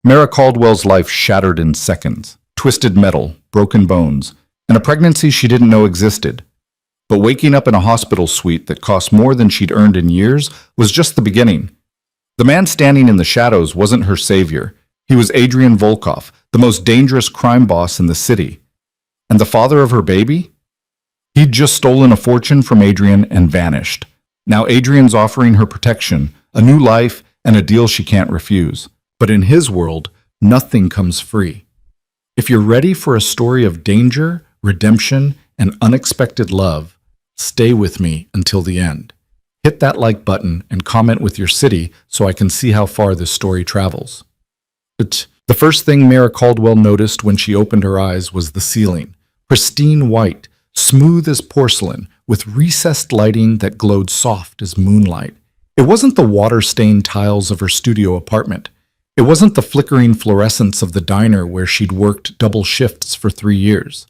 Mara Caldwell's life shattered in seconds. Twisted metal, broken bones, and a pregnancy she didn't know existed. But waking up in a hospital suite that cost more than she'd earned in years was just the beginning. The man standing in the shadows wasn't her savior. He was Adrian Volkov, the most dangerous crime boss in the city. And the father of her baby? He'd just stolen a fortune from Adrian and vanished. Now Adrian's offering her protection, a new life, and a deal she can't refuse. But in his world, nothing comes free. If you're ready for a story of danger, redemption, and unexpected love, stay with me until the end. Hit that like button and comment with your city so I can see how far this story travels. But the first thing Mara Caldwell noticed when she opened her eyes was the ceiling. Pristine white, smooth as porcelain, with recessed lighting that glowed soft as moonlight. It wasn't the water-stained tiles of her studio apartment. It wasn't the flickering fluorescence of the diner where she'd worked double shifts for 3 years.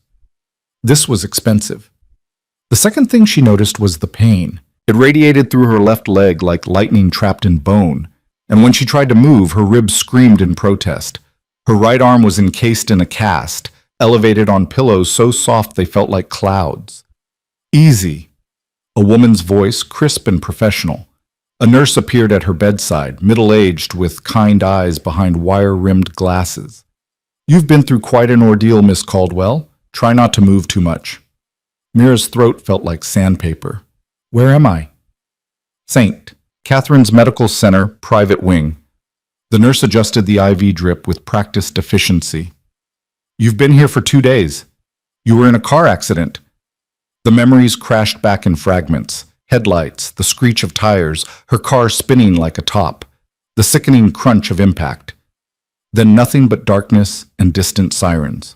This was expensive. The second thing she noticed was the pain. It radiated through her left leg like lightning trapped in bone, and when she tried to move, her ribs screamed in protest. Her right arm was encased in a cast, elevated on pillows so soft they felt like clouds. Easy. A woman's voice, crisp and professional. A nurse appeared at her bedside, middle-aged with kind eyes behind wire-rimmed glasses. "You've been through quite an ordeal, Miss Caldwell. Try not to move too much." Mira's throat felt like sandpaper. "Where am I?" "St. Catherine's Medical Center, private wing." The nurse adjusted the IV drip with practiced efficiency. "You've been here for 2 days. You were in a car accident." The memories crashed back in fragments. Headlights, the screech of tires, her car spinning like a top, the sickening crunch of impact. Then nothing but darkness and distant sirens.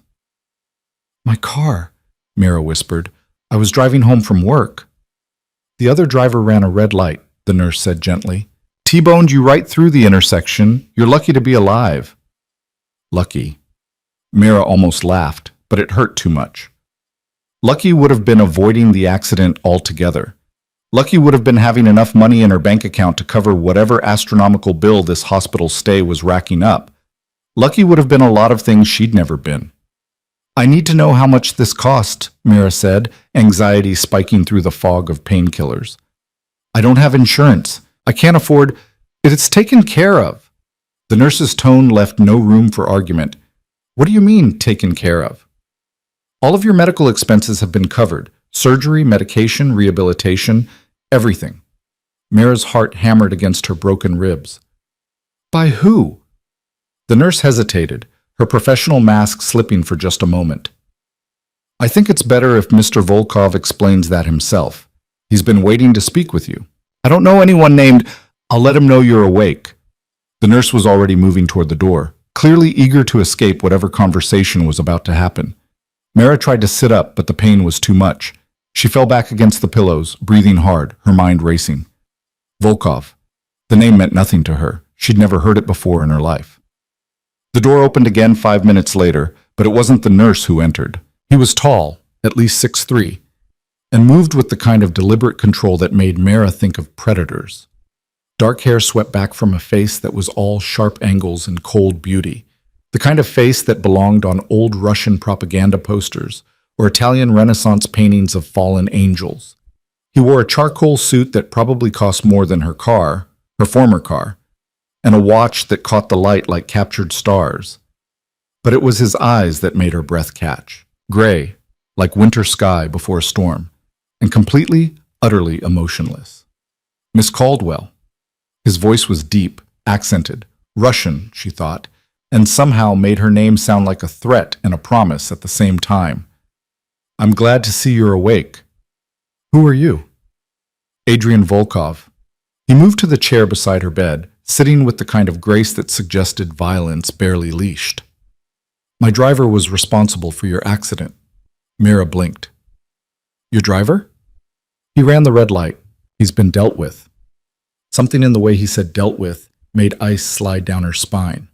"My car," Mira whispered. "I was driving home from work." "The other driver ran a red light," the nurse said gently. "T-boned you right through the intersection. You're lucky to be alive." Lucky. Mira almost laughed, but it hurt too much. Lucky would have been avoiding the accident altogether. Lucky would have been having enough money in her bank account to cover whatever astronomical bill this hospital stay was racking up. Lucky would have been a lot of things she'd never been. "I need to know how much this cost," Mira said, anxiety spiking through the fog of painkillers. "I don't have insurance. I can't afford. It's taken care of." The nurse's tone left no room for argument. "What do you mean, taken care of?" "All of your medical expenses have been covered. Surgery, medication, rehabilitation, everything." Mira's heart hammered against her broken ribs. "By who?" The nurse hesitated, her professional mask slipping for just a moment. "I think it's better if Mr. Volkov explains that himself. He's been waiting to speak with you. I don't know anyone named. I'll let him know you're awake." The nurse was already moving toward the door, clearly eager to escape whatever conversation was about to happen. Mara tried to sit up, but the pain was too much. She fell back against the pillows, breathing hard, her mind racing. Volkov. The name meant nothing to her. She'd never heard it before in her life. The door opened again 5 minutes later, but it wasn't the nurse who entered. He was tall, at least 6'3", and moved with the kind of deliberate control that made Mara think of predators. Dark hair swept back from a face that was all sharp angles and cold beauty, the kind of face that belonged on old Russian propaganda posters or Italian Renaissance paintings of fallen angels. He wore a charcoal suit that probably cost more than her car, her former car, and a watch that caught the light like captured stars. But it was his eyes that made her breath catch, gray, like winter sky before a storm, and completely, utterly emotionless. "Miss Caldwell." His voice was deep, accented, Russian, she thought, and somehow made her name sound like a threat and a promise at the same time. "I'm glad to see you're awake." "Who are you?" "Adrian Volkov." He moved to the chair beside her bed, sitting with the kind of grace that suggested violence barely leashed. "My driver was responsible for your accident." Mira blinked. "Your driver?" "He ran the red light. He's been dealt with." Something in the way he said "dealt with" made ice slide down her spine.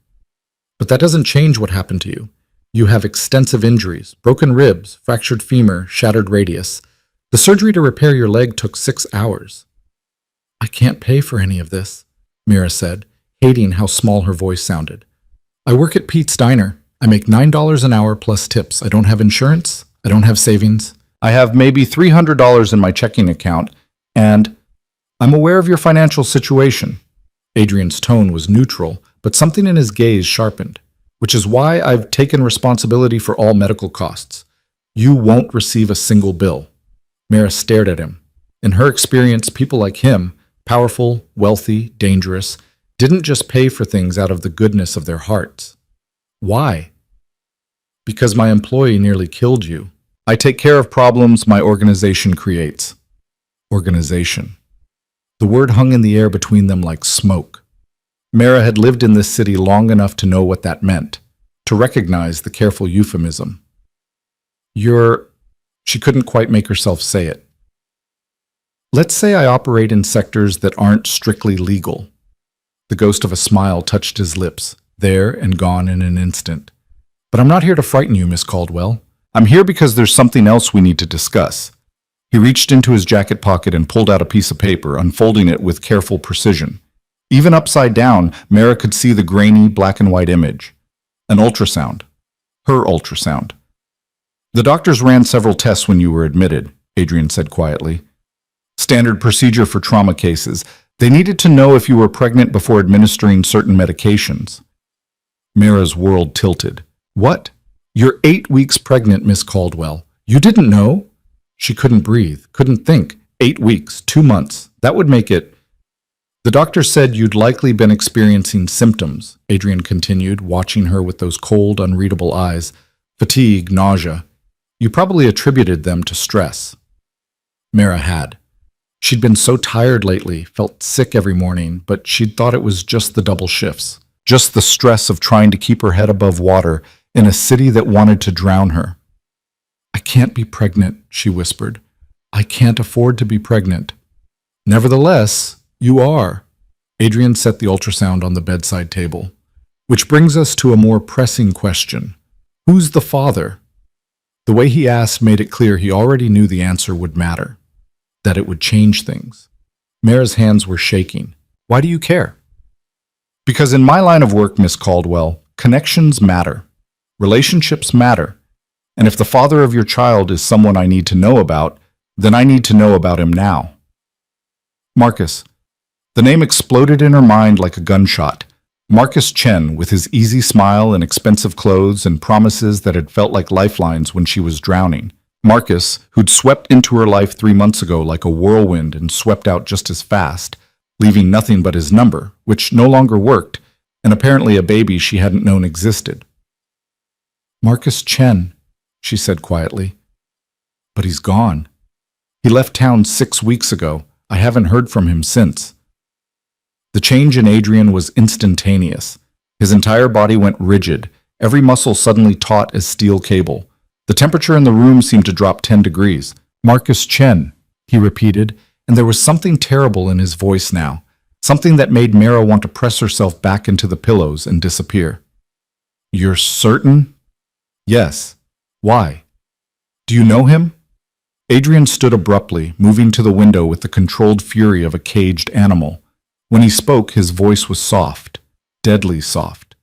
"But that doesn't change what happened to you. You have extensive injuries, broken ribs, fractured femur, shattered radius. The surgery to repair your leg took 6 hours." "I can't pay for any of this," Mira said, hating how small her voice sounded. I work at Pete's Diner. I make $9 an hour plus tips. I don't have insurance. I don't have savings. I have maybe $300 in my checking account, and I'm aware of your financial situation. Adrian's tone was neutral, but something in his gaze sharpened, which is why I've taken responsibility for all medical costs. You won't receive a single bill. Mara stared at him. In her experience, people like him, powerful, wealthy, dangerous, didn't just pay for things out of the goodness of their hearts. Why? Because my employee nearly killed you. I take care of problems my organization creates. Organization. The word hung in the air between them like smoke. Mara had lived in this city long enough to know what that meant, to recognize the careful euphemism. She couldn't quite make herself say it. Let's say I operate in sectors that aren't strictly legal. The ghost of a smile touched his lips, there and gone in an instant. But I'm not here to frighten you, Miss Caldwell. I'm here because there's something else we need to discuss. He reached into his jacket pocket and pulled out a piece of paper, unfolding it with careful precision. Even upside down, Mara could see the grainy black and white image. An ultrasound. Her ultrasound. The doctors ran several tests when you were admitted, Adrian said quietly. Standard procedure for trauma cases. They needed to know if you were pregnant before administering certain medications. Mara's world tilted. What? You're 8 weeks pregnant, Miss Caldwell. You didn't know? She couldn't breathe, couldn't think. 8 weeks, 2 months. That would make it... The doctor said you'd likely been experiencing symptoms, Adrian continued, watching her with those cold, unreadable eyes. Fatigue, nausea. You probably attributed them to stress. Mara had. She'd been so tired lately, felt sick every morning, but she'd thought it was just the double shifts. Just the stress of trying to keep her head above water in a city that wanted to drown her. I can't be pregnant, she whispered. I can't afford to be pregnant. Nevertheless, you are. Adrian set the ultrasound on the bedside table. Which brings us to a more pressing question. Who's the father? The way he asked made it clear he already knew the answer would matter, that it would change things. Mara's hands were shaking. Why do you care? Because in my line of work, Miss Caldwell, connections matter. Relationships matter. And if the father of your child is someone I need to know about, then I need to know about him now. Marcus. The name exploded in her mind like a gunshot. Marcus Chen, with his easy smile and expensive clothes and promises that had felt like lifelines when she was drowning. Marcus, who'd swept into her life 3 months ago like a whirlwind and swept out just as fast, leaving nothing but his number, which no longer worked, and apparently a baby she hadn't known existed. Marcus Chen, she said quietly. But he's gone. He left town 6 weeks ago. I haven't heard from him since. The change in Adrian was instantaneous. His entire body went rigid, every muscle suddenly taut as steel cable. The temperature in the room seemed to drop 10 degrees. Marcus Chen, he repeated, and there was something terrible in his voice now, something that made Mara want to press herself back into the pillows and disappear. You're certain? Yes. Why? Do you know him? Adrian stood abruptly, moving to the window with the controlled fury of a caged animal. When he spoke, his voice was soft, deadly soft.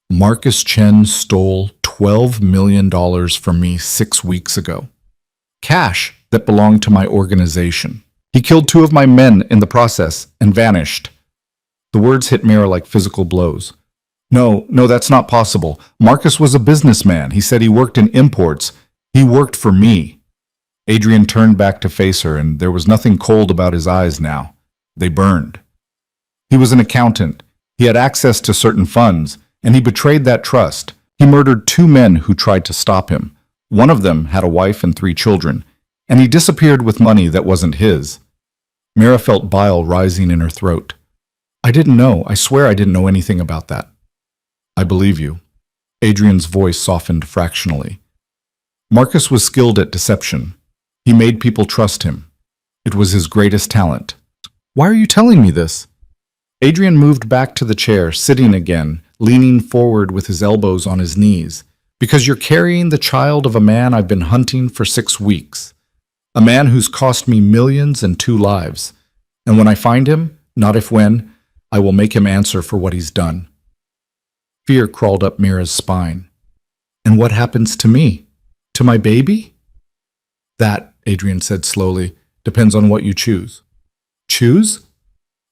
Marcus Chen stole $12 million from me 6 weeks ago. Cash that belonged to my organization. He killed 2 of my men in the process and vanished. The words hit Mara like physical blows. No, that's not possible. Marcus was a businessman. He said he worked in imports. He worked for me. Adrian turned back to face her, and there was nothing cold about his eyes now. They burned. He was an accountant. He had access to certain funds, and he betrayed that trust. He murdered 2 men who tried to stop him. One of them had a wife and 3 children, and he disappeared with money that wasn't his. Mara felt bile rising in her throat. I didn't know. I swear I didn't know anything about that. I believe you. Adrian's voice softened fractionally. Marcus was skilled at deception. He made people trust him. It was his greatest talent. Why are you telling me this? Adrian moved back to the chair, sitting again, leaning forward with his elbows on his knees. Because you're carrying the child of a man I've been hunting for 6 weeks. A man who's cost me millions and 2 lives. And when I find him, not if when, I will make him answer for what he's done. Fear crawled up Mira's spine. And what happens to me? To my baby? That, Adrian said slowly, depends on what you choose. Choose?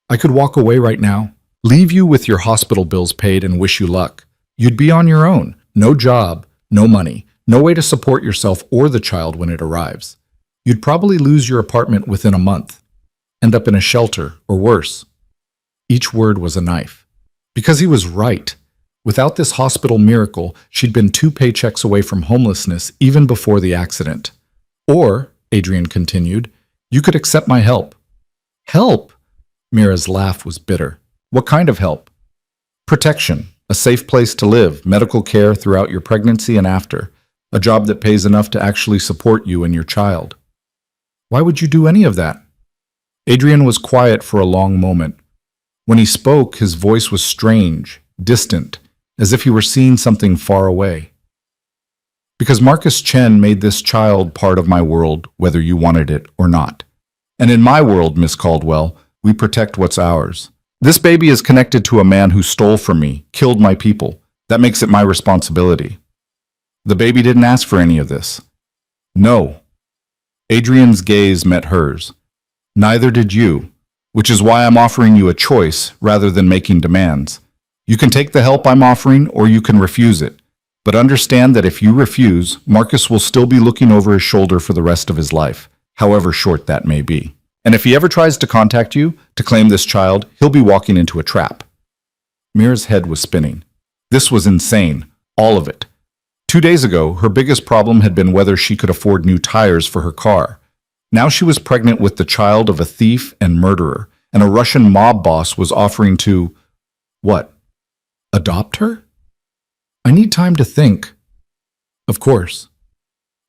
I could walk away right now, leave you with your hospital bills paid and wish you luck. You'd be on your own. No job, no money, no way to support yourself or the child when it arrives. You'd probably lose your apartment within a month. End up in a shelter, or worse. Each word was a knife. Because he was right. Without this hospital miracle, she'd been 2 paychecks away from homelessness even before the accident. Or, Adrian continued, you could accept my help. Help? Mira's laugh was bitter. What kind of help? Protection, a safe place to live, medical care throughout your pregnancy and after, a job that pays enough to actually support you and your child. Why would you do any of that? Adrian was quiet for a long moment. When he spoke, his voice was strange, distant, as if he were seeing something far away. Because Marcus Chen made this child part of my world, whether you wanted it or not. And in my world, Miss Caldwell, we protect what's ours. This baby is connected to a man who stole from me, killed my people. That makes it my responsibility. The baby didn't ask for any of this. No. Adrian's gaze met hers. Neither did you, which is why I'm offering you a choice rather than making demands. You can take the help I'm offering or you can refuse it. But understand that if you refuse, Marcus will still be looking over his shoulder for the rest of his life, however short that may be. And if he ever tries to contact you to claim this child, he'll be walking into a trap. Mira's head was spinning. This was insane, all of it. 2 days ago, her biggest problem had been whether she could afford new tires for her car. Now she was pregnant with the child of a thief and murderer, and a Russian mob boss was offering to, what, adopt her? I need time to think. Of course.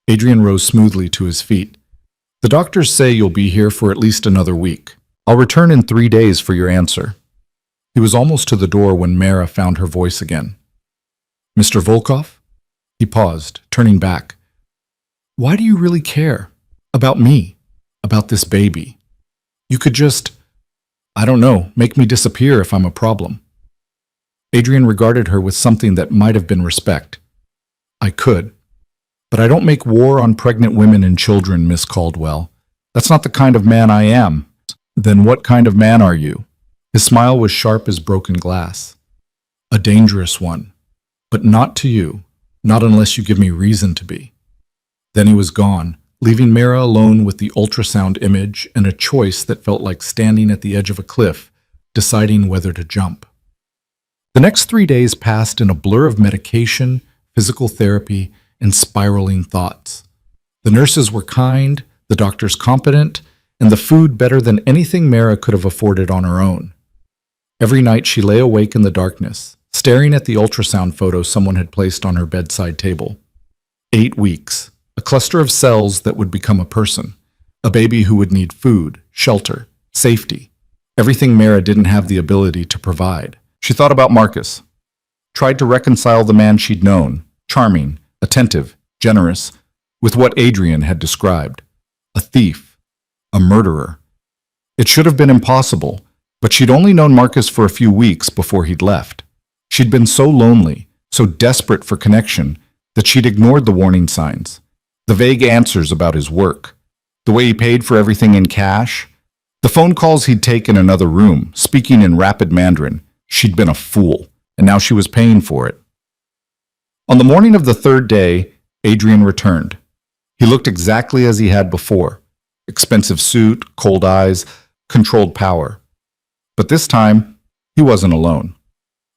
Adrian rose smoothly to his feet. The doctors say you'll be here for at least another week. I'll return in 3 days for your answer. He was almost to the door when Mara found her voice again. Mr. Volkov? He paused, turning back. Why do you really care? About me? About this baby? You could just, I don't know, make me disappear if I'm a problem. Adrian regarded her with something that might have been respect. I could. But I don't make war on pregnant women and children, Miss Caldwell. That's not the kind of man I am. Then what kind of man are you? His smile was sharp as broken glass. A dangerous one. But not to you. Not unless you give me reason to be. Then he was gone, leaving Mara alone with the ultrasound image and a choice that felt like standing at the edge of a cliff, deciding whether to jump. The next 3 days passed in a blur of medication, physical therapy, and spiraling thoughts. The nurses were kind, the doctors competent, and the food better than anything Mara could have afforded on her own. Every night she lay awake in the darkness, staring at the ultrasound photo someone had placed on her bedside table. 8 weeks, a cluster of cells that would become a person, a baby who would need food, shelter, safety, everything Mara didn't have the ability to provide. She thought about Marcus, tried to reconcile the man she'd known, charming, attentive, generous, with what Adrian had described. A thief, a murderer. It should have been impossible, but she'd only known Marcus for a few weeks before he'd left. She'd been so lonely, so desperate for connection, that she'd ignored the warning signs, the vague answers about his work, the way he paid for everything in cash, the phone calls he'd take in another room, speaking in rapid Mandarin. She'd been a fool, and now she was paying for it. On the morning of the 3rd day, Adrian returned. He looked exactly as he had before. Expensive suit, cold eyes, controlled power. But this time, he wasn't alone.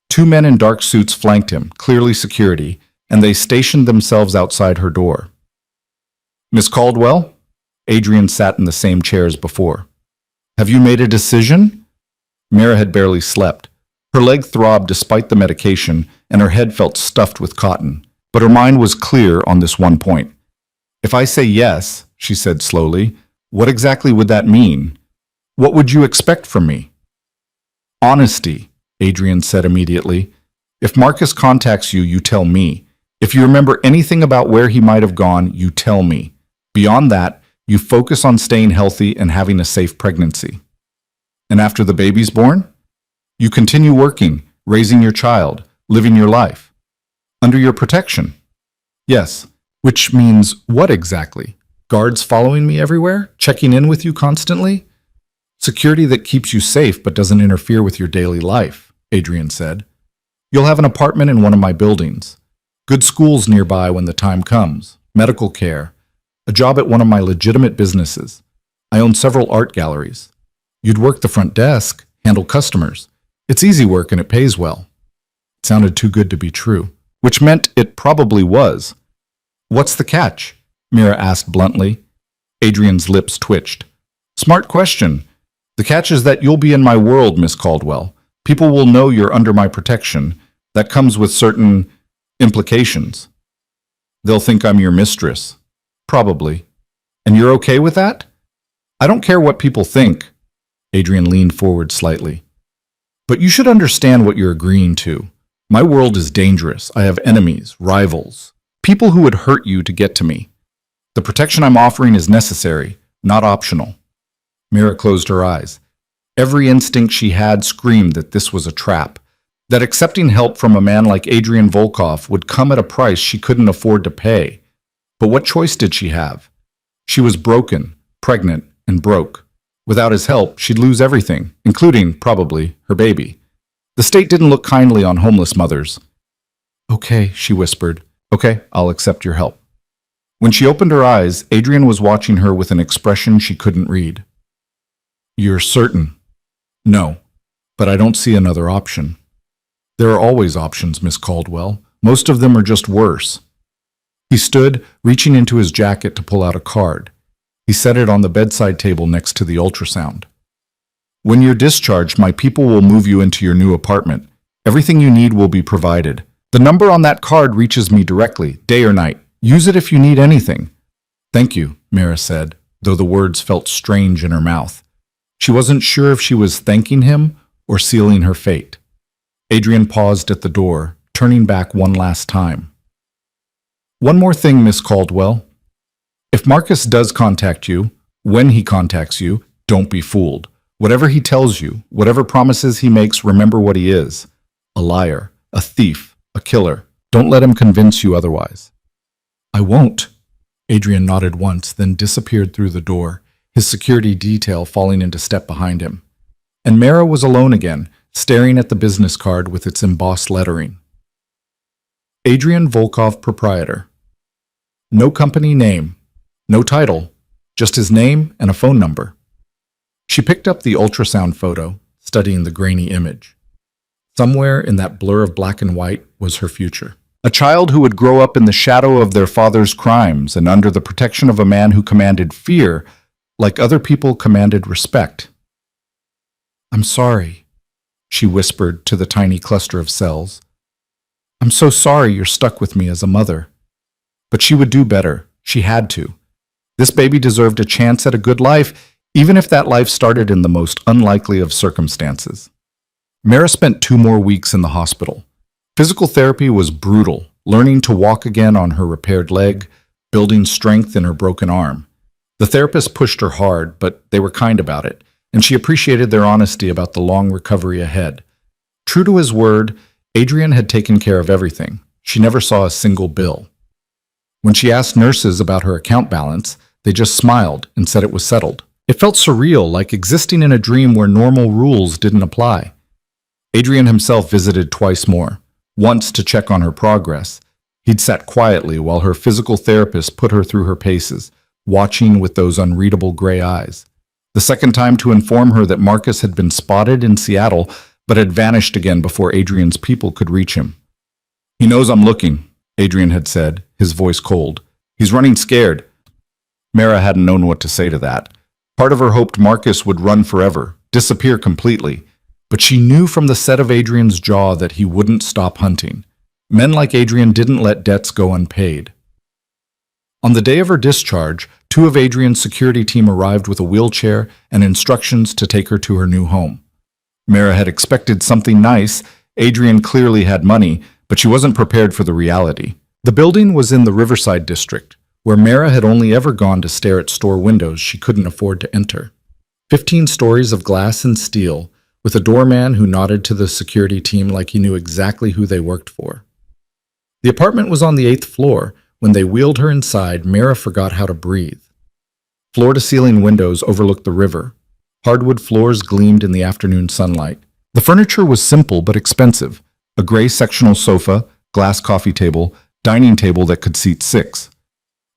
2 men in dark suits flanked him, clearly security, and they stationed themselves outside her door. Miss Caldwell? Adrian sat in the same chair as before. Have you made a decision? Mira had barely slept. Her leg throbbed despite the medication, and her head felt stuffed with cotton. But her mind was clear on this one point. If I say yes, she said slowly, what exactly would that mean? What would you expect from me? Honesty, Adrian said immediately. If Marcus contacts you, you tell me. If you remember anything about where he might have gone, you tell me. Beyond that, you focus on staying healthy and having a safe pregnancy. And after the baby's born? You continue working, raising your child, living your life. Under your protection. Yes. Which means what exactly? Guards following me everywhere? Checking in with you constantly? Security that keeps you safe but doesn't interfere with your daily life, Adrian said. You'll have an apartment in one of my buildings. Good schools nearby when the time comes. Medical care. A job at one of my legitimate businesses. I own several art galleries. You'd work the front desk, handle customers. It's easy work and it pays well. It sounded too good to be true, which meant it probably was. What's the catch? Mira asked bluntly. Adrian's lips twitched. Smart question. The catch is that you'll be in my world, Miss Caldwell. People will know you're under my protection. That comes with certain implications. They'll think I'm your mistress. Probably. And you're okay with that? I don't care what people think. Adrian leaned forward slightly. But you should understand what you're agreeing to. My world is dangerous. I have enemies, rivals, people who would hurt you to get to me. The protection I'm offering is necessary, not optional. Mira closed her eyes. Every instinct she had screamed that this was a trap, that accepting help from a man like Adrian Volkov would come at a price she couldn't afford to pay. But what choice did she have? She was broken, pregnant, and broke. Without his help, she'd lose everything, including, probably, her baby. The state didn't look kindly on homeless mothers. Okay, she whispered. Okay, I'll accept your help. When she opened her eyes, Adrian was watching her with an expression she couldn't read. You're certain? No, but I don't see another option. There are always options, Miss Caldwell. Most of them are just worse. He stood, reaching into his jacket to pull out a card. He set it on the bedside table next to the ultrasound. When you're discharged, my people will move you into your new apartment. Everything you need will be provided. The number on that card reaches me directly, day or night. Use it if you need anything. Thank you, Mira said, though the words felt strange in her mouth. She wasn't sure if she was thanking him or sealing her fate. Adrian paused at the door, turning back one last time. One more thing, Miss Caldwell. If Marcus does contact you, when he contacts you, don't be fooled. Whatever he tells you, whatever promises he makes, remember what he is. A liar, a thief, a killer. Don't let him convince you otherwise. I won't. Adrian nodded once, then disappeared through the door, his security detail falling into step behind him. And Mara was alone again, staring at the business card with its embossed lettering. Adrian Volkov, proprietor. No company name, no title, just his name and a phone number. She picked up the ultrasound photo, studying the grainy image. Somewhere in that blur of black and white was her future. A child who would grow up in the shadow of their father's crimes and under the protection of a man who commanded fear, like other people commanded respect. I'm sorry, she whispered to the tiny cluster of cells. I'm so sorry you're stuck with me as a mother. But she would do better. She had to. This baby deserved a chance at a good life, even if that life started in the most unlikely of circumstances. Mara spent 2 more weeks in the hospital. Physical therapy was brutal, learning to walk again on her repaired leg, building strength in her broken arm. The therapist pushed her hard, but they were kind about it, and she appreciated their honesty about the long recovery ahead. True to his word, Adrian had taken care of everything. She never saw a single bill. When she asked nurses about her account balance, they just smiled and said it was settled. It felt surreal, like existing in a dream where normal rules didn't apply. Adrian himself visited twice more. Once to check on her progress. He'd sat quietly while her physical therapist put her through her paces, watching with those unreadable gray eyes. The second time to inform her that Marcus had been spotted in Seattle, but had vanished again before Adrian's people could reach him. He knows I'm looking, Adrian had said, his voice cold. He's running scared. Mara hadn't known what to say to that. Part of her hoped Marcus would run forever, disappear completely. But she knew from the set of Adrian's jaw that he wouldn't stop hunting. Men like Adrian didn't let debts go unpaid. On the day of her discharge, 2 of Adrian's security team arrived with a wheelchair and instructions to take her to her new home. Mara had expected something nice. Adrian clearly had money, but she wasn't prepared for the reality. The building was in the Riverside district, where Mara had only ever gone to stare at store windows she couldn't afford to enter. 15 stories of glass and steel, with a doorman who nodded to the security team like he knew exactly who they worked for. The apartment was on the 8th floor. When they wheeled her inside, Mira forgot how to breathe. Floor-to-ceiling windows overlooked the river. Hardwood floors gleamed in the afternoon sunlight. The furniture was simple but expensive. A gray sectional sofa, glass coffee table, dining table that could seat 6.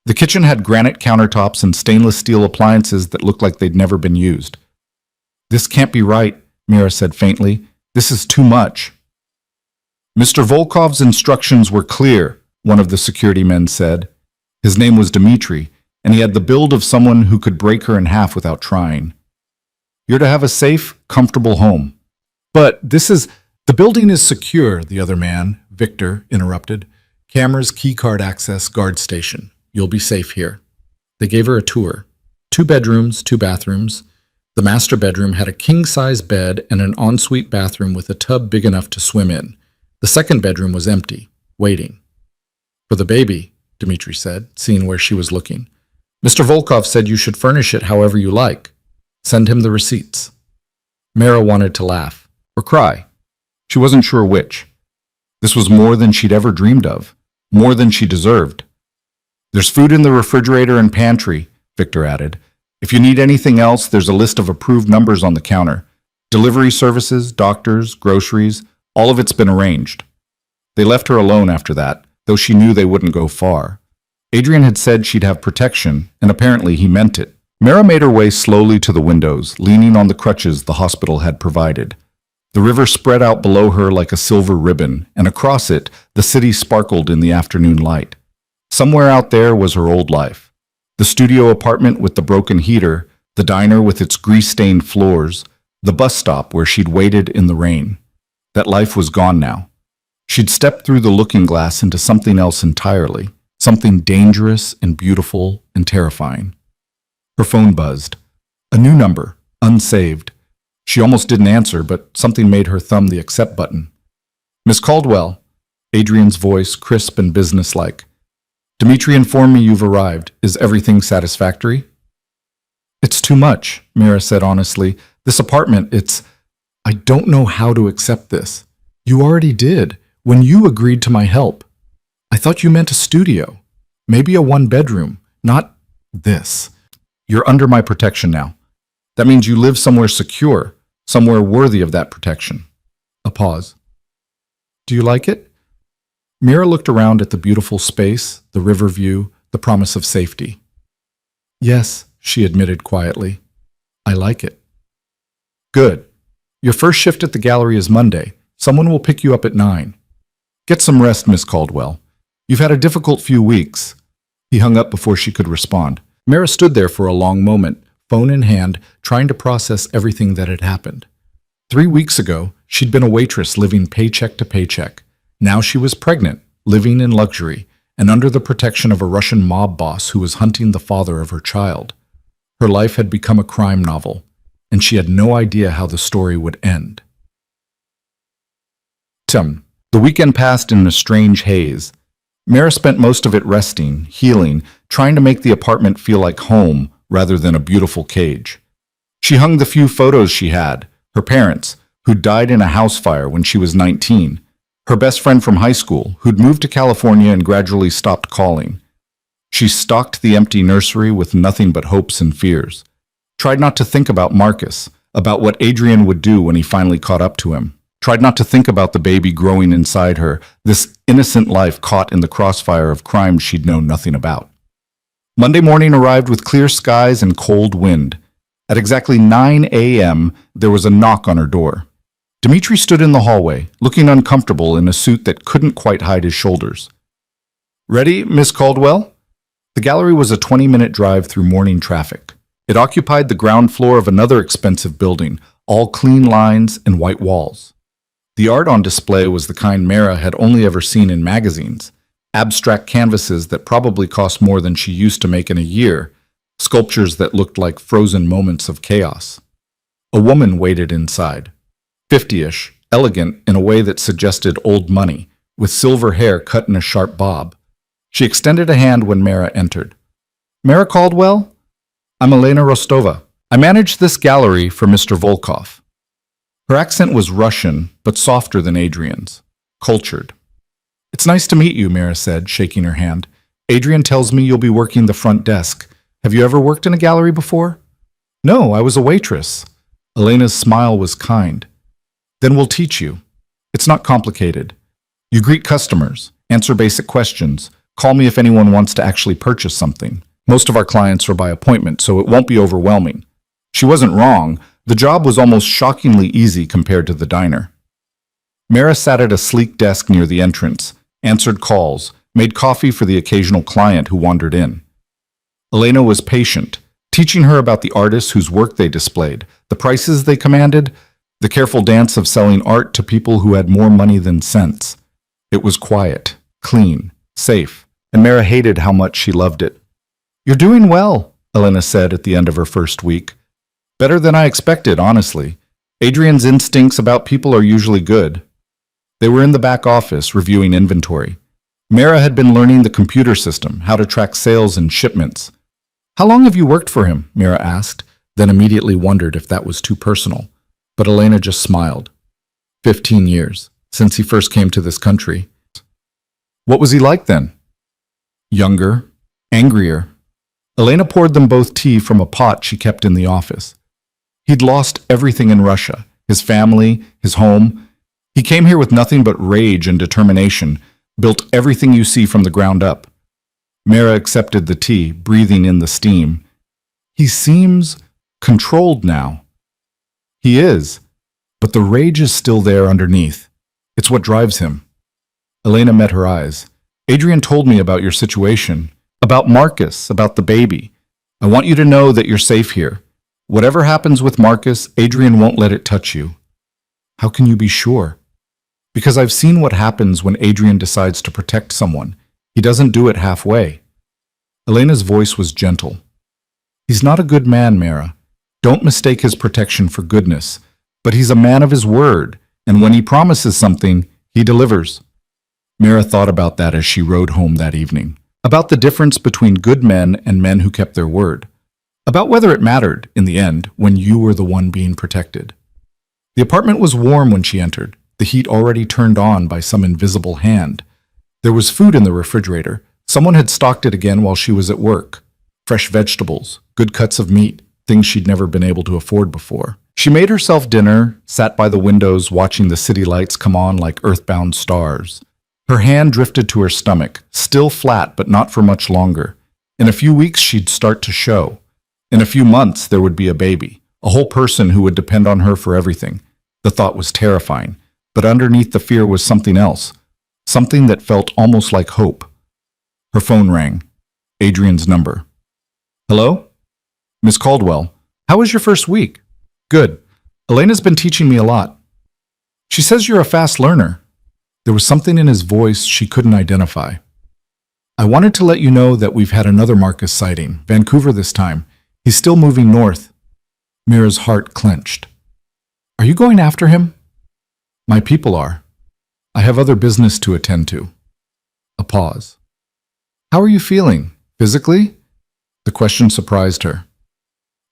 The kitchen had granite countertops and stainless steel appliances that looked like they'd never been used. "This can't be right," Mira said faintly. "This is too much." "Mr. Volkov's instructions were clear," one of the security men said. His name was Dmitri, and he had the build of someone who could break her in half without trying. "You're to have a safe, comfortable home." "But the building is secure," the other man, Victor, interrupted. "Cameras, keycard access, guard station. You'll be safe here." They gave her a tour. 2 bedrooms, 2 bathrooms. The master bedroom had a king-size bed and an ensuite bathroom with a tub big enough to swim in. The second bedroom was empty, waiting. "For the baby," Dmitri said, seeing where she was looking. "Mr. Volkov said you should furnish it however you like. Send him the receipts." Mira wanted to laugh, or cry. She wasn't sure which. This was more than she'd ever dreamed of, more than she deserved. "There's food in the refrigerator and pantry," Victor added. "If you need anything else, there's a list of approved numbers on the counter. Delivery services, doctors, groceries, all of it's been arranged." They left her alone after that, though she knew they wouldn't go far. Adrian had said she'd have protection, and apparently he meant it. Mira made her way slowly to the windows, leaning on the crutches the hospital had provided. The river spread out below her like a silver ribbon, and across it, the city sparkled in the afternoon light. Somewhere out there was her old life. The studio apartment with the broken heater, the diner with its grease-stained floors, the bus stop where she'd waited in the rain. That life was gone now. She'd stepped through the looking glass into something else entirely, something dangerous and beautiful and terrifying. Her phone buzzed. A new number, unsaved. She almost didn't answer, but something made her thumb the accept button. "Miss Caldwell," Adrian's voice crisp and businesslike. "Dmitri informed me you've arrived. Is everything satisfactory?" "It's too much," Mira said honestly. "This apartment, I don't know how to accept this. You already did, when you agreed to my help. I thought you meant a studio. Maybe a 1-bedroom, not this. You're under my protection now. That means you live somewhere secure, somewhere worthy of that protection." A pause. "Do you like it?" Mira looked around at the beautiful space, the river view, the promise of safety. "Yes," she admitted quietly. "I like it." "Good. Your first shift at the gallery is Monday. Someone will pick you up at 9. Get some rest, Miss Caldwell. You've had a difficult few weeks." He hung up before she could respond. Mira stood there for a long moment, phone in hand, trying to process everything that had happened. 3 weeks ago, she'd been a waitress living paycheck to paycheck. Now she was pregnant, living in luxury, and under the protection of a Russian mob boss who was hunting the father of her child. Her life had become a crime novel, and she had no idea how the story would end. The weekend passed in a strange haze. Mira spent most of it resting, healing, trying to make the apartment feel like home rather than a beautiful cage. She hung the few photos she had, her parents, who'd died in a house fire when she was 19, her best friend from high school, who'd moved to California and gradually stopped calling. She stalked the empty nursery with nothing but hopes and fears. Tried not to think about Marcus, about what Adrian would do when he finally caught up to him. Tried not to think about the baby growing inside her, this innocent life caught in the crossfire of crimes she'd known nothing about. Monday morning arrived with clear skies and cold wind. At exactly 9 a.m., there was a knock on her door. Dmitri stood in the hallway, looking uncomfortable in a suit that couldn't quite hide his shoulders. "Ready, Miss Caldwell?" The gallery was a 20-minute drive through morning traffic. It occupied the ground floor of another expensive building, all clean lines and white walls. The art on display was the kind Mira had only ever seen in magazines, abstract canvases that probably cost more than she used to make in a year, sculptures that looked like frozen moments of chaos. A woman waited inside, 50-ish, elegant in a way that suggested old money, with silver hair cut in a sharp bob. She extended a hand when Mira entered. "Mira Caldwell? I'm Elena Rostova. I manage this gallery for Mr. Volkov." Her accent was Russian, but softer than Adrian's. Cultured. "It's nice to meet you," Mira said, shaking her hand. "Adrian tells me you'll be working the front desk. Have you ever worked in a gallery before?" "No, I was a waitress." Elena's smile was kind. "Then we'll teach you. It's not complicated. You greet customers, answer basic questions, call me if anyone wants to actually purchase something. Most of our clients are by appointment, so it won't be overwhelming." She wasn't wrong. The job was almost shockingly easy compared to the diner. Mara sat at a sleek desk near the entrance, answered calls, made coffee for the occasional client who wandered in. Elena was patient, teaching her about the artists whose work they displayed, the prices they commanded, the careful dance of selling art to people who had more money than sense. It was quiet, clean, safe, and Mara hated how much she loved it. "You're doing well," Elena said at the end of her first week. "Better than I expected, honestly. Adrian's instincts about people are usually good." They were in the back office, reviewing inventory. Mara had been learning the computer system, how to track sales and shipments. "How long have you worked for him?" Mara asked, then immediately wondered if that was too personal. But Elena just smiled. 15 years, since he first came to this country. "What was he like then?" "Younger, angrier." Elena poured them both tea from a pot she kept in the office. He'd lost everything in Russia, his family, his home. He came here with nothing but rage and determination, built everything you see from the ground up. Mara accepted the tea, breathing in the steam. "He seems controlled now." "He is, but the rage is still there underneath. It's what drives him." Elena met her eyes. "Adrian told me about your situation, about Marcus, about the baby. I want you to know that you're safe here. Whatever happens with Marcus, Adrian won't let it touch you." "How can you be sure?" "Because I've seen what happens when Adrian decides to protect someone. He doesn't do it halfway." Elena's voice was gentle. "He's not a good man, Mara. Don't mistake his protection for goodness. But he's a man of his word, and when he promises something, he delivers." Mara thought about that as she rode home that evening. About the difference between good men and men who kept their word. About whether it mattered, in the end, when you were the one being protected. The apartment was warm when she entered, the heat already turned on by some invisible hand. There was food in the refrigerator. Someone had stocked it again while she was at work. Fresh vegetables, good cuts of meat, things she'd never been able to afford before. She made herself dinner, sat by the windows watching the city lights come on like earthbound stars. Her hand drifted to her stomach, still flat but not for much longer. In a few weeks she'd start to show. In a few months there would be a baby, a whole person who would depend on her for everything. The thought was terrifying, but underneath the fear was something else, something that felt almost like hope. Her phone rang. Adrian's number. "Hello? Miss Caldwell, how was your first week?" "Good. Elena's been teaching me a lot." "She says you're a fast learner." There was something in his voice she couldn't identify. "I wanted to let you know that we've had another Marcus sighting, Vancouver this time. He's still moving north." Mira's heart clenched. "Are you going after him?" "My people are. I have other business to attend to." A pause. "How are you feeling? Physically?" The question surprised her.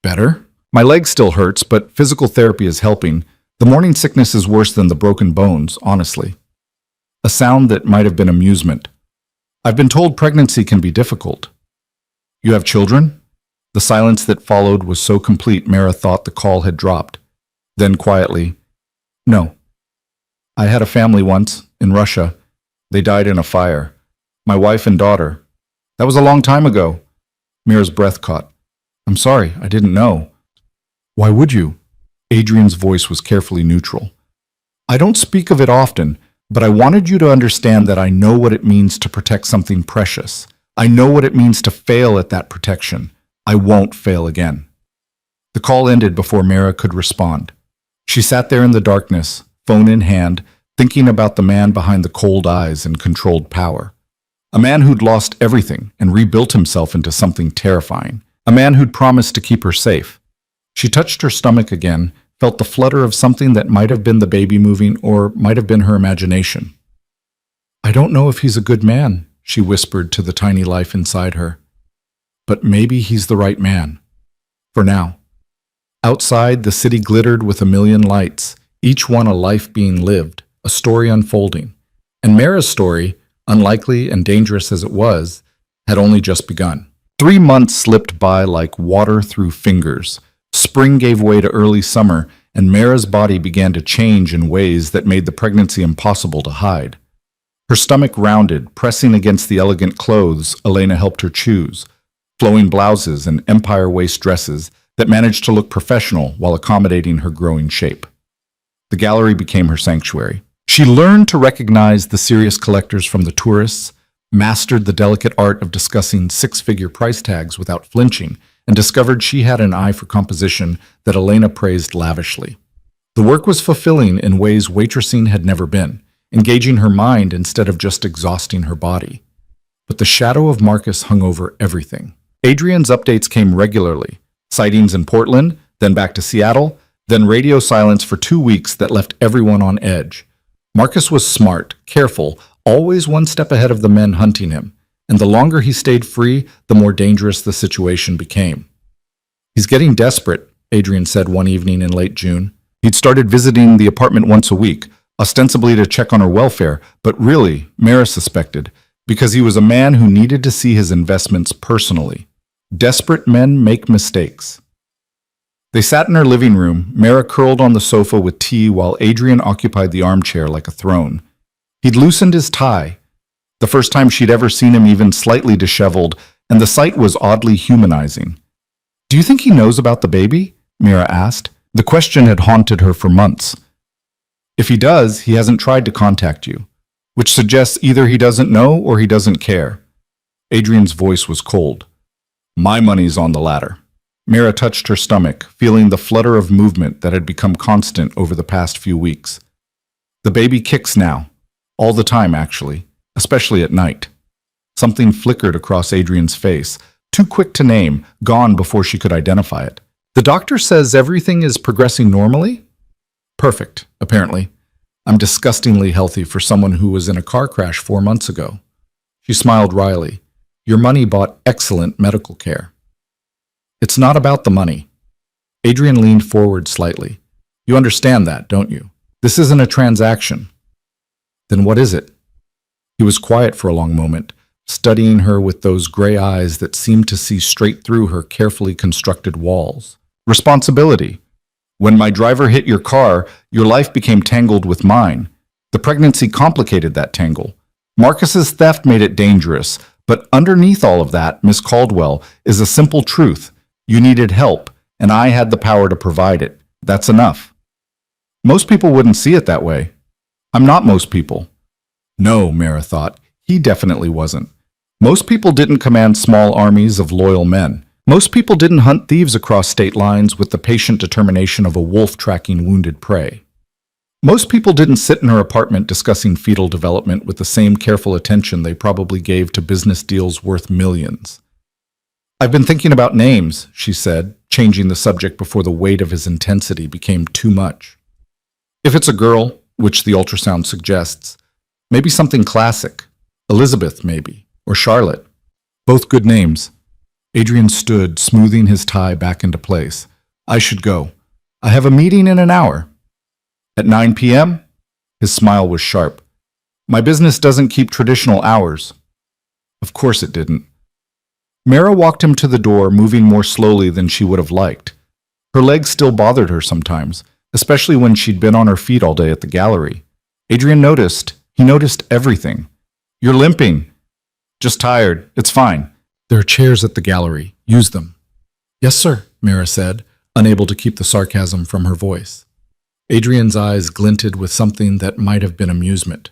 "Better? My leg still hurts, but physical therapy is helping. The morning sickness is worse than the broken bones, honestly." A sound that might have been amusement. "I've been told pregnancy can be difficult." "You have children?" The silence that followed was so complete Mara thought the call had dropped. Then quietly, "No. I had a family once, in Russia. They died in a fire. My wife and daughter. That was a long time ago." Mira's breath caught. "I'm sorry, I didn't know." "Why would you?" Adrian's voice was carefully neutral. "I don't speak of it often, but I wanted you to understand that I know what it means to protect something precious. I know what it means to fail at that protection. I won't fail again." The call ended before Mara could respond. She sat there in the darkness, phone in hand, thinking about the man behind the cold eyes and controlled power. A man who'd lost everything and rebuilt himself into something terrifying. A man who'd promised to keep her safe. She touched her stomach again, felt the flutter of something that might have been the baby moving or might have been her imagination. "I don't know if he's a good man," she whispered to the tiny life inside her. "But maybe he's the right man. For now." Outside, the city glittered with a million lights. each one a life being lived, a story unfolding. And Mara's story, unlikely and dangerous as it was, had only just begun. 3 months slipped by like water through fingers. Spring gave way to early summer, and Mara's body began to change in ways that made the pregnancy impossible to hide. Her stomach rounded, pressing against the elegant clothes Elena helped her choose, flowing blouses and empire waist dresses that managed to look professional while accommodating her growing shape. The gallery became her sanctuary. She learned to recognize the serious collectors from the tourists, mastered the delicate art of discussing six-figure price tags without flinching, and discovered she had an eye for composition that Elena praised lavishly. The work was fulfilling in ways waitressing had never been, engaging her mind instead of just exhausting her body. But the shadow of Marcus hung over everything. Adrian's updates came regularly, sightings in Portland, then back to Seattle, then radio silence for 2 weeks that left everyone on edge. Marcus was smart, careful, always one step ahead of the men hunting him, and the longer he stayed free, the more dangerous the situation became. "He's getting desperate," Adrian said one evening in late June. He'd started visiting the apartment once a week, ostensibly to check on her welfare, but really, Mara suspected, because he was a man who needed to see his investments personally. Desperate men make mistakes. They sat in her living room, Mara curled on the sofa with tea while Adrian occupied the armchair like a throne. He'd loosened his tie, the first time she'd ever seen him even slightly disheveled, and the sight was oddly humanizing. "Do you think he knows about the baby?" Mara asked. The question had haunted her for months. "If he does, he hasn't tried to contact you," which suggests either he doesn't know or he doesn't care. Adrian's voice was cold. "My money's on the latter." Mara touched her stomach, feeling the flutter of movement that had become constant over the past few weeks. "The baby kicks now. All the time, actually, especially at night." Something flickered across Adrian's face, too quick to name, gone before she could identify it. "The doctor says everything is progressing normally?" "Perfect, apparently. I'm disgustingly healthy for someone who was in a car crash 4 months ago." She smiled wryly. "Your money bought excellent medical care." "It's not about the money." Adrian leaned forward slightly. "You understand that, don't you? This isn't a transaction." "Then what is it?" He was quiet for a long moment, studying her with those gray eyes that seemed to see straight through her carefully constructed walls. "Responsibility. When my driver hit your car, your life became tangled with mine. The pregnancy complicated that tangle. Marcus's theft made it dangerous, but underneath all of that, Miss Caldwell, is a simple truth. You needed help, and I had the power to provide it. That's enough." Most people wouldn't see it that way. "I'm not most people." No, Mara thought, he definitely wasn't. Most people didn't command small armies of loyal men. Most people didn't hunt thieves across state lines with the patient determination of a wolf tracking wounded prey. Most people didn't sit in her apartment discussing fetal development with the same careful attention they probably gave to business deals worth millions. "I've been thinking about names," she said, changing the subject before the weight of his intensity became too much. "If it's a girl, which the ultrasound suggests, maybe something classic. Elizabeth, maybe, or Charlotte. Both good names." Adrian stood, smoothing his tie back into place. "I should go. I have a meeting in an hour." "At 9 p.m.? His smile was sharp. "My business doesn't keep traditional hours." Of course it didn't. Mara walked him to the door, moving more slowly than she would have liked. Her legs still bothered her sometimes, especially when she'd been on her feet all day at the gallery. Adrian noticed. He noticed everything. "You're limping." "Just tired. It's fine." "There are chairs at the gallery. Use them." "Yes, sir," Mara said, unable to keep the sarcasm from her voice. Adrian's eyes glinted with something that might have been amusement.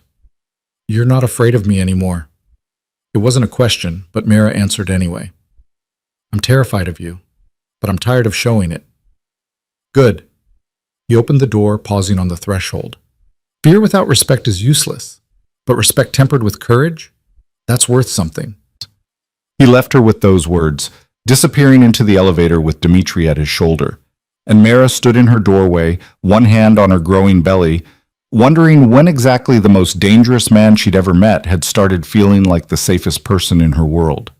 "You're not afraid of me anymore." It wasn't a question, but Mara answered anyway. "I'm terrified of you, but I'm tired of showing it." "Good." He opened the door, pausing on the threshold. "Fear without respect is useless, but respect tempered with courage? That's worth something." He left her with those words, disappearing into the elevator with Dmitri at his shoulder. And Mara stood in her doorway, one hand on her growing belly, wondering when exactly the most dangerous man she'd ever met had started feeling like the safest person in her world.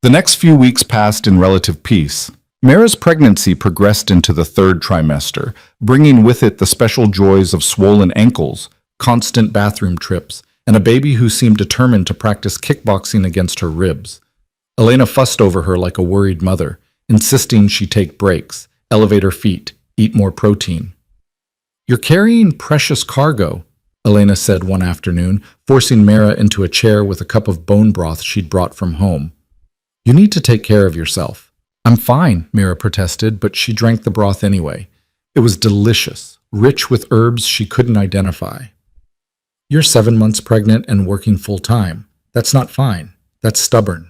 The next few weeks passed in relative peace. Mara's pregnancy progressed into the third trimester, bringing with it the special joys of swollen ankles, constant bathroom trips, and a baby who seemed determined to practice kickboxing against her ribs. Elena fussed over her like a worried mother, insisting she take breaks, elevate her feet, eat more protein. "You're carrying precious cargo," Elena said one afternoon, forcing Mara into a chair with a cup of bone broth she'd brought from home. "You need to take care of yourself." "I'm fine," Mara protested, but she drank the broth anyway. It was delicious, rich with herbs she couldn't identify. "You're 7 months pregnant and working full-time. That's not fine. That's stubborn."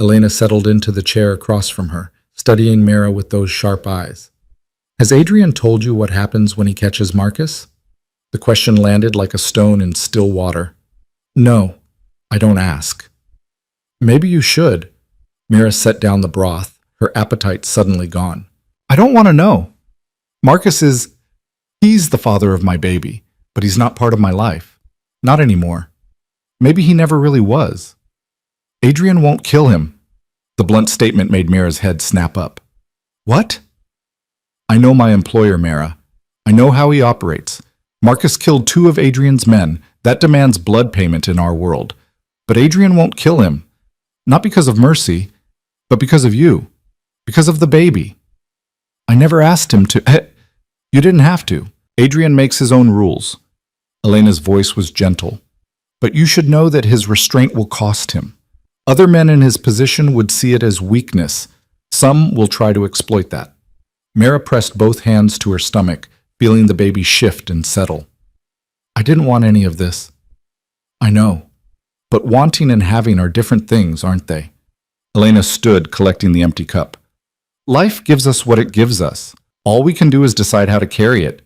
Elena settled into the chair across from her, studying Mara with those sharp eyes. "Has Adrian told you what happens when he catches Marcus?" The question landed like a stone in still water. "No, I don't ask." "Maybe you should." Mara set down the broth, her appetite suddenly gone. "I don't want to know. He's the father of my baby, but he's not part of my life. Not anymore. Maybe he never really was. Adrian won't kill him." The blunt statement made Mara's head snap up. "What?" "I know my employer, Mara. I know how he operates. Marcus killed 2 of Adrian's men. That demands blood payment in our world. But Adrian won't kill him. Not because of mercy, but because of you. Because of the baby. I never asked him to. You didn't have to. Adrian makes his own rules." Elena's voice was gentle. "But you should know that his restraint will cost him. Other men in his position would see it as weakness. Some will try to exploit that." Mara pressed both hands to her stomach, feeling the baby shift and settle. "I didn't want any of this." "I know. But wanting and having are different things, aren't they?" Elena stood, collecting the empty cup. "Life gives us what it gives us. All we can do is decide how to carry it."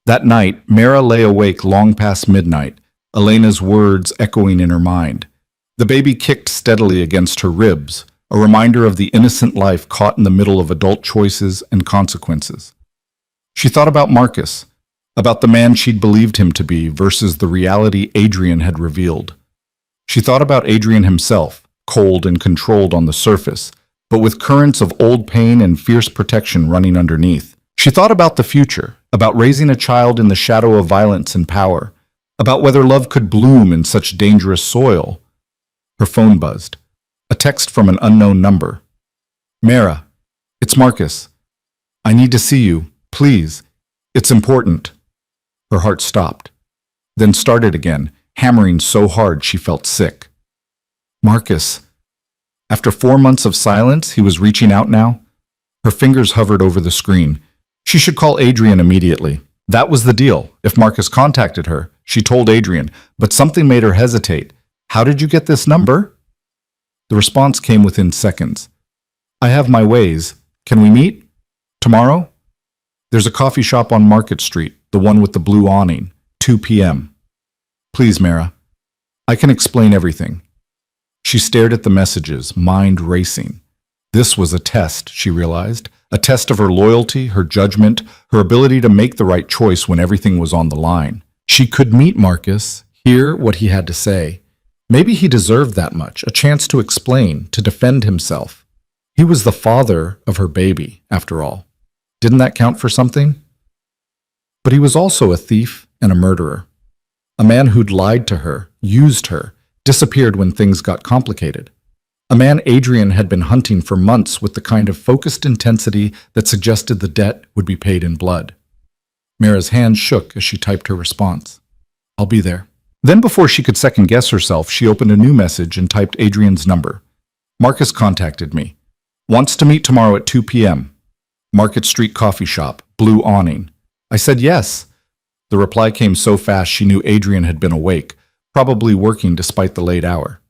That night, Mara lay awake long past midnight, Elena's words echoing in her mind. The baby kicked steadily against her ribs, a reminder of the innocent life caught in the middle of adult choices and consequences. She thought about Marcus, about the man she'd believed him to be versus the reality Adrian had revealed. She thought about Adrian himself, cold and controlled on the surface, but with currents of old pain and fierce protection running underneath. She thought about the future, about raising a child in the shadow of violence and power, about whether love could bloom in such dangerous soil. Her phone buzzed. A text from an unknown number. "Mara, it's Marcus. I need to see you, please. It's important." Her heart stopped, then started again, hammering so hard she felt sick. Marcus. After 4 months of silence, he was reaching out now. Her fingers hovered over the screen. She should call Adrian immediately. That was the deal. If Marcus contacted her, she told Adrian, but something made her hesitate. "How did you get this number?" The response came within seconds. "I have my ways. Can we meet? Tomorrow? There's a coffee shop on Market Street, the one with the blue awning, 2 p.m. Please, Mara. I can explain everything." She stared at the messages, mind racing. This was a test, she realized, a test of her loyalty, her judgment, her ability to make the right choice when everything was on the line. She could meet Marcus, hear what he had to say. Maybe he deserved that much, a chance to explain, to defend himself. He was the father of her baby, after all. Didn't that count for something? But he was also a thief and a murderer. A man who'd lied to her, used her, disappeared when things got complicated. A man Adrian had been hunting for months with the kind of focused intensity that suggested the debt would be paid in blood. Mara's hand shook as she typed her response. "I'll be there." Then before she could second-guess herself, she opened a new message and typed Adrian's number. "Marcus contacted me. Wants to meet tomorrow at 2 p.m. Market Street Coffee Shop, blue awning." I said yes. The reply came so fast she knew Adrian had been awake, probably working despite the late hour.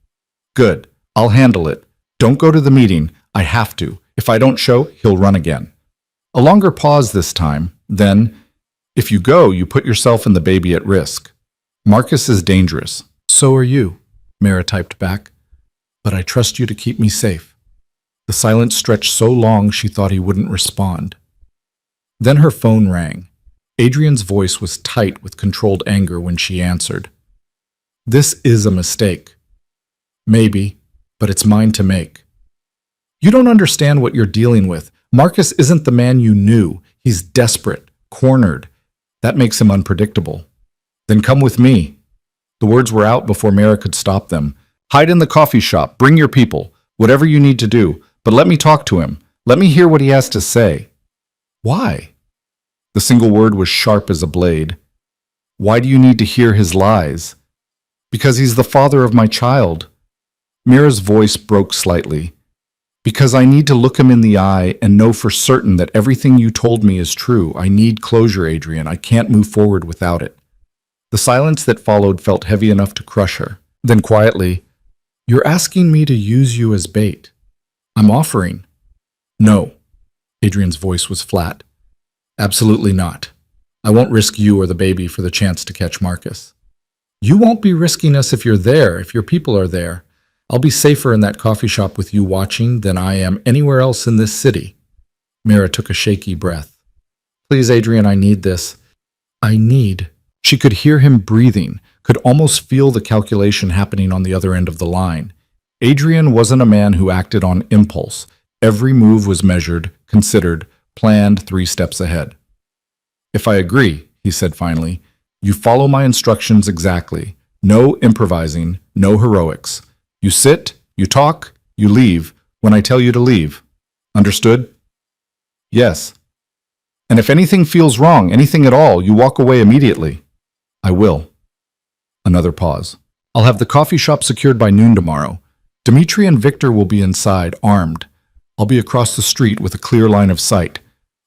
"Good. I'll handle it. Don't go to the meeting. I have to. If I don't show, he'll run again." A longer pause this time. Then, "If you go, you put yourself and the baby at risk. Marcus is dangerous. So are you," Mara typed back. "But I trust you to keep me safe." The silence stretched so long she thought he wouldn't respond. Then her phone rang. Adrian's voice was tight with controlled anger when she answered. "This is a mistake. Maybe, but it's mine to make." You don't understand what you're dealing with. Marcus isn't the man you knew. He's desperate, cornered. That makes him unpredictable. Then come with me. The words were out before Mara could stop them. Hide in the coffee shop. Bring your people. Whatever you need to do. But let me talk to him. Let me hear what he has to say. Why? The single word was sharp as a blade. Why do you need to hear his lies? Because he's the father of my child. Mira's voice broke slightly. Because I need to look him in the eye and know for certain that everything you told me is true. I need closure, Adrian. I can't move forward without it. The silence that followed felt heavy enough to crush her. Then quietly, "You're asking me to use you as bait. I'm offering." "No." Adrian's voice was flat. "Absolutely not. I won't risk you or the baby for the chance to catch Marcus." "You won't be risking us if you're there, if your people are there. I'll be safer in that coffee shop with you watching than I am anywhere else in this city." Mira took a shaky breath. "Please, Adrian, I need this. I need." She could hear him breathing, could almost feel the calculation happening on the other end of the line. Adrian wasn't a man who acted on impulse. Every move was measured, considered, planned 3 steps ahead. "If I agree," he said finally, "you follow my instructions exactly. No improvising, no heroics. You sit, you talk, you leave when I tell you to leave. Understood?" "Yes." "And if anything feels wrong, anything at all, you walk away immediately." "I will." Another pause. "I'll have the coffee shop secured by noon tomorrow. Dimitri and Victor will be inside, armed. I'll be across the street with a clear line of sight.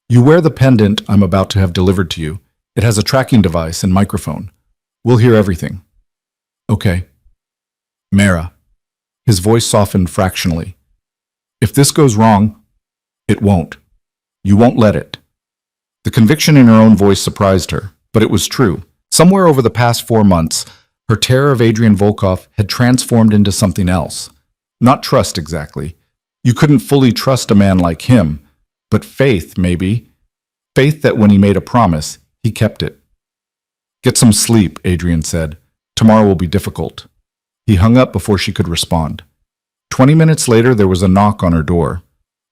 You wear the pendant I'm about to have delivered to you. It has a tracking device and microphone. We'll hear everything." "Okay." "Mara." His voice softened fractionally. "If this goes wrong, it won't. You won't let it." The conviction in her own voice surprised her, but it was true. Somewhere over the past 4 months, her terror of Adrian Volkov had transformed into something else. Not trust exactly. You couldn't fully trust a man like him, but faith, maybe. Faith that when he made a promise, he kept it. "Get some sleep," Adrian said. "Tomorrow will be difficult." He hung up before she could respond. 20 minutes later, there was a knock on her door.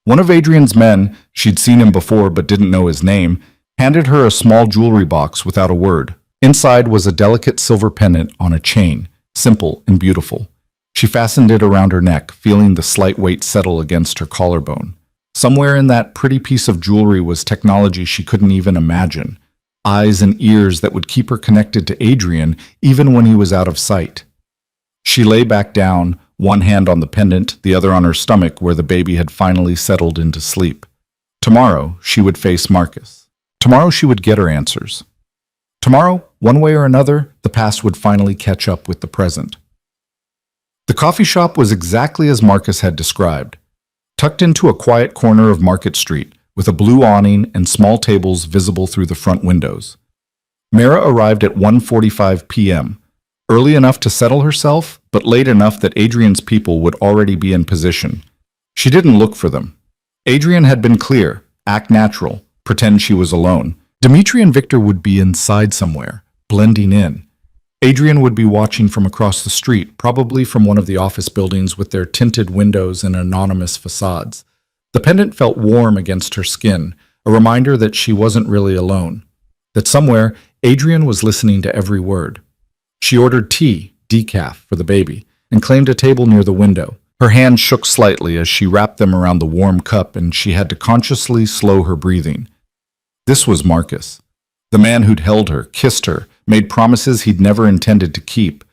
One of Adrian's men, she'd seen him before but didn't know his name, handed her a small jewelry box without a word. Inside was a delicate silver pendant on a chain, simple and beautiful. She fastened it around her neck, feeling the slight weight settle against her collarbone. Somewhere in that pretty piece of jewelry was technology she couldn't even imagine. Eyes and ears that would keep her connected to Adrian even when he was out of sight. She lay back down, one hand on the pendant, the other on her stomach where the baby had finally settled into sleep. Tomorrow, she would face Marcus. Tomorrow she would get her answers. Tomorrow, one way or another, the past would finally catch up with the present. The coffee shop was exactly as Marcus had described. Tucked into a quiet corner of Market Street, with a blue awning and small tables visible through the front windows. Mara arrived at 1:45 p.m., early enough to settle herself, but late enough that Adrian's people would already be in position. She didn't look for them. Adrian had been clear, act natural, pretend she was alone. Dimitri and Victor would be inside somewhere, blending in. Adrian would be watching from across the street, probably from one of the office buildings with their tinted windows and anonymous facades. The pendant felt warm against her skin, a reminder that she wasn't really alone. That somewhere, Adrian was listening to every word. She ordered tea, decaf, for the baby, and claimed a table near the window. Her hands shook slightly as she wrapped them around the warm cup, and she had to consciously slow her breathing. This was Marcus. The man who'd held her, kissed her, made promises he'd never intended to keep.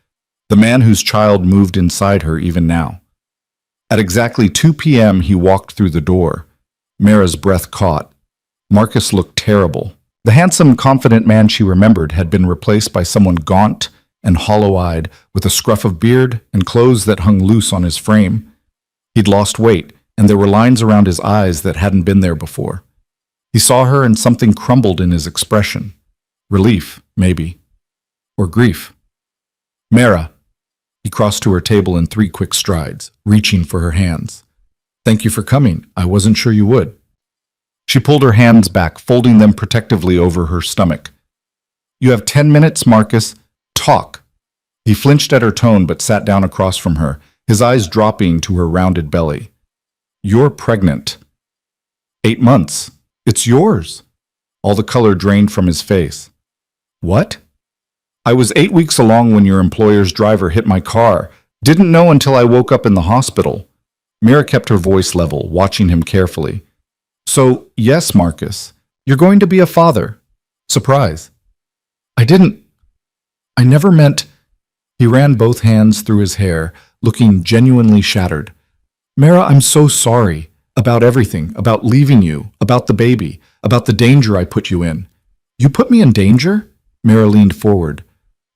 The man whose child moved inside her even now. At exactly 2 p.m., he walked through the door. Mara's breath caught. Marcus looked terrible. The handsome, confident man she remembered had been replaced by someone gaunt and hollow-eyed, with a scruff of beard and clothes that hung loose on his frame. He'd lost weight, and there were lines around his eyes that hadn't been there before. He saw her and something crumbled in his expression. Relief, maybe. Or grief. "Mara." He crossed to her table in 3 quick strides, reaching for her hands. "Thank you for coming. I wasn't sure you would." She pulled her hands back, folding them protectively over her stomach. "You have 10 minutes, Marcus. Talk." He flinched at her tone but sat down across from her, his eyes dropping to her rounded belly. You're pregnant. 8 months. It's yours. All the color drained from his face. What? I was 8 weeks along when your employer's driver hit my car. Didn't know until I woke up in the hospital. Mira kept her voice level, watching him carefully. So, yes, Marcus, you're going to be a father. Surprise. I never meant... He ran both hands through his hair, looking genuinely shattered. Mira, I'm so sorry. About everything, about leaving you, about the baby, about the danger I put you in. You put me in danger? Mira leaned forward.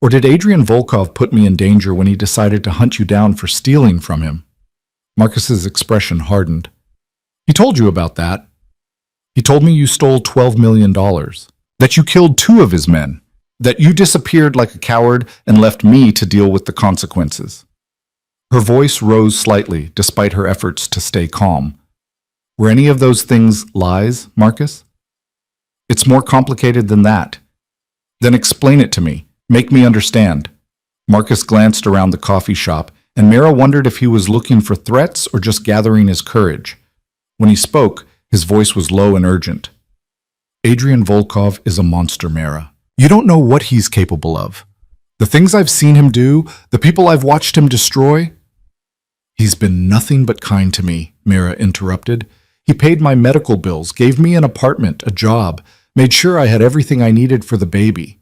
Or did Adrian Volkov put me in danger when he decided to hunt you down for stealing from him? Marcus's expression hardened. He told you about that. He told me you stole $12 million, that you killed 2 of his men, that you disappeared like a coward and left me to deal with the consequences. Her voice rose slightly despite her efforts to stay calm. Were any of those things lies, Marcus? It's more complicated than that. Then explain it to me. Make me understand. Marcus glanced around the coffee shop, and Mira wondered if he was looking for threats or just gathering his courage. When he spoke, his voice was low and urgent. Adrian Volkov is a monster, Mira. You don't know what he's capable of. The things I've seen him do, the people I've watched him destroy. He's been nothing but kind to me, Mira interrupted. He paid my medical bills, gave me an apartment, a job, made sure I had everything I needed for the baby.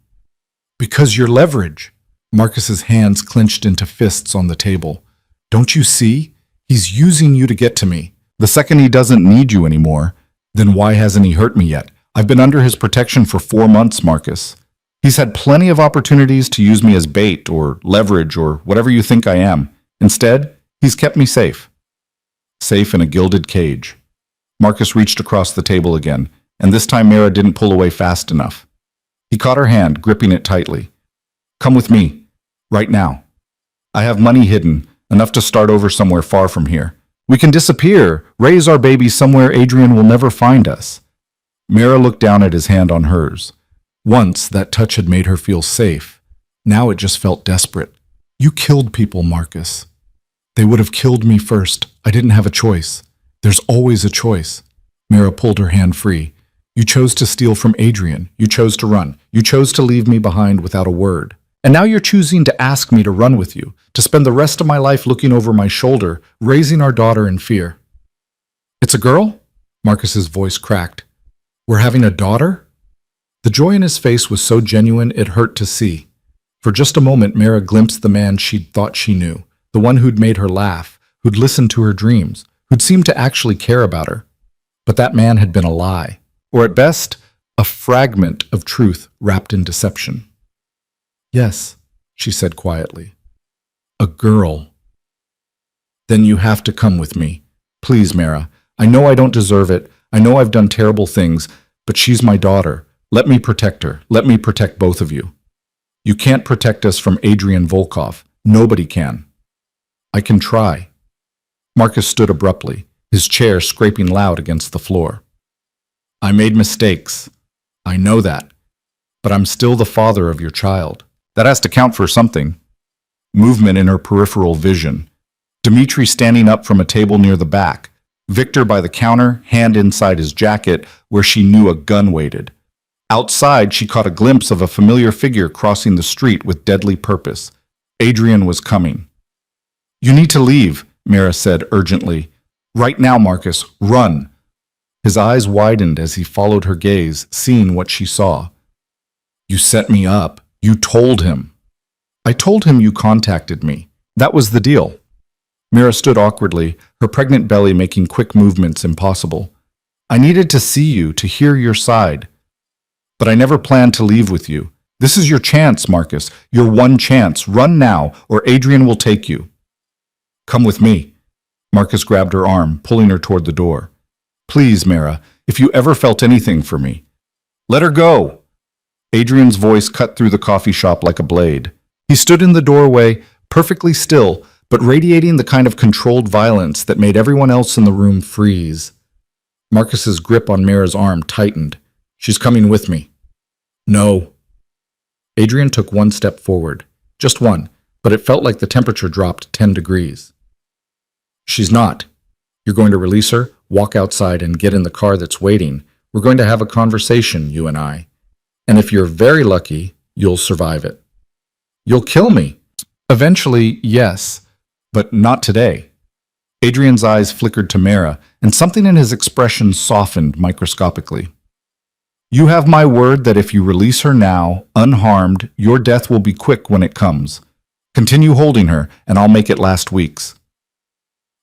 Because your leverage. Marcus's hands clenched into fists on the table. Don't you see? He's using you to get to me. The second he doesn't need you anymore, then why hasn't he hurt me yet? I've been under his protection for 4 months, Marcus. He's had plenty of opportunities to use me as bait or leverage or whatever you think I am. Instead, he's kept me safe. Safe in a gilded cage. Marcus reached across the table again, and this time Mira didn't pull away fast enough. He caught her hand, gripping it tightly. Come with me. Right now. I have money hidden, enough to start over somewhere far from here. We can disappear, raise our baby somewhere Adrian will never find us. Mira looked down at his hand on hers. Once, that touch had made her feel safe. Now it just felt desperate. You killed people, Marcus. They would have killed me first. I didn't have a choice. There's always a choice. Mira pulled her hand free. You chose to steal from Adrian. You chose to run. You chose to leave me behind without a word. And now you're choosing to ask me to run with you, to spend the rest of my life looking over my shoulder, raising our daughter in fear. It's a girl? Marcus's voice cracked. We're having a daughter? The joy in his face was so genuine it hurt to see. For just a moment, Mira glimpsed the man she'd thought she knew, the one who'd made her laugh, who'd listened to her dreams, who'd seemed to actually care about her. But that man had been a lie, or at best, a fragment of truth wrapped in deception. Yes, she said quietly. A girl. Then you have to come with me. Please, Mira. I know I don't deserve it. I know I've done terrible things, but she's my daughter. Let me protect her. Let me protect both of you. You can't protect us from Adrian Volkov. Nobody can. I can try. Marcus stood abruptly, his chair scraping loud against the floor. I made mistakes. I know that. But I'm still the father of your child. That has to count for something. Movement in her peripheral vision. Dmitri standing up from a table near the back. Victor by the counter, hand inside his jacket, where she knew a gun waited. Outside, she caught a glimpse of a familiar figure crossing the street with deadly purpose. Adrian was coming. You need to leave, Mira said urgently. Right now, Marcus, run. His eyes widened as he followed her gaze, seeing what she saw. You set me up. You told him. I told him you contacted me. That was the deal. Mira stood awkwardly, her pregnant belly making quick movements impossible. I needed to see you, to hear your side. But I never planned to leave with you. This is your chance, Marcus. Your one chance. Run now, or Adrian will take you. Come with me. Marcus grabbed her arm, pulling her toward the door. Please, Mira, if you ever felt anything for me. Let her go. Adrian's voice cut through the coffee shop like a blade. He stood in the doorway, perfectly still, but radiating the kind of controlled violence that made everyone else in the room freeze. Marcus's grip on Mira's arm tightened. She's coming with me. No. Adrian took one step forward. Just one, but it felt like the temperature dropped 10 degrees. She's not. You're going to release her, walk outside, and get in the car that's waiting. We're going to have a conversation, you and I. And if you're very lucky, you'll survive it. You'll kill me. Eventually, yes, but not today. Adrian's eyes flickered to Mara, and something in his expression softened microscopically. You have my word that if you release her now, unharmed, your death will be quick when it comes. Continue holding her, and I'll make it last weeks.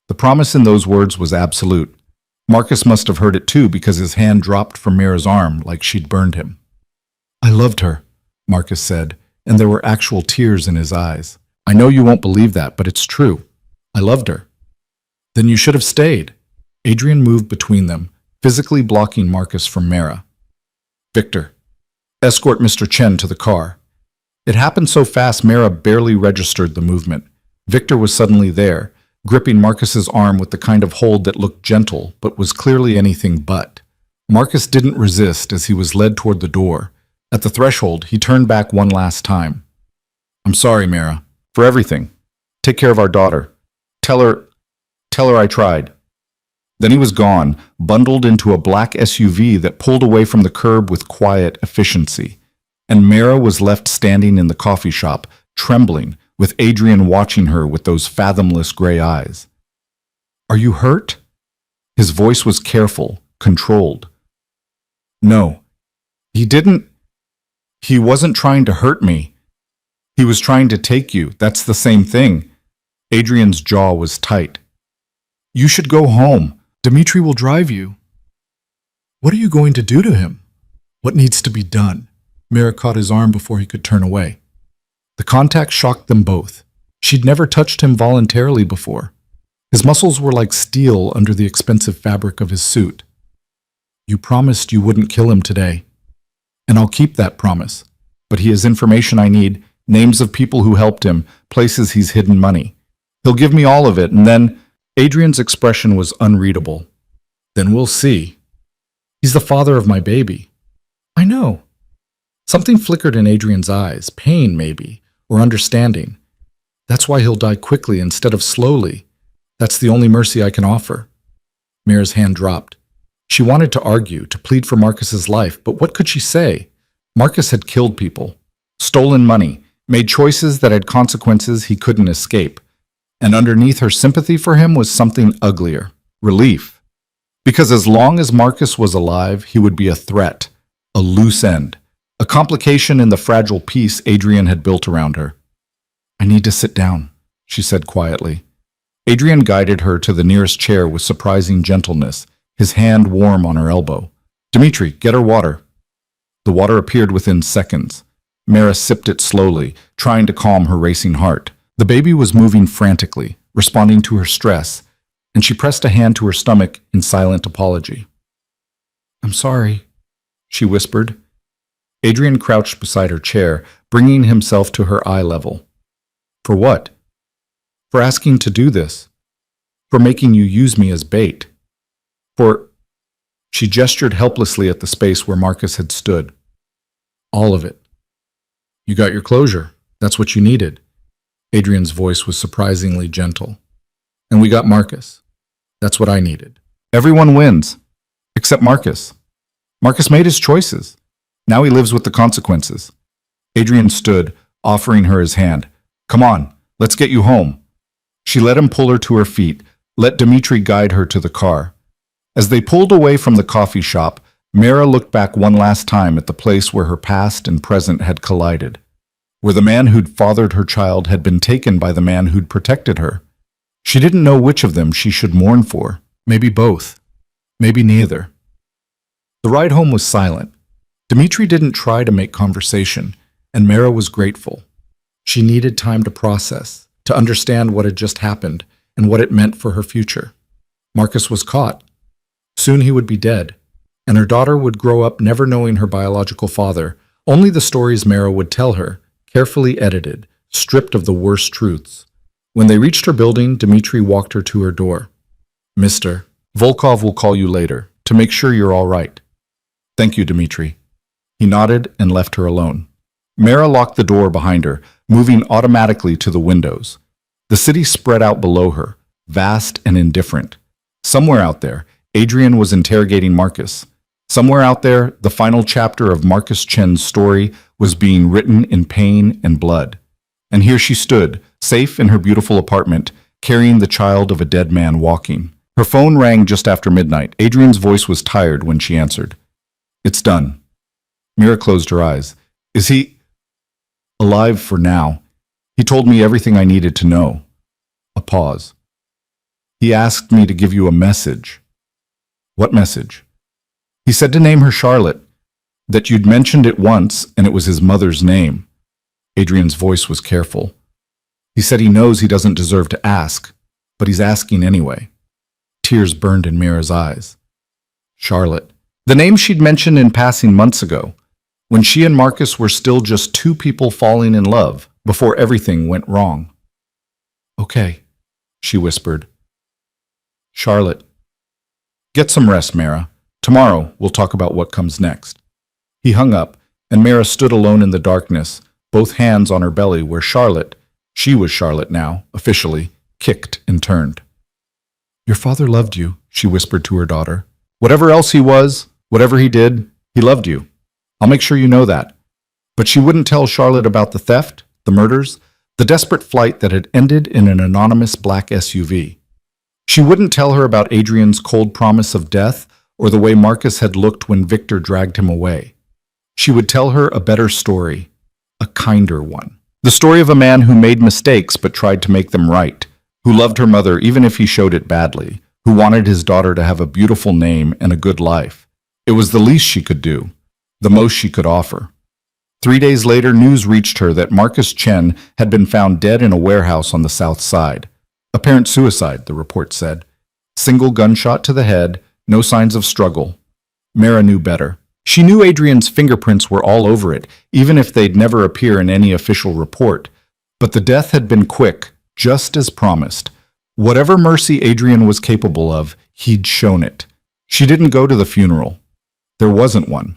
The promise in those words was absolute. Marcus must have heard it too because his hand dropped from Mira's arm like she'd burned him. I loved her, Marcus said, and there were actual tears in his eyes. I know you won't believe that, but it's true. I loved her. Then you should have stayed. Adrian moved between them, physically blocking Marcus from Mara. Victor, escort Mr. Chen to the car. It happened so fast Mara barely registered the movement. Victor was suddenly there, gripping Marcus's arm with the kind of hold that looked gentle but was clearly anything but. Marcus didn't resist as he was led toward the door. At the threshold, he turned back one last time. I'm sorry, Mara, for everything. Take care of our daughter. Tell her I tried. Then he was gone, bundled into a black SUV that pulled away from the curb with quiet efficiency. And Mara was left standing in the coffee shop, trembling, with Adrian watching her with those fathomless gray eyes. Are you hurt? His voice was careful, controlled. No, he wasn't trying to hurt me. He was trying to take you. That's the same thing. Adrian's jaw was tight. You should go home. Dmitri will drive you. What are you going to do to him? What needs to be done? Mara caught his arm before he could turn away. The contact shocked them both. She'd never touched him voluntarily before. His muscles were like steel under the expensive fabric of his suit. You promised you wouldn't kill him today. And I'll keep that promise. But he has information I need, names of people who helped him, places he's hidden money. He'll give me all of it, and then... Adrian's expression was unreadable. Then we'll see. He's the father of my baby. I know. Something flickered in Adrian's eyes, pain maybe, or understanding. That's why he'll die quickly instead of slowly. That's the only mercy I can offer. Mira's hand dropped. She wanted to argue, to plead for Marcus's life, but what could she say? Marcus had killed people, stolen money, made choices that had consequences he couldn't escape. And underneath her sympathy for him was something uglier, relief. Because as long as Marcus was alive, he would be a threat, a loose end, a complication in the fragile peace Adrian had built around her. I need to sit down, she said quietly. Adrian guided her to the nearest chair with surprising gentleness, his hand warm on her elbow. Dmitri, get her water. The water appeared within seconds. Mara sipped it slowly, trying to calm her racing heart. The baby was moving frantically, responding to her stress, and she pressed a hand to her stomach in silent apology. I'm sorry, she whispered. Adrian crouched beside her chair, bringing himself to her eye level. For what? For asking to do this. For making you use me as bait. For... She gestured helplessly at the space where Marcus had stood. All of it. You got your closure. That's what you needed. Adrian's voice was surprisingly gentle. And we got Marcus. That's what I needed. Everyone wins. Except Marcus. Marcus made his choices. Now he lives with the consequences. Adrian stood, offering her his hand. Come on, let's get you home. She let him pull her to her feet, let Dmitri guide her to the car. As they pulled away from the coffee shop, Mara looked back one last time at the place where her past and present had collided, where the man who'd fathered her child had been taken by the man who'd protected her. She didn't know which of them she should mourn for. Maybe both. Maybe neither. The ride home was silent. Dmitri didn't try to make conversation, and Mara was grateful. She needed time to process, to understand what had just happened and what it meant for her future. Marcus was caught. Soon he would be dead, and her daughter would grow up never knowing her biological father, only the stories Mara would tell her, carefully edited, stripped of the worst truths. When they reached her building, Dmitri walked her to her door. Mr. Volkov will call you later, to make sure you're all right. Thank you, Dmitri. He nodded and left her alone. Mara locked the door behind her, moving automatically to the windows. The city spread out below her, vast and indifferent. Somewhere out there, Adrian was interrogating Marcus. Somewhere out there, the final chapter of Marcus Chen's story was being written in pain and blood. And here she stood, safe in her beautiful apartment, carrying the child of a dead man walking. Her phone rang just after midnight. Adrian's voice was tired when she answered. "It's done." Mira closed her eyes. "Is he alive for now? He told me everything I needed to know." A pause. "He asked me to give you a message." "What message?" "He said to name her Charlotte, that you'd mentioned it once and it was his mother's name." Adrian's voice was careful. "He said he knows he doesn't deserve to ask, but he's asking anyway." Tears burned in Mira's eyes. Charlotte. The name she'd mentioned in passing months ago, when she and Marcus were still just two people falling in love before everything went wrong. "Okay," she whispered. "Charlotte. Get some rest, Mira. Tomorrow we'll talk about what comes next." He hung up, and Mira stood alone in the darkness, both hands on her belly where Charlotte, she was Charlotte now, officially, kicked and turned. "Your father loved you," she whispered to her daughter. "Whatever else he was, whatever he did, he loved you. I'll make sure you know that." But she wouldn't tell Charlotte about the theft, the murders, the desperate flight that had ended in an anonymous black SUV. She wouldn't tell her about Adrian's cold promise of death or the way Marcus had looked when Victor dragged him away. She would tell her a better story, a kinder one. The story of a man who made mistakes but tried to make them right, who loved her mother even if he showed it badly, who wanted his daughter to have a beautiful name and a good life. It was the least she could do, the most she could offer. 3 days later, news reached her that Marcus Chen had been found dead in a warehouse on the south side. Apparent suicide, the report said. Single gunshot to the head, no signs of struggle. Mira knew better. She knew Adrian's fingerprints were all over it, even if they'd never appear in any official report. But the death had been quick, just as promised. Whatever mercy Adrian was capable of, he'd shown it. She didn't go to the funeral. There wasn't one.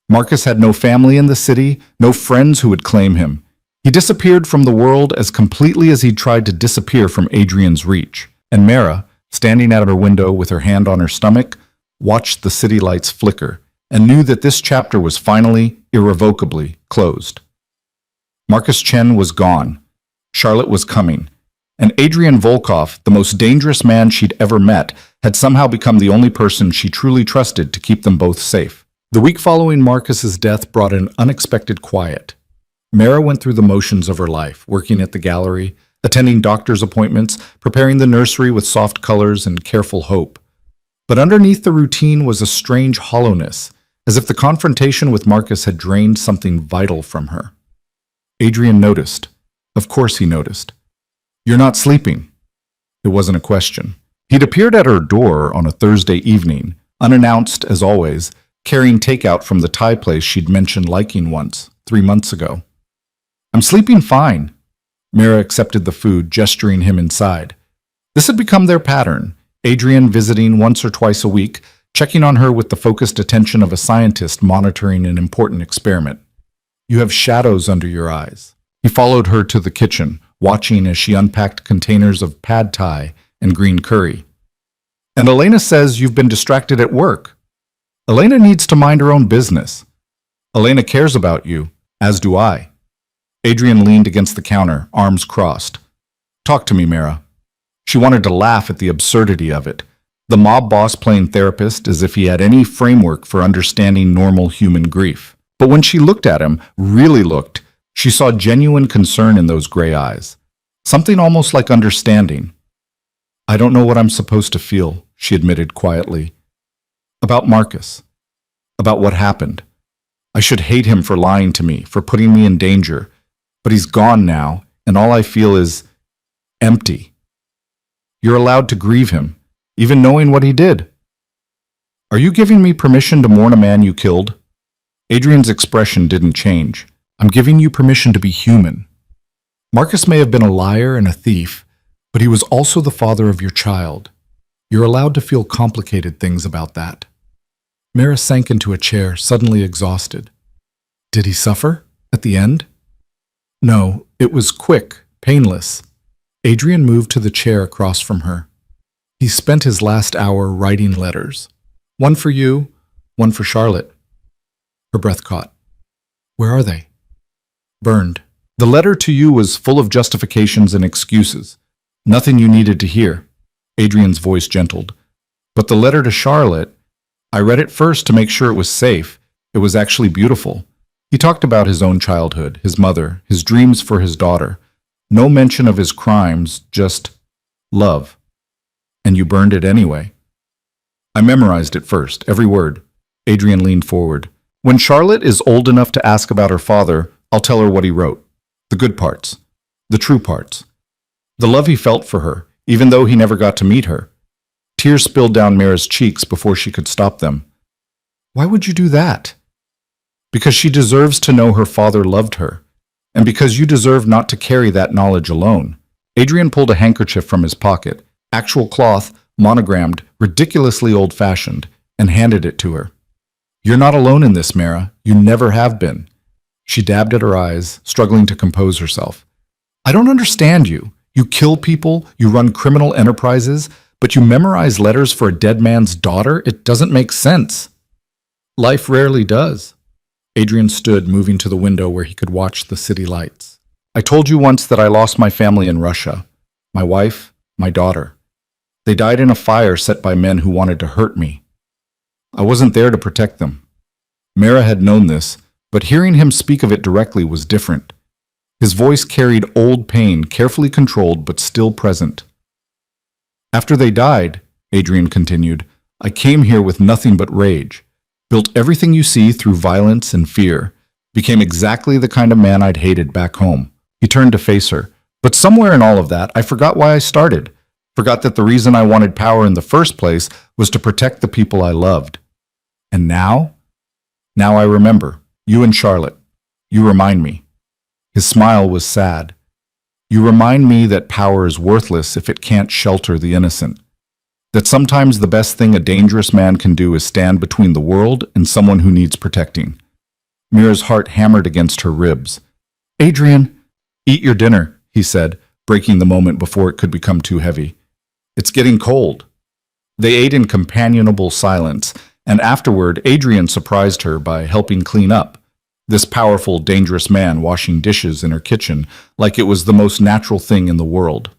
Marcus had no family in the city, no friends who would claim him. He disappeared from the world as completely as he'd tried to disappear from Adrian's reach. And Mira, standing at her window with her hand on her stomach, watched the city lights flicker and knew that this chapter was finally, irrevocably closed. Marcus Chen was gone. Charlotte was coming. And Adrian Volkov, the most dangerous man she'd ever met, had somehow become the only person she truly trusted to keep them both safe. The week following Marcus's death brought an unexpected quiet. Mira went through the motions of her life, working at the gallery, attending doctor's appointments, preparing the nursery with soft colors and careful hope. But underneath the routine was a strange hollowness, as if the confrontation with Marcus had drained something vital from her. Adrian noticed. Of course he noticed. "You're not sleeping." It wasn't a question. He'd appeared at her door on a Thursday evening, unannounced as always, carrying takeout from the Thai place she'd mentioned liking once, 3 months ago. "I'm sleeping fine." Mira accepted the food, gesturing him inside. This had become their pattern, Adrian visiting once or twice a week, checking on her with the focused attention of a scientist monitoring an important experiment. "You have shadows under your eyes." He followed her to the kitchen, watching as she unpacked containers of pad thai and green curry. "And Elena says you've been distracted at work." "Elena needs to mind her own business." "Elena cares about you, as do I." Adrian leaned against the counter, arms crossed. "Talk to me, Mira." She wanted to laugh at the absurdity of it. The mob boss playing therapist as if he had any framework for understanding normal human grief. But when she looked at him, really looked, she saw genuine concern in those gray eyes. Something almost like understanding. "I don't know what I'm supposed to feel," she admitted quietly. "About Marcus. About what happened. I should hate him for lying to me, for putting me in danger. But he's gone now, and all I feel is empty. You're allowed to grieve him, even knowing what he did. Are you giving me permission to mourn a man you killed?" Adrian's expression didn't change. "I'm giving you permission to be human. Marcus may have been a liar and a thief, but he was also the father of your child. You're allowed to feel complicated things about that." Mira sank into a chair, suddenly exhausted. "Did he suffer? At the end?" "No, it was quick, painless." Adrian moved to the chair across from her. "He He spent his last hour writing letters. One for you, one for Charlotte. Her breath caught. Where are they? Burned. The letter to you was full of justifications and excuses. Nothing you needed to hear. Adrian's voice gentled. But the letter to Charlotte, I read it first to make sure it was safe. It was actually beautiful. He talked about his own childhood, his mother, his dreams for his daughter. No mention of his crimes, just love. And you burned it anyway. I memorized it first, every word. Adrian leaned forward. When Charlotte is old enough to ask about her father, I'll tell her what he wrote. The good parts. The true parts. The love he felt for her, even though he never got to meet her. Tears spilled down Mira's cheeks before she could stop them. Why would you do that? Because she deserves to know her father loved her, and because you deserve not to carry that knowledge alone. Adrian pulled a handkerchief from his pocket, actual cloth, monogrammed, ridiculously old-fashioned, and handed it to her. You're not alone in this, Mira. You never have been. She dabbed at her eyes, struggling to compose herself. I don't understand you. You kill people, you run criminal enterprises, but you memorize letters for a dead man's daughter? It doesn't make sense. Life rarely does. Adrian stood, moving to the window where he could watch the city lights. I told you once that I lost my family in Russia. My wife, my daughter. They died in a fire set by men who wanted to hurt me. I wasn't there to protect them. Mira had known this, but hearing him speak of it directly was different. His voice carried old pain, carefully controlled but still present. After they died, Adrian continued, I came here with nothing but rage, built everything you see through violence and fear, became exactly the kind of man I'd hated back home. He turned to face her. But somewhere in all of that, I forgot why I started. Forgot that the reason I wanted power in the first place was to protect the people I loved. And now? Now I remember. You and Charlotte. You remind me. His smile was sad. You remind me that power is worthless if it can't shelter the innocent. That sometimes the best thing a dangerous man can do is stand between the world and someone who needs protecting. Mira's heart hammered against her ribs. Adrian, eat your dinner, he said, breaking the moment before it could become too heavy. It's getting cold. They ate in companionable silence, and afterward Adrian surprised her by helping clean up. This powerful, dangerous man washing dishes in her kitchen like it was the most natural thing in the world.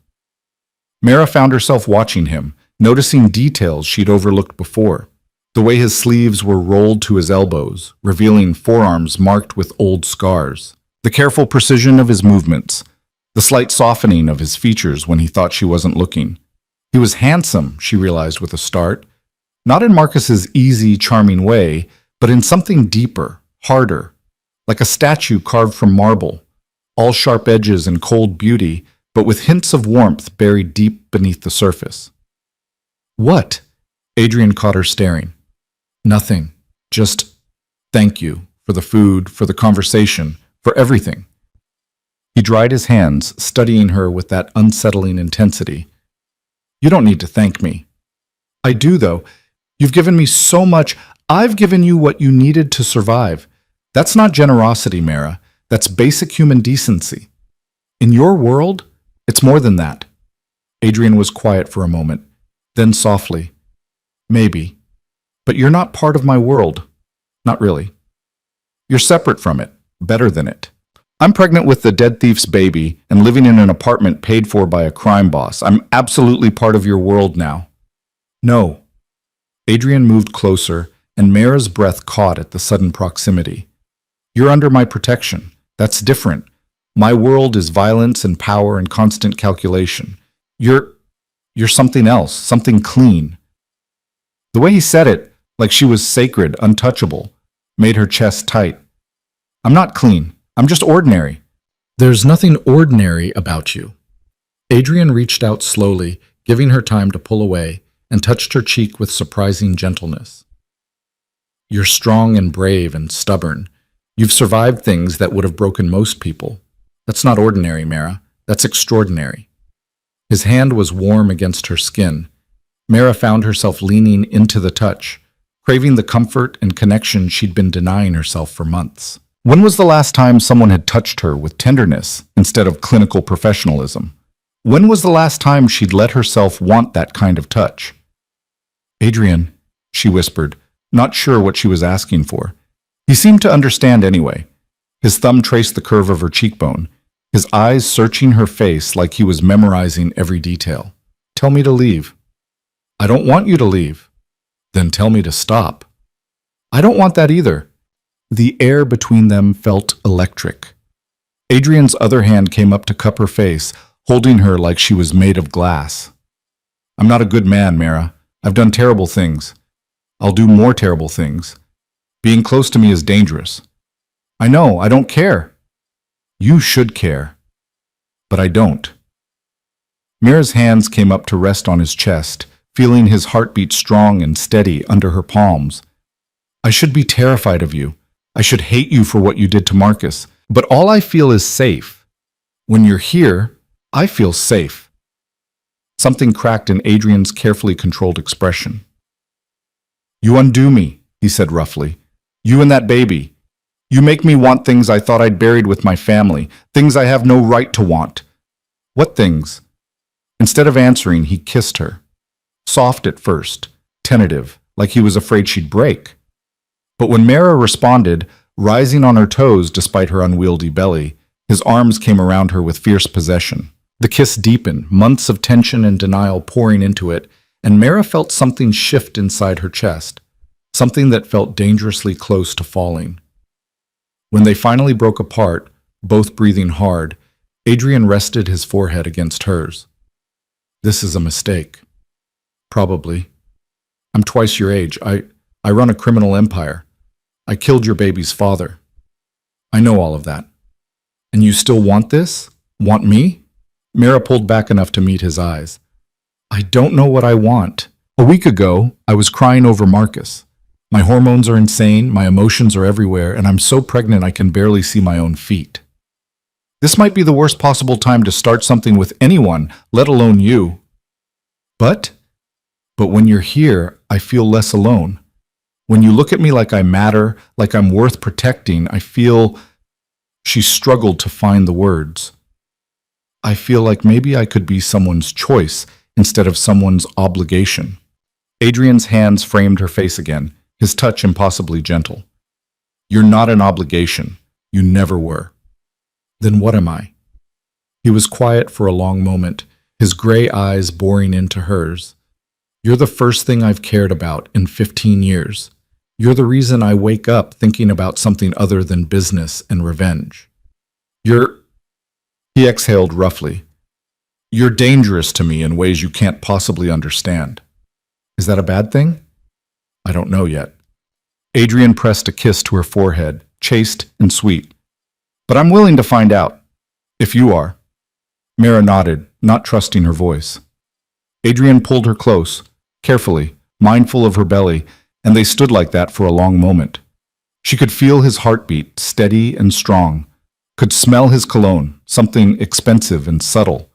Mira found herself watching him, noticing details she'd overlooked before. The way his sleeves were rolled to his elbows, revealing forearms marked with old scars. The careful precision of his movements. The slight softening of his features when he thought she wasn't looking. He was handsome, she realized with a start. Not in Marcus's easy, charming way, but in something deeper, harder. Like a statue carved from marble, all sharp edges and cold beauty, but with hints of warmth buried deep beneath the surface. What? Adrian caught her staring. Nothing. Just thank you for the food, for the conversation, for everything. He dried his hands, studying her with that unsettling intensity. You don't need to thank me. I do, though. You've given me so much. I've given you what you needed to survive. That's not generosity, Mira. That's basic human decency. In your world, it's more than that. Adrian was quiet for a moment, then softly. Maybe. But you're not part of my world. Not really. You're separate from it, better than it. I'm pregnant with the dead thief's baby and living in an apartment paid for by a crime boss. I'm absolutely part of your world now. No. Adrian moved closer, and Mira's breath caught at the sudden proximity. You're under my protection. That's different. My world is violence and power and constant calculation. You're something else, something clean. The way he said it, like she was sacred, untouchable, made her chest tight. I'm not clean. I'm just ordinary. There's nothing ordinary about you. Adrian reached out slowly, giving her time to pull away, and touched her cheek with surprising gentleness. You're strong and brave and stubborn. You've survived things that would have broken most people. That's not ordinary, Mira. That's extraordinary. His hand was warm against her skin. Mira found herself leaning into the touch, craving the comfort and connection she'd been denying herself for months. When was the last time someone had touched her with tenderness instead of clinical professionalism? When was the last time she'd let herself want that kind of touch? Adrian, she whispered, not sure what she was asking for. He seemed to understand anyway. His thumb traced the curve of her cheekbone, his eyes searching her face like he was memorizing every detail. Tell me to leave. I don't want you to leave. Then tell me to stop. I don't want that either. The air between them felt electric. Adrian's other hand came up to cup her face, holding her like she was made of glass. I'm not a good man, Mara. I've done terrible things. I'll do more terrible things. Being close to me is dangerous. I know, I don't care. You should care. But I don't. Mira's hands came up to rest on his chest, feeling his heartbeat strong and steady under her palms. I should be terrified of you. I should hate you for what you did to Marcus. But all I feel is safe. When you're here, I feel safe. Something cracked in Adrian's carefully controlled expression. You undo me, he said roughly. You and that baby. You make me want things I thought I'd buried with my family, things I have no right to want. What things? Instead of answering, he kissed her. Soft at first, tentative, like he was afraid she'd break. But when Mara responded, rising on her toes despite her unwieldy belly, his arms came around her with fierce possession. The kiss deepened, months of tension and denial pouring into it, and Mara felt something shift inside her chest, something that felt dangerously close to falling. When they finally broke apart, both breathing hard, Adrian rested his forehead against hers. This is a mistake. Probably. I'm twice your age. I run a criminal empire. I killed your baby's father. I know all of that. And you still want this? Want me? Mara pulled back enough to meet his eyes. I don't know what I want. A week ago, I was crying over Marcus. My hormones are insane, my emotions are everywhere, and I'm so pregnant I can barely see my own feet. This might be the worst possible time to start something with anyone, let alone you. But when you're here, I feel less alone. When you look at me like I matter, like I'm worth protecting, I feel... She struggled to find the words. I feel like maybe I could be someone's choice instead of someone's obligation. Adrian's hands framed her face again, his touch impossibly gentle. You're not an obligation. You never were. Then what am I? He was quiet for a long moment, his gray eyes boring into hers. You're the first thing I've cared about in 15 years. You're the reason I wake up thinking about something other than business and revenge. He exhaled roughly. You're dangerous to me in ways you can't possibly understand. Is that a bad thing? I don't know yet. Adrian pressed a kiss to her forehead, chaste and sweet. But I'm willing to find out. If you are. Mara nodded, not trusting her voice. Adrian pulled her close, carefully, mindful of her belly, and they stood like that for a long moment. She could feel his heartbeat, steady and strong, could smell his cologne, something expensive and subtle,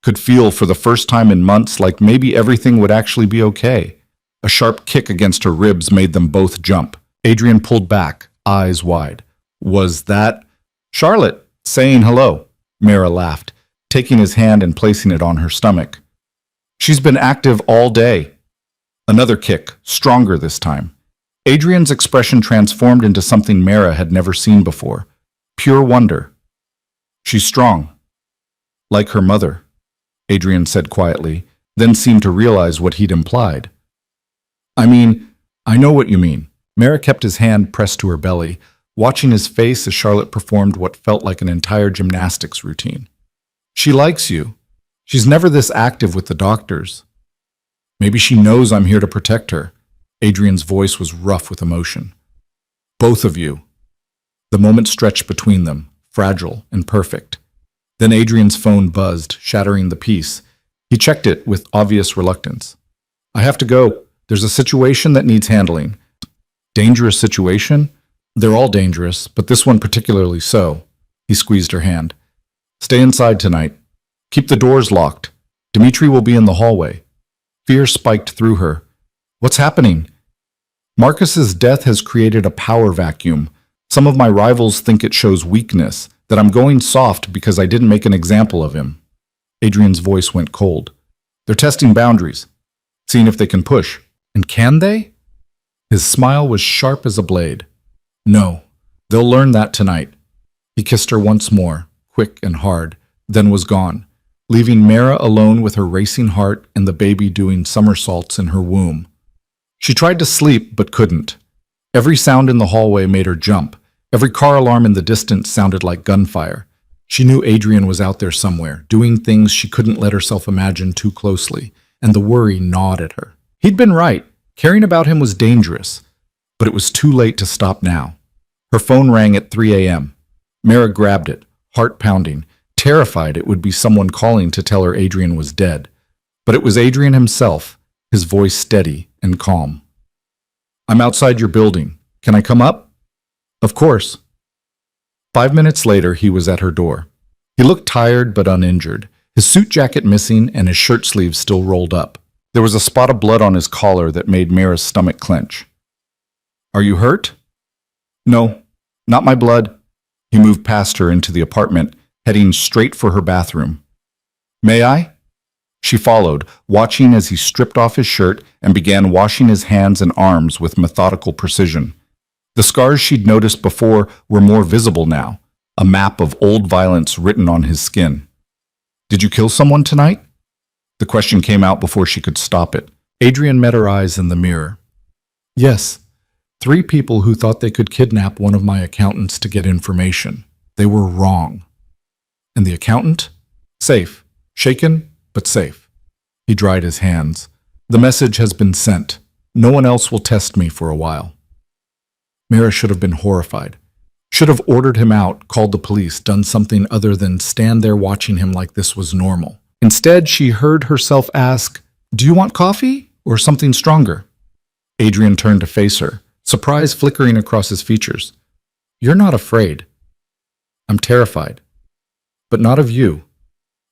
could feel for the first time in months like maybe everything would actually be okay. A sharp kick against her ribs made them both jump. Adrian pulled back, eyes wide. Was that... Charlotte, saying hello, Mara laughed, taking his hand and placing it on her stomach. She's been active all day. Another kick, stronger this time. Adrian's expression transformed into something Mara had never seen before. Pure wonder. She's strong. Like her mother, Adrian said quietly, then seemed to realize what he'd implied. I know what you mean. Mara kept his hand pressed to her belly, watching his face as Charlotte performed what felt like an entire gymnastics routine. She likes you. She's never this active with the doctors. Maybe she knows I'm here to protect her. Adrian's voice was rough with emotion. Both of you. The moment stretched between them, fragile and perfect. Then Adrian's phone buzzed, shattering the peace. He checked it with obvious reluctance. I have to go. There's a situation that needs handling. Dangerous situation? They're all dangerous, but this one particularly so. He squeezed her hand. Stay inside tonight. Keep the doors locked. Dimitri will be in the hallway. Fear spiked through her. What's happening? Marcus's death has created a power vacuum. Some of my rivals think it shows weakness, that I'm going soft because I didn't make an example of him. Adrian's voice went cold. They're testing boundaries, seeing if they can push. And can they? His smile was sharp as a blade. No, they'll learn that tonight. He kissed her once more, quick and hard, then was gone, leaving Mara alone with her racing heart and the baby doing somersaults in her womb. She tried to sleep, but couldn't. Every sound in the hallway made her jump. Every car alarm in the distance sounded like gunfire. She knew Adrian was out there somewhere, doing things she couldn't let herself imagine too closely, and the worry gnawed at her. He'd been right. Caring about him was dangerous, but it was too late to stop now. Her phone rang at 3 a.m. Mara grabbed it, heart pounding, terrified it would be someone calling to tell her Adrian was dead. But it was Adrian himself, his voice steady and calm. I'm outside your building. Can I come up? Of course. 5 minutes later, he was at her door. He looked tired but uninjured, his suit jacket missing and his shirt sleeves still rolled up. There was a spot of blood on his collar that made Mara's stomach clench. Are you hurt? No, not my blood. He moved past her into the apartment, heading straight for her bathroom. May I? She followed, watching as he stripped off his shirt and began washing his hands and arms with methodical precision. The scars she'd noticed before were more visible now, a map of old violence written on his skin. Did you kill someone tonight? The question came out before she could stop it. Adrian met her eyes in the mirror. Yes, 3 people who thought they could kidnap one of my accountants to get information. They were wrong. And the accountant? Safe. Shaken, but safe. He dried his hands. The message has been sent. No one else will test me for a while. Mara should have been horrified. Should have ordered him out, called the police, done something other than stand there watching him like this was normal. Instead, she heard herself ask, "Do you want coffee or something stronger?" Adrian turned to face her, surprise flickering across his features. You're not afraid. I'm terrified. But not of you.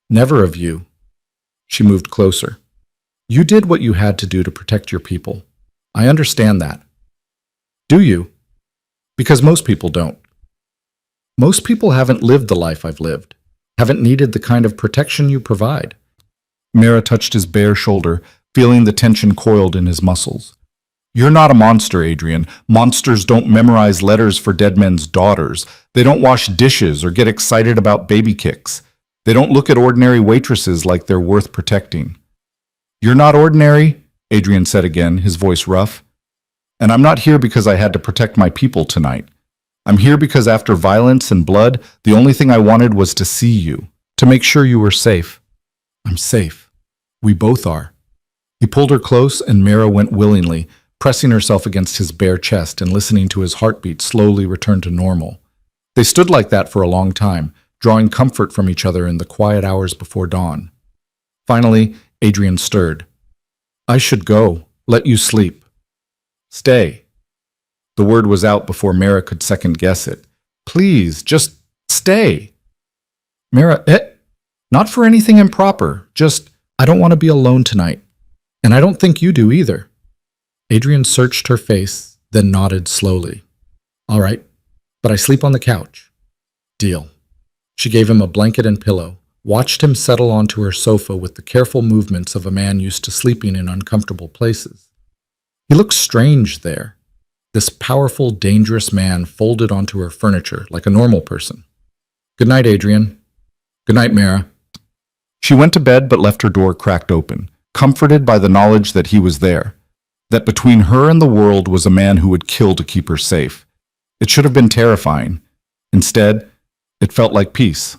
Never of you. She moved closer. You did what you had to do to protect your people. I understand that. Do you? Because most people don't. Most people haven't lived the life I've lived, haven't needed the kind of protection you provide. Mara touched his bare shoulder, feeling the tension coiled in his muscles. You're not a monster, Adrian. Monsters don't memorize letters for dead men's daughters. They don't wash dishes or get excited about baby kicks. They don't look at ordinary waitresses like they're worth protecting. You're not ordinary, Adrian said again, his voice rough. And I'm not here because I had to protect my people tonight. I'm here because after violence and blood, the only thing I wanted was to see you, to make sure you were safe. I'm safe. We both are. He pulled her close and Mara went willingly, pressing herself against his bare chest and listening to his heartbeat slowly return to normal. They stood like that for a long time, drawing comfort from each other in the quiet hours before dawn. Finally, Adrian stirred. I should go. Let you sleep. Stay. The word was out before Mara could second-guess it. Please, just stay. Mara, not for anything improper. Just, I don't want to be alone tonight. And I don't think you do either. Adrian searched her face, then nodded slowly. All right, but I sleep on the couch. Deal. She gave him a blanket and pillow, watched him settle onto her sofa with the careful movements of a man used to sleeping in uncomfortable places. He looked strange there. This powerful, dangerous man folded onto her furniture like a normal person. Good night, Adrian. Good night, Mara. She went to bed but left her door cracked open, comforted by the knowledge that he was there, that between her and the world was a man who would kill to keep her safe. It should have been terrifying. Instead, it felt like peace.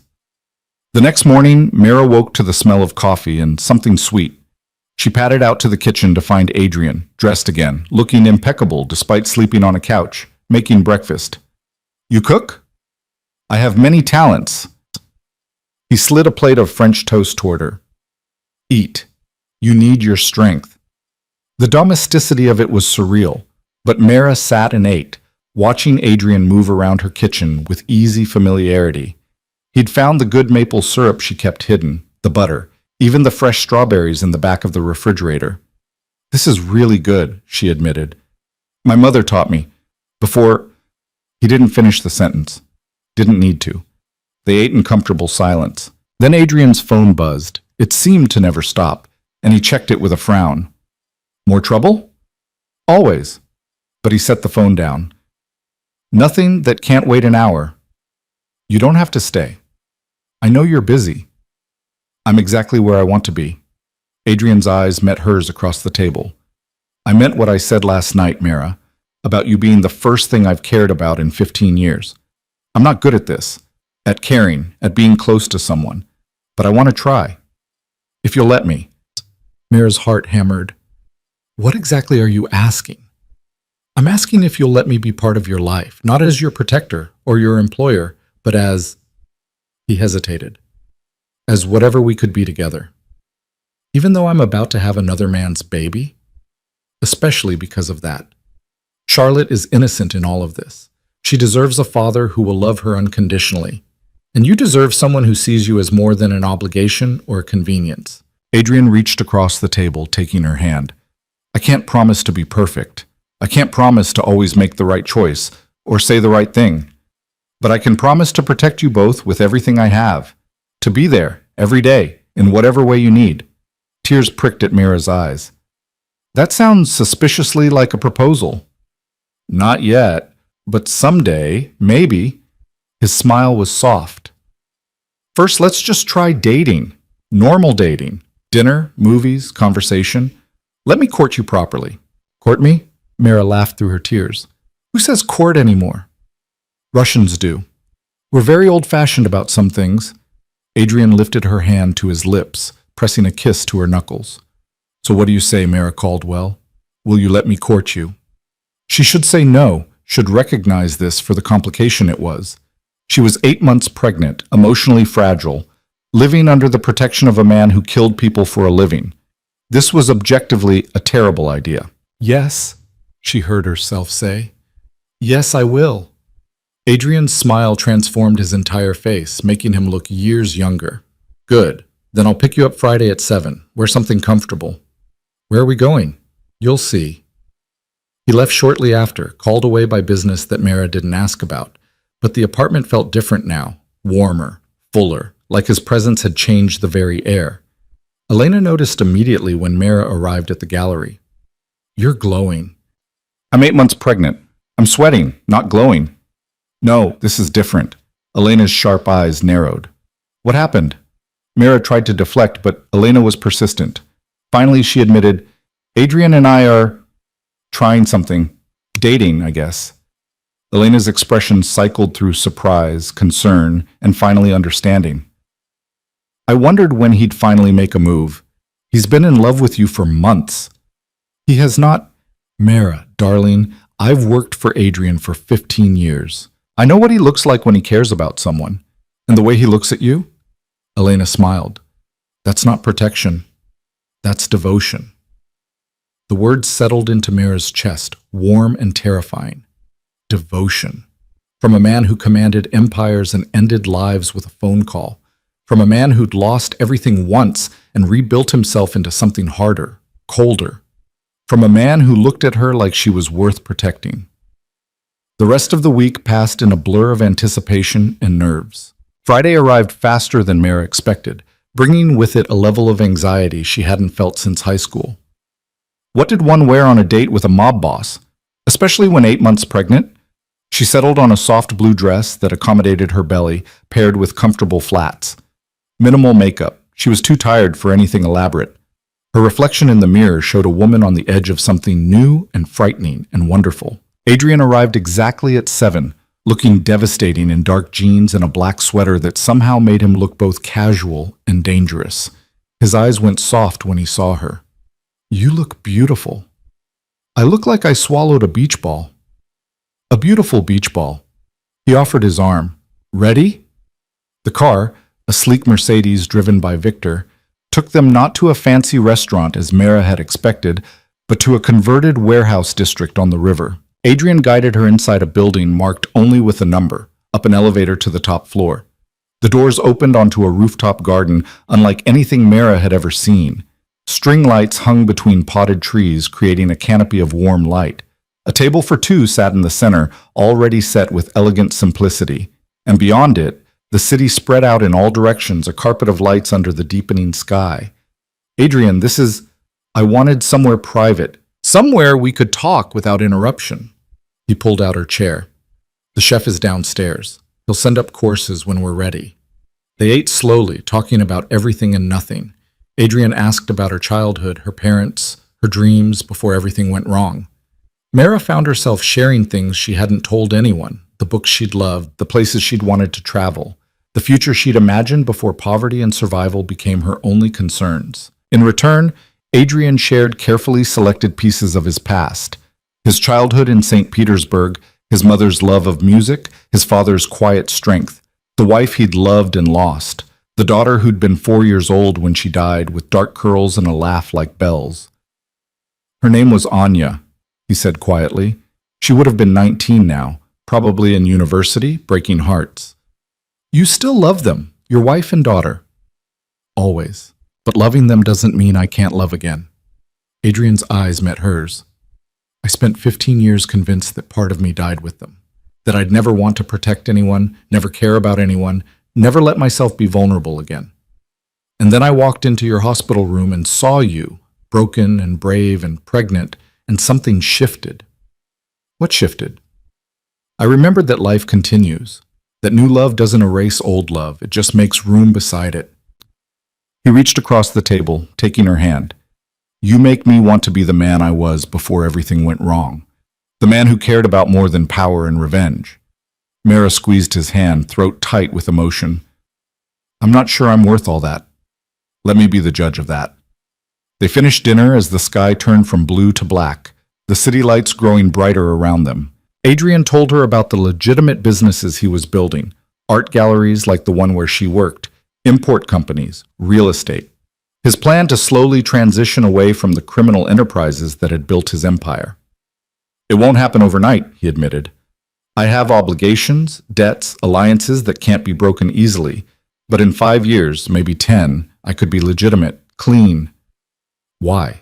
The next morning, Mara woke to the smell of coffee and something sweet. She padded out to the kitchen to find Adrian, dressed again, looking impeccable despite sleeping on a couch, making breakfast. You cook? I have many talents. He slid a plate of French toast toward her. Eat. You need your strength. The domesticity of it was surreal, but Mara sat and ate, watching Adrian move around her kitchen with easy familiarity. He'd found the good maple syrup she kept hidden, the butter, even the fresh strawberries in the back of the refrigerator. This is really good, she admitted. My mother taught me. Before... He didn't finish the sentence. Didn't need to. They ate in comfortable silence. Then Adrian's phone buzzed. It seemed to never stop, and he checked it with a frown. More trouble? Always. But he set the phone down. Nothing that can't wait an hour. You don't have to stay. I know you're busy. I'm exactly where I want to be. Adrian's eyes met hers across the table. I meant what I said last night, Mira, about you being the first thing I've cared about in 15 years. I'm not good at this, at caring, at being close to someone, but I want to try. If you'll let me. Mira's heart hammered. What exactly are you asking? I'm asking if you'll let me be part of your life, not as your protector or your employer, but as... He hesitated. As whatever we could be together. Even though I'm about to have another man's baby? Especially because of that. Charlotte is innocent in all of this. She deserves a father who will love her unconditionally. And you deserve someone who sees you as more than an obligation or a convenience. Adrian reached across the table, taking her hand. I can't promise to be perfect. I can't promise to always make the right choice or say the right thing. But I can promise to protect you both with everything I have. To be there, every day, in whatever way you need. Tears pricked at Mira's eyes. That sounds suspiciously like a proposal. Not yet, but someday, maybe. His smile was soft. First, let's just try dating. Normal dating. Dinner, movies, conversation. Let me court you properly. Court me? Mira laughed through her tears. Who says court anymore? Russians do. We're very old-fashioned about some things. Adrian lifted her hand to his lips, pressing a kiss to her knuckles. So what do you say, Mira Caldwell? Will you let me court you? She should say no, should recognize this for the complication it was. She was 8 months pregnant, emotionally fragile, living under the protection of a man who killed people for a living. This was objectively a terrible idea. Yes, she heard herself say. Yes, I will. Adrian's smile transformed his entire face, making him look years younger. Good. Then I'll pick you up Friday at 7. Wear something comfortable. Where are we going? You'll see. He left shortly after, called away by business that Mira didn't ask about. But the apartment felt different now, warmer, fuller, like his presence had changed the very air. Elena noticed immediately when Mira arrived at the gallery. You're glowing. I'm 8 months pregnant. I'm sweating, not glowing. No, this is different. Elena's sharp eyes narrowed. What happened? Mira tried to deflect, but Elena was persistent. Finally, she admitted, Adrian and I are trying something. Dating, I guess. Elena's expression cycled through surprise, concern, and finally understanding. I wondered when he'd finally make a move. He's been in love with you for months. He has not... Mira, darling, I've worked for Adrian for 15 years. I know what he looks like when he cares about someone. And the way he looks at you? Elena smiled. That's not protection. That's devotion. The words settled into Mira's chest, warm and terrifying. Devotion. From a man who commanded empires and ended lives with a phone call. From a man who'd lost everything once and rebuilt himself into something harder, colder. From a man who looked at her like she was worth protecting. The rest of the week passed in a blur of anticipation and nerves. Friday arrived faster than Mira expected, bringing with it a level of anxiety she hadn't felt since high school. What did one wear on a date with a mob boss, especially when 8 months pregnant? She settled on a soft blue dress that accommodated her belly, paired with comfortable flats. Minimal makeup. She was too tired for anything elaborate. Her reflection in the mirror showed a woman on the edge of something new and frightening and wonderful. Adrian arrived exactly at 7, looking devastating in dark jeans and a black sweater that somehow made him look both casual and dangerous. His eyes went soft when he saw her. You look beautiful. I look like I swallowed a beach ball. A beautiful beach ball. He offered his arm. Ready? The car, a sleek Mercedes driven by Victor, took them not to a fancy restaurant as Mira had expected, but to a converted warehouse district on the river. Adrian guided her inside a building marked only with a number, up an elevator to the top floor. The doors opened onto a rooftop garden unlike anything Mira had ever seen. String lights hung between potted trees, creating a canopy of warm light. A table for two sat in the center, already set with elegant simplicity, and beyond it, The city spread out in all directions, a carpet of lights under the deepening sky. Adrian, I wanted somewhere private, somewhere we could talk without interruption. He pulled out her chair. The chef is downstairs. He'll send up courses when we're ready. They ate slowly, talking about everything and nothing. Adrian asked about her childhood, her parents, her dreams before everything went wrong. Mara found herself sharing things she hadn't told anyone, the books she'd loved, the places she'd wanted to travel, the future she'd imagined before poverty and survival became her only concerns. In return, Adrian shared carefully selected pieces of his past, his childhood in St. Petersburg, his mother's love of music, his father's quiet strength, the wife he'd loved and lost, the daughter who'd been 4 years old when she died, with dark curls and a laugh like bells. Her name was Anya, he said quietly. She would have been 19 now, probably in university, breaking hearts. You still love them, your wife and daughter. Always. But loving them doesn't mean I can't love again. Adrian's eyes met hers. I spent 15 years convinced that part of me died with them, that I'd never want to protect anyone, never care about anyone, never let myself be vulnerable again. And then I walked into your hospital room and saw you, broken and brave and pregnant, and something shifted. What shifted? I remembered that life continues, that new love doesn't erase old love, it just makes room beside it. He reached across the table, taking her hand. You make me want to be the man I was before everything went wrong, the man who cared about more than power and revenge. Mara squeezed his hand, throat tight with emotion. I'm not sure I'm worth all that. Let me be the judge of that. They finished dinner as the sky turned from blue to black, the city lights growing brighter around them. Adrian told her about the legitimate businesses he was building, art galleries like the one where she worked, import companies, real estate. His plan to slowly transition away from the criminal enterprises that had built his empire. It won't happen overnight, he admitted. I have obligations, debts, alliances that can't be broken easily, but in 5 years, maybe 10, I could be legitimate, clean. Why?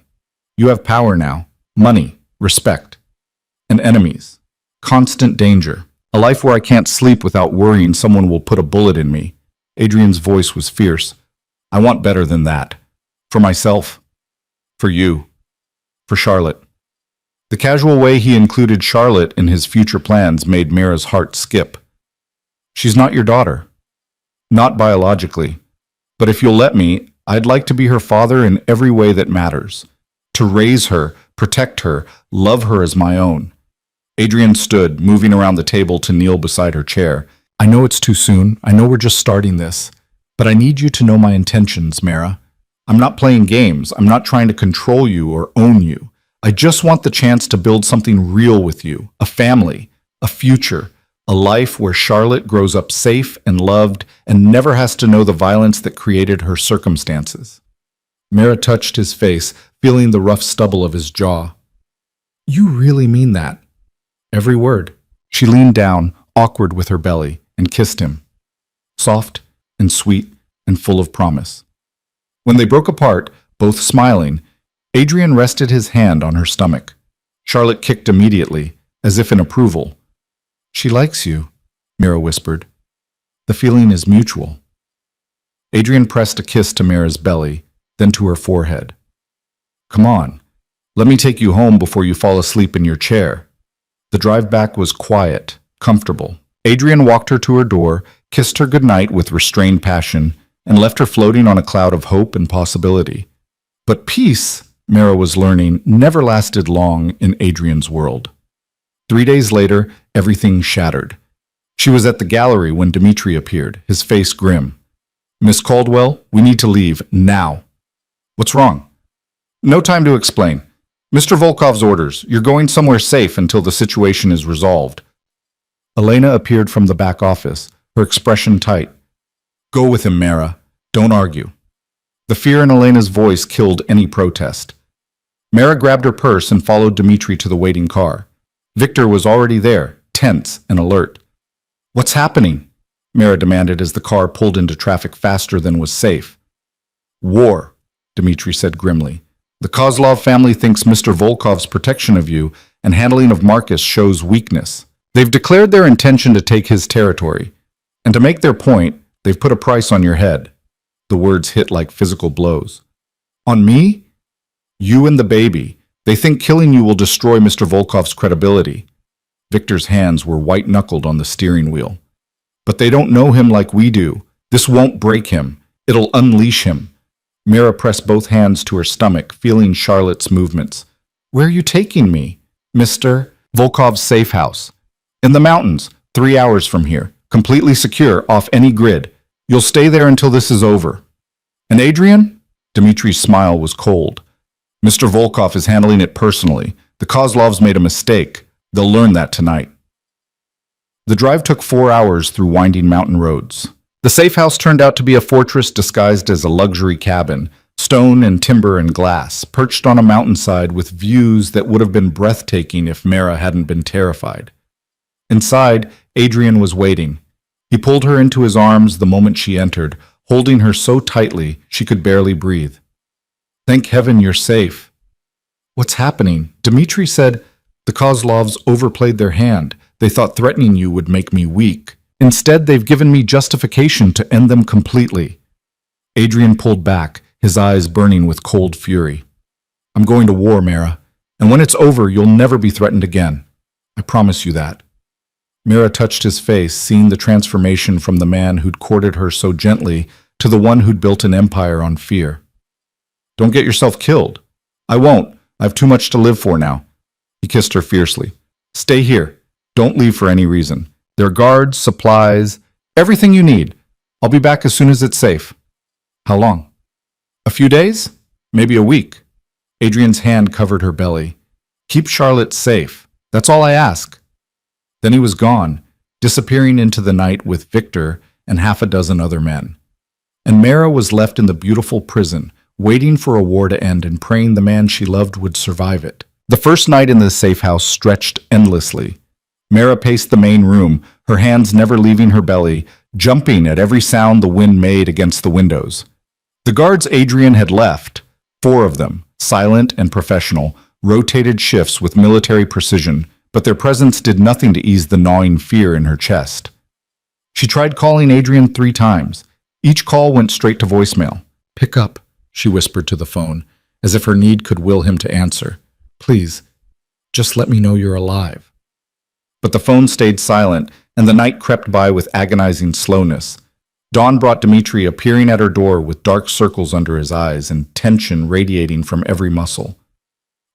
You have power now, money, respect, and enemies, constant danger, a life where I can't sleep without worrying someone will put a bullet in me. Adrian's voice was fierce. I want better than that. For myself. For you. For Charlotte. The casual way he included Charlotte in his future plans made Mara's heart skip. She's not your daughter. Not biologically. But if you'll let me, I'd like to be her father in every way that matters. To raise her, protect her, love her as my own. Adrian stood, moving around the table to kneel beside her chair. I know it's too soon. I know we're just starting this. But I need you to know my intentions, Mara. I'm not playing games. I'm not trying to control you or own you. I just want the chance to build something real with you, a family, a future, a life where Charlotte grows up safe and loved and never has to know the violence that created her circumstances. Mara touched his face, feeling the rough stubble of his jaw. You really mean that? Every word. She leaned down, awkward with her belly, and kissed him. Soft and sweet and full of promise. When they broke apart, both smiling, Adrian rested his hand on her stomach. Charlotte kicked immediately, as if in approval. She likes you, Mara whispered. The feeling is mutual. Adrian pressed a kiss to Mara's belly, then to her forehead. Come on, let me take you home before you fall asleep in your chair. The drive back was quiet, comfortable. Adrian walked her to her door, kissed her goodnight with restrained passion, and left her floating on a cloud of hope and possibility. But peace, Mara was learning, never lasted long in Adrian's world. 3 days later, everything shattered. She was at the gallery when Dmitri appeared, his face grim. Miss Caldwell, we need to leave, now. What's wrong? No time to explain. Mr. Volkov's orders. You're going somewhere safe until the situation is resolved. Elena appeared from the back office, her expression tight. Go with him, Mara. Don't argue. The fear in Elena's voice killed any protest. Mara grabbed her purse and followed Dmitri to the waiting car. Victor was already there, tense and alert. What's happening? Mara demanded as the car pulled into traffic faster than was safe. War, Dmitri said grimly. The Kozlov family thinks Mr. Volkov's protection of you and handling of Marcus shows weakness. They've declared their intention to take his territory. And to make their point, They've put a price on your head." The words hit like physical blows. "On me? You and the baby. They think killing you will destroy Mr. Volkov's credibility." Victor's hands were white-knuckled on the steering wheel. "But they don't know him like we do. This won't break him. It'll unleash him." Mira pressed both hands to her stomach, feeling Charlotte's movements. "Where are you taking me?" "Mr. Volkov's safe house. In the mountains, 3 hours from here. Completely secure, off any grid. You'll stay there until this is over." "And Adrian?" Dmitri's smile was cold. "Mr. Volkov is handling it personally. The Kozlovs made a mistake. They'll learn that tonight." The drive took 4 hours through winding mountain roads. The safe house turned out to be a fortress disguised as a luxury cabin, stone and timber and glass, perched on a mountainside with views that would have been breathtaking if Mara hadn't been terrified. Inside, Adrian was waiting. He pulled her into his arms the moment she entered, holding her so tightly she could barely breathe. "Thank heaven you're safe." "What's happening?" Dmitri said. "The Kozlovs overplayed their hand. They thought threatening you would make me weak. Instead, they've given me justification to end them completely." Adrian pulled back, his eyes burning with cold fury. "I'm going to war, Mara, and when it's over, you'll never be threatened again. I promise you that." Mara touched his face, seeing the transformation from the man who'd courted her so gently to the one who'd built an empire on fear. "Don't get yourself killed." "I won't. I have too much to live for now." He kissed her fiercely. "Stay here. Don't leave for any reason. There are guards, supplies, everything you need. I'll be back as soon as it's safe." "How long?" "A few days? Maybe a week." Adrian's hand covered her belly. "Keep Charlotte safe. That's all I ask." Then he was gone, disappearing into the night with Victor and half a dozen other men. And Mara was left in the beautiful prison, waiting for a war to end and praying the man she loved would survive it. The first night in the safe house stretched endlessly. Mara paced the main room, her hands never leaving her belly, jumping at every sound the wind made against the windows. The guards Adrian had left, 4 of them, silent and professional, rotated shifts with military precision, but their presence did nothing to ease the gnawing fear in her chest. She tried calling Adrian 3 times. Each call went straight to voicemail. "Pick up," she whispered to the phone, as if her need could will him to answer. "Please, just let me know you're alive." But the phone stayed silent, and the night crept by with agonizing slowness. Dawn brought Dmitri appearing at her door with dark circles under his eyes and tension radiating from every muscle.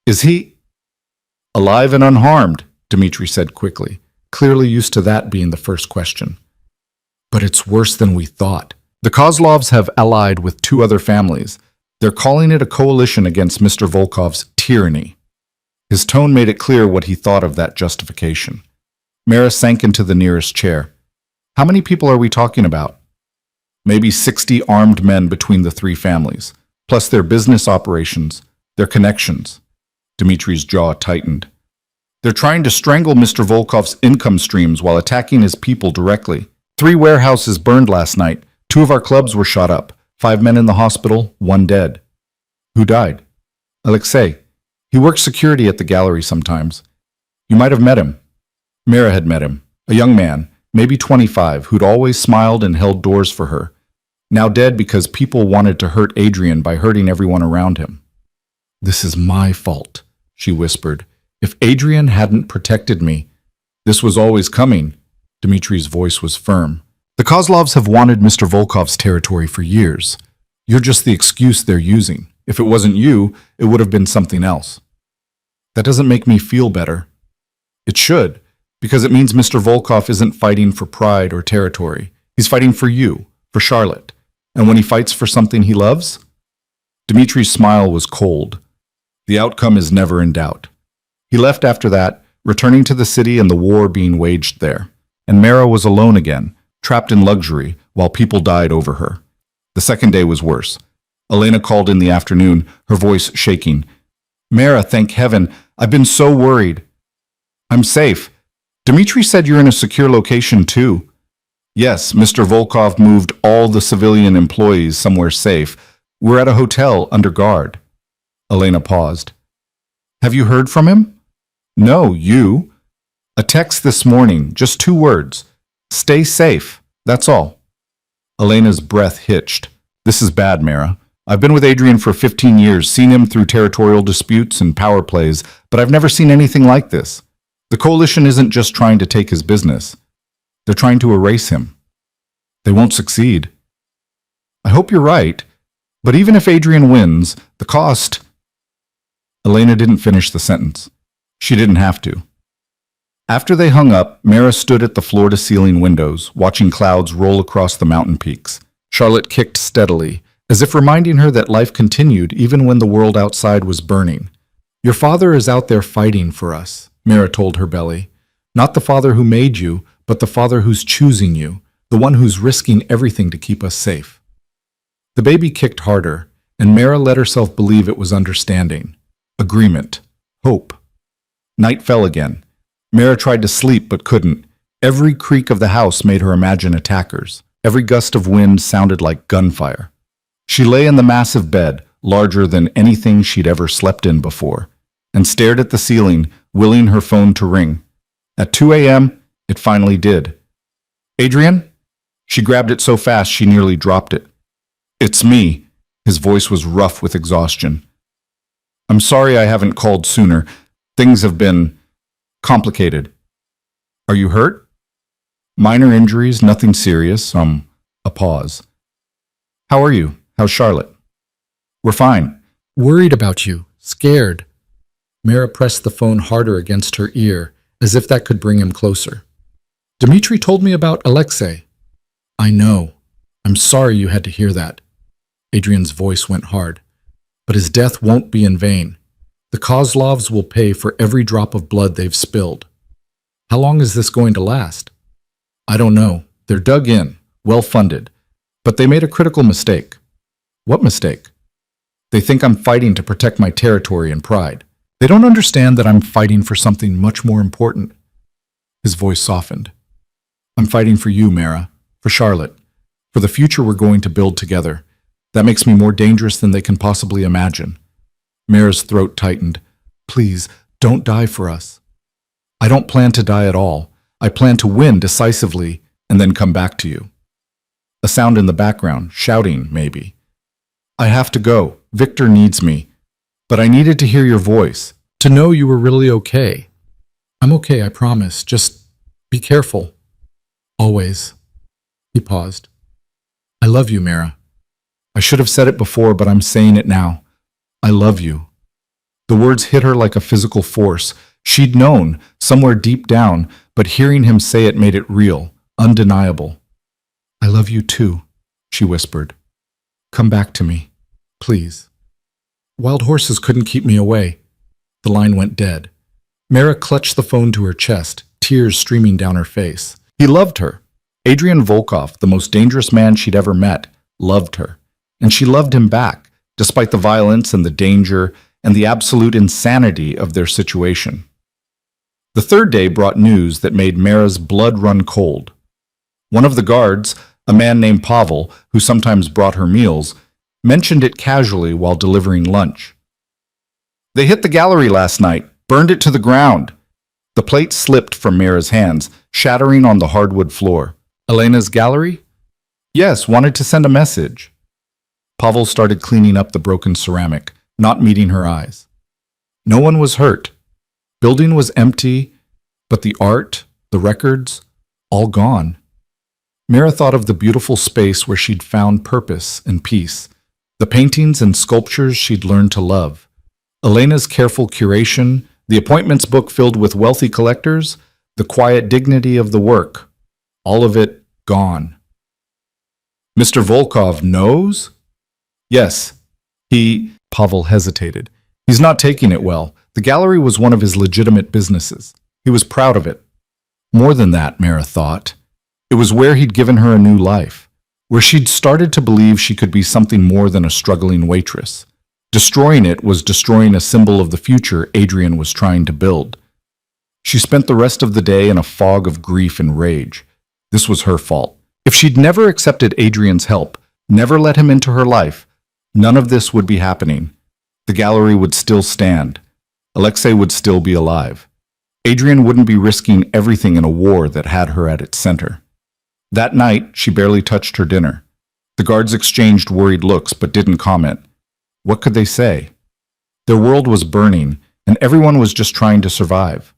"Is he alive and unharmed?" Dmitri said quickly, clearly used to that being the first question. "But it's worse than we thought. The Kozlovs have allied with 2 other families. They're calling it a coalition against Mr. Volkov's tyranny." His tone made it clear what he thought of that justification. Mara sank into the nearest chair. "How many people are we talking about?" "Maybe 60 armed men between the 3 families, plus their business operations, their connections." Dmitri's jaw tightened. "They're trying to strangle Mr. Volkov's income streams while attacking his people directly. 3 warehouses burned last night. 2 of our clubs were shot up. 5 men in the hospital, 1 dead." "Who died?" "Alexei. He works security at the gallery sometimes. You might have met him." Mara had met him, a young man, maybe 25, who'd always smiled and held doors for her. Now dead because people wanted to hurt Adrian by hurting everyone around him. "This is my fault," she whispered. "If Adrian hadn't protected me." "This was always coming." Dmitri's voice was firm. "The Kozlovs have wanted Mr. Volkov's territory for years. You're just the excuse they're using. If it wasn't you, it would have been something else." "That doesn't make me feel better." "It should, because it means Mr. Volkov isn't fighting for pride or territory. He's fighting for you, for Charlotte. And when he fights for something he loves?" Dmitri's smile was cold. "The outcome is never in doubt." He left after that, returning to the city and the war being waged there. And Mara was alone again, trapped in luxury, while people died over her. The second day was worse. Elena called in the afternoon, her voice shaking. "Mara, thank heaven, I've been so worried." "I'm safe. Dmitri said you're in a secure location too." "Yes, Mr. Volkov moved all the civilian employees somewhere safe. We're at a hotel under guard." Elena paused. "Have you heard from him?" "No, you?" "A text this morning, just 2 words. Stay safe, that's all." Elena's breath hitched. This is bad, Mara. I've been with Adrian for 15 years, seen him through territorial disputes and power plays, but I've never seen anything like this. The coalition isn't just trying to take his business. They're trying to erase him. They won't succeed. I hope you're right, but even if Adrian wins, the cost... Elena didn't finish the sentence. She didn't have to. After they hung up, Mara stood at the floor-to-ceiling windows, watching clouds roll across the mountain peaks. Charlotte kicked steadily, as if reminding her that life continued even when the world outside was burning. Your father is out there fighting for us, Mara told her belly. Not the father who made you, but the father who's choosing you, the one who's risking everything to keep us safe. The baby kicked harder, and Mara let herself believe it was understanding, agreement, hope. Night fell again. Mara tried to sleep but couldn't. Every creak of the house made her imagine attackers. Every gust of wind sounded like gunfire. She lay in the massive bed, larger than anything she'd ever slept in before, and stared at the ceiling, willing her phone to ring. At 2 a.m., it finally did. Adrian? She grabbed it so fast she nearly dropped it. It's me. His voice was rough with exhaustion. I'm sorry I haven't called sooner. Things have been complicated. Are you hurt? Minor injuries, nothing serious. A pause. How are you? How's Charlotte? We're fine. Worried about you. Scared. Mara pressed the phone harder against her ear, as if that could bring him closer. Dmitri told me about Alexei. I know. I'm sorry you had to hear that. Adrian's voice went hard. But his death won't be in vain. The Kozlovs will pay for every drop of blood they've spilled. How long is this going to last? I don't know. They're dug in, well-funded. But they made a critical mistake. What mistake? They think I'm fighting to protect my territory and pride. They don't understand that I'm fighting for something much more important. His voice softened. I'm fighting for you, Mara. For Charlotte. For the future we're going to build together. That makes me more dangerous than they can possibly imagine. Mara's throat tightened. Please, don't die for us. I don't plan to die at all. I plan to win decisively and then come back to you. A sound in the background, shouting, maybe. I have to go. Victor needs me. But I needed to hear your voice, to know you were really okay. I'm okay, I promise. Just be careful. Always. He paused. I love you, Mara. I should have said it before, but I'm saying it now. I love you. The words hit her like a physical force. She'd known, somewhere deep down, but hearing him say it made it real, undeniable. I love you too, she whispered. Come back to me, please. Wild horses couldn't keep me away. The line went dead. Mara clutched the phone to her chest, tears streaming down her face. He loved her. Adrian Volkov, the most dangerous man she'd ever met, loved her. And she loved him back, despite the violence and the danger and the absolute insanity of their situation. The third day brought news that made Mara's blood run cold. One of the guards, a man named Pavel, who sometimes brought her meals, mentioned it casually while delivering lunch. They hit the gallery last night, burned it to the ground. The plate slipped from Mara's hands, shattering on the hardwood floor. Elena's gallery? Yes, wanted to send a message. Pavel started cleaning up the broken ceramic, not meeting her eyes. No one was hurt. Building was empty, but the art, the records, all gone. Mara thought of the beautiful space where she'd found purpose and peace, the paintings and sculptures she'd learned to love, Elena's careful curation, the appointments book filled with wealthy collectors, the quiet dignity of the work, all of it gone. Mr. Volkov knows? Yes. Pavel hesitated. He's not taking it well. The gallery was one of his legitimate businesses. He was proud of it. More than that, Mara thought. It was where he'd given her a new life, where she'd started to believe she could be something more than a struggling waitress. Destroying it was destroying a symbol of the future Adrian was trying to build. She spent the rest of the day in a fog of grief and rage. This was her fault. If she'd never accepted Adrian's help, never let him into her life, none of this would be happening. The gallery would still stand. Alexei would still be alive. Adrian wouldn't be risking everything in a war that had her at its center. That night, she barely touched her dinner. The guards exchanged worried looks but didn't comment. What could they say? Their world was burning, and everyone was just trying to survive.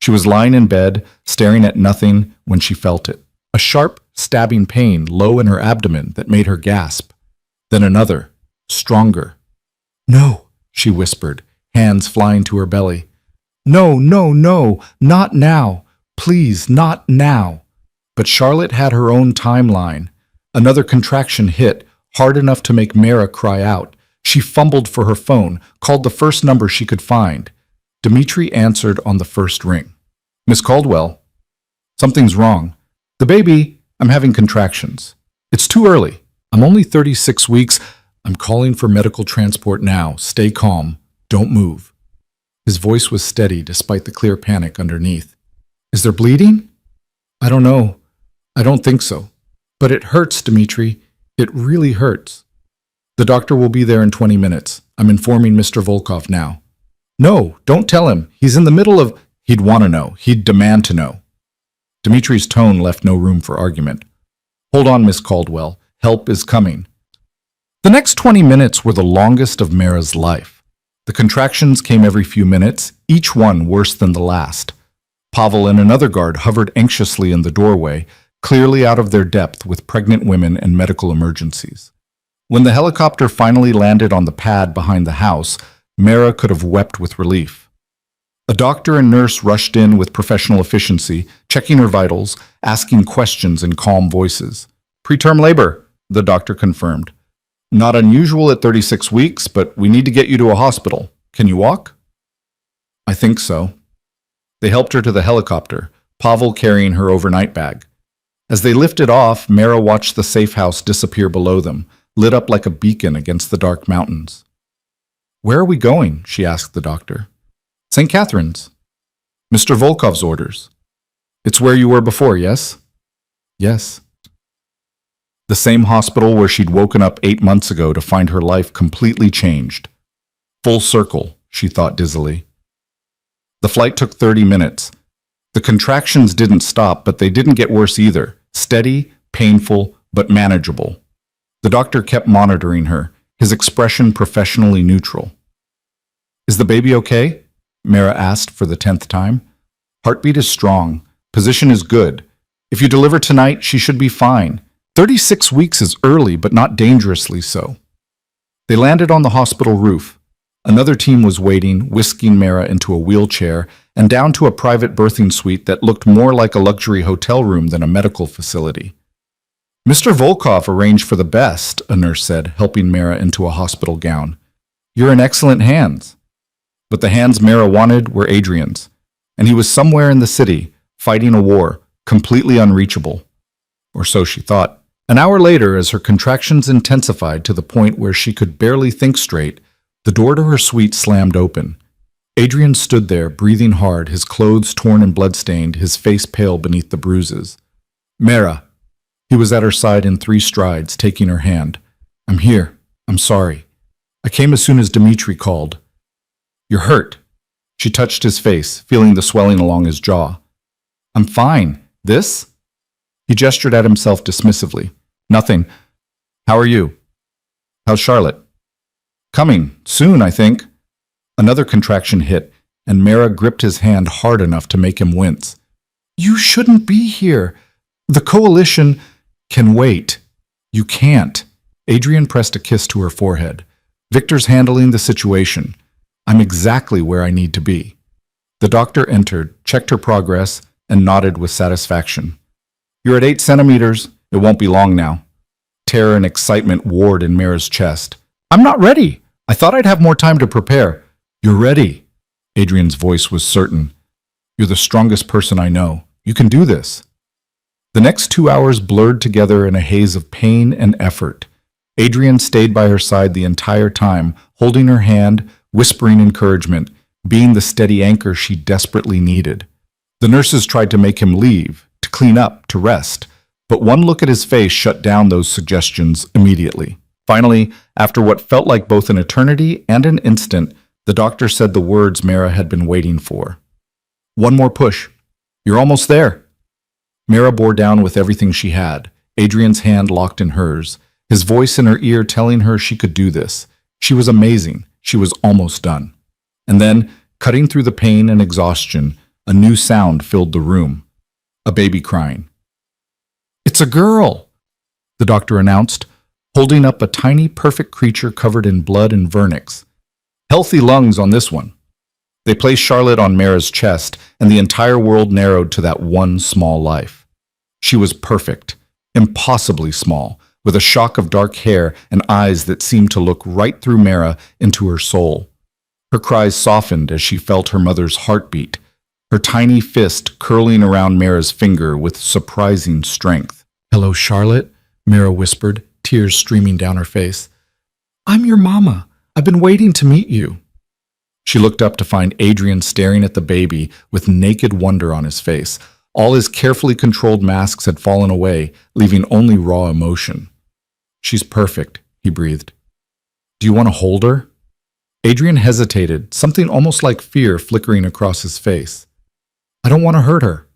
She was lying in bed, staring at nothing when she felt it. A sharp, stabbing pain low in her abdomen that made her gasp. Then another, stronger. "No," she whispered, hands flying to her belly. "No, no, no, not now. Please, not now." But Charlotte had her own timeline. Another contraction hit, hard enough to make Mara cry out. She fumbled for her phone, called the first number she could find. Dimitri answered on the first ring. "Miss Caldwell, something's wrong. The baby, I'm having contractions. It's too early. I'm only 36 weeks. I'm calling for medical transport now. Stay calm. Don't move." His voice was steady despite the clear panic underneath. "Is there bleeding?" "I don't know. I don't think so. But it hurts, Dimitri. It really hurts." "The doctor will be there in 20 minutes. I'm informing Mr. Volkov now." "No, don't tell him. He's in the middle of—" "He'd want to know. He'd demand to know." Dimitri's tone left no room for argument. "Hold on, Miss Caldwell. Help is coming." The next 20 minutes were the longest of Mara's life. The contractions came every few minutes, each one worse than the last. Pavel and another guard hovered anxiously in the doorway, clearly out of their depth with pregnant women and medical emergencies. When the helicopter finally landed on the pad behind the house, Mara could have wept with relief. A doctor and nurse rushed in with professional efficiency, checking her vitals, asking questions in calm voices. "Preterm labor," the doctor confirmed. "Not unusual at 36 weeks, but we need to get you to a hospital. Can you walk?" "I think so." They helped her to the helicopter, Pavel carrying her overnight bag. As they lifted off, Mara watched the safe house disappear below them, lit up like a beacon against the dark mountains. "Where are we going?" she asked the doctor. "St. Catherine's." "Mr. Volkov's orders." "It's where you were before, yes?" "Yes." The same hospital where she'd woken up 8 months ago to find her life completely changed. Full circle, she thought dizzily. The flight took 30 minutes. The contractions didn't stop, but they didn't get worse either. Steady, painful, but manageable. The doctor kept monitoring her, his expression professionally neutral. "Is the baby okay?" Mara asked for the 10th time. "Heartbeat is strong. Position is good. If you deliver tonight, she should be fine. 36 weeks is early, but not dangerously so." They landed on the hospital roof. Another team was waiting, whisking Mara into a wheelchair and down to a private birthing suite that looked more like a luxury hotel room than a medical facility. "Mr. Volkov arranged for the best," a nurse said, helping Mara into a hospital gown. "You're in excellent hands." But the hands Mara wanted were Adrian's, and he was somewhere in the city, fighting a war, completely unreachable. Or so she thought. An hour later, as her contractions intensified to the point where she could barely think straight, the door to her suite slammed open. Adrian stood there, breathing hard, his clothes torn and blood-stained, his face pale beneath the bruises. "Mara." He was at her side in 3 strides, taking her hand. "I'm here. I'm sorry. I came as soon as Dimitri called." "You're hurt." She touched his face, feeling the swelling along his jaw. "I'm fine. This?" He gestured at himself dismissively. "Nothing. How are you? How's Charlotte?" "Coming. Soon, I think." Another contraction hit, and Mara gripped his hand hard enough to make him wince. "You shouldn't be here. The coalition can wait." "You can't." Adrian pressed a kiss to her forehead. "Victor's handling the situation. I'm exactly where I need to be." The doctor entered, checked her progress, and nodded with satisfaction. "You're at 8 centimeters. It won't be long now." Terror and excitement warred in Mara's chest. "I'm not ready. I thought I'd have more time to prepare." "You're ready." Adrian's voice was certain. "You're the strongest person I know. You can do this." The next 2 hours blurred together in a haze of pain and effort. Adrian stayed by her side the entire time, holding her hand, whispering encouragement, being the steady anchor she desperately needed. The nurses tried to make him leave, to clean up, to rest, but one look at his face shut down those suggestions immediately. Finally, after what felt like both an eternity and an instant, the doctor said the words Mara had been waiting for. "One more push. You're almost there." Mara bore down with everything she had, Adrian's hand locked in hers. his voice in her ear telling her she could do this. She was amazing. She was almost done. And then, cutting through the pain and exhaustion, a new sound filled the room. A baby crying. "It's a girl," the doctor announced, holding up a tiny, perfect creature covered in blood and vernix. Healthy lungs on this one. They placed Charlotte on Mara's chest, and the entire world narrowed to that one small life. She was perfect, impossibly small, with a shock of dark hair and eyes that seemed to look right through Mara into her soul. Her cries softened as she felt her mother's heartbeat, her tiny fist curling around Mara's finger with surprising strength. "Hello, Charlotte," Mara whispered, tears streaming down her face. "I'm your mama. I've been waiting to meet you." She looked up to find Adrian staring at the baby with naked wonder on his face. All his carefully controlled masks had fallen away, leaving only raw emotion. "She's perfect," he breathed. "Do you want to hold her?" Adrian hesitated, something almost like fear flickering across his face. "I don't want to hurt her."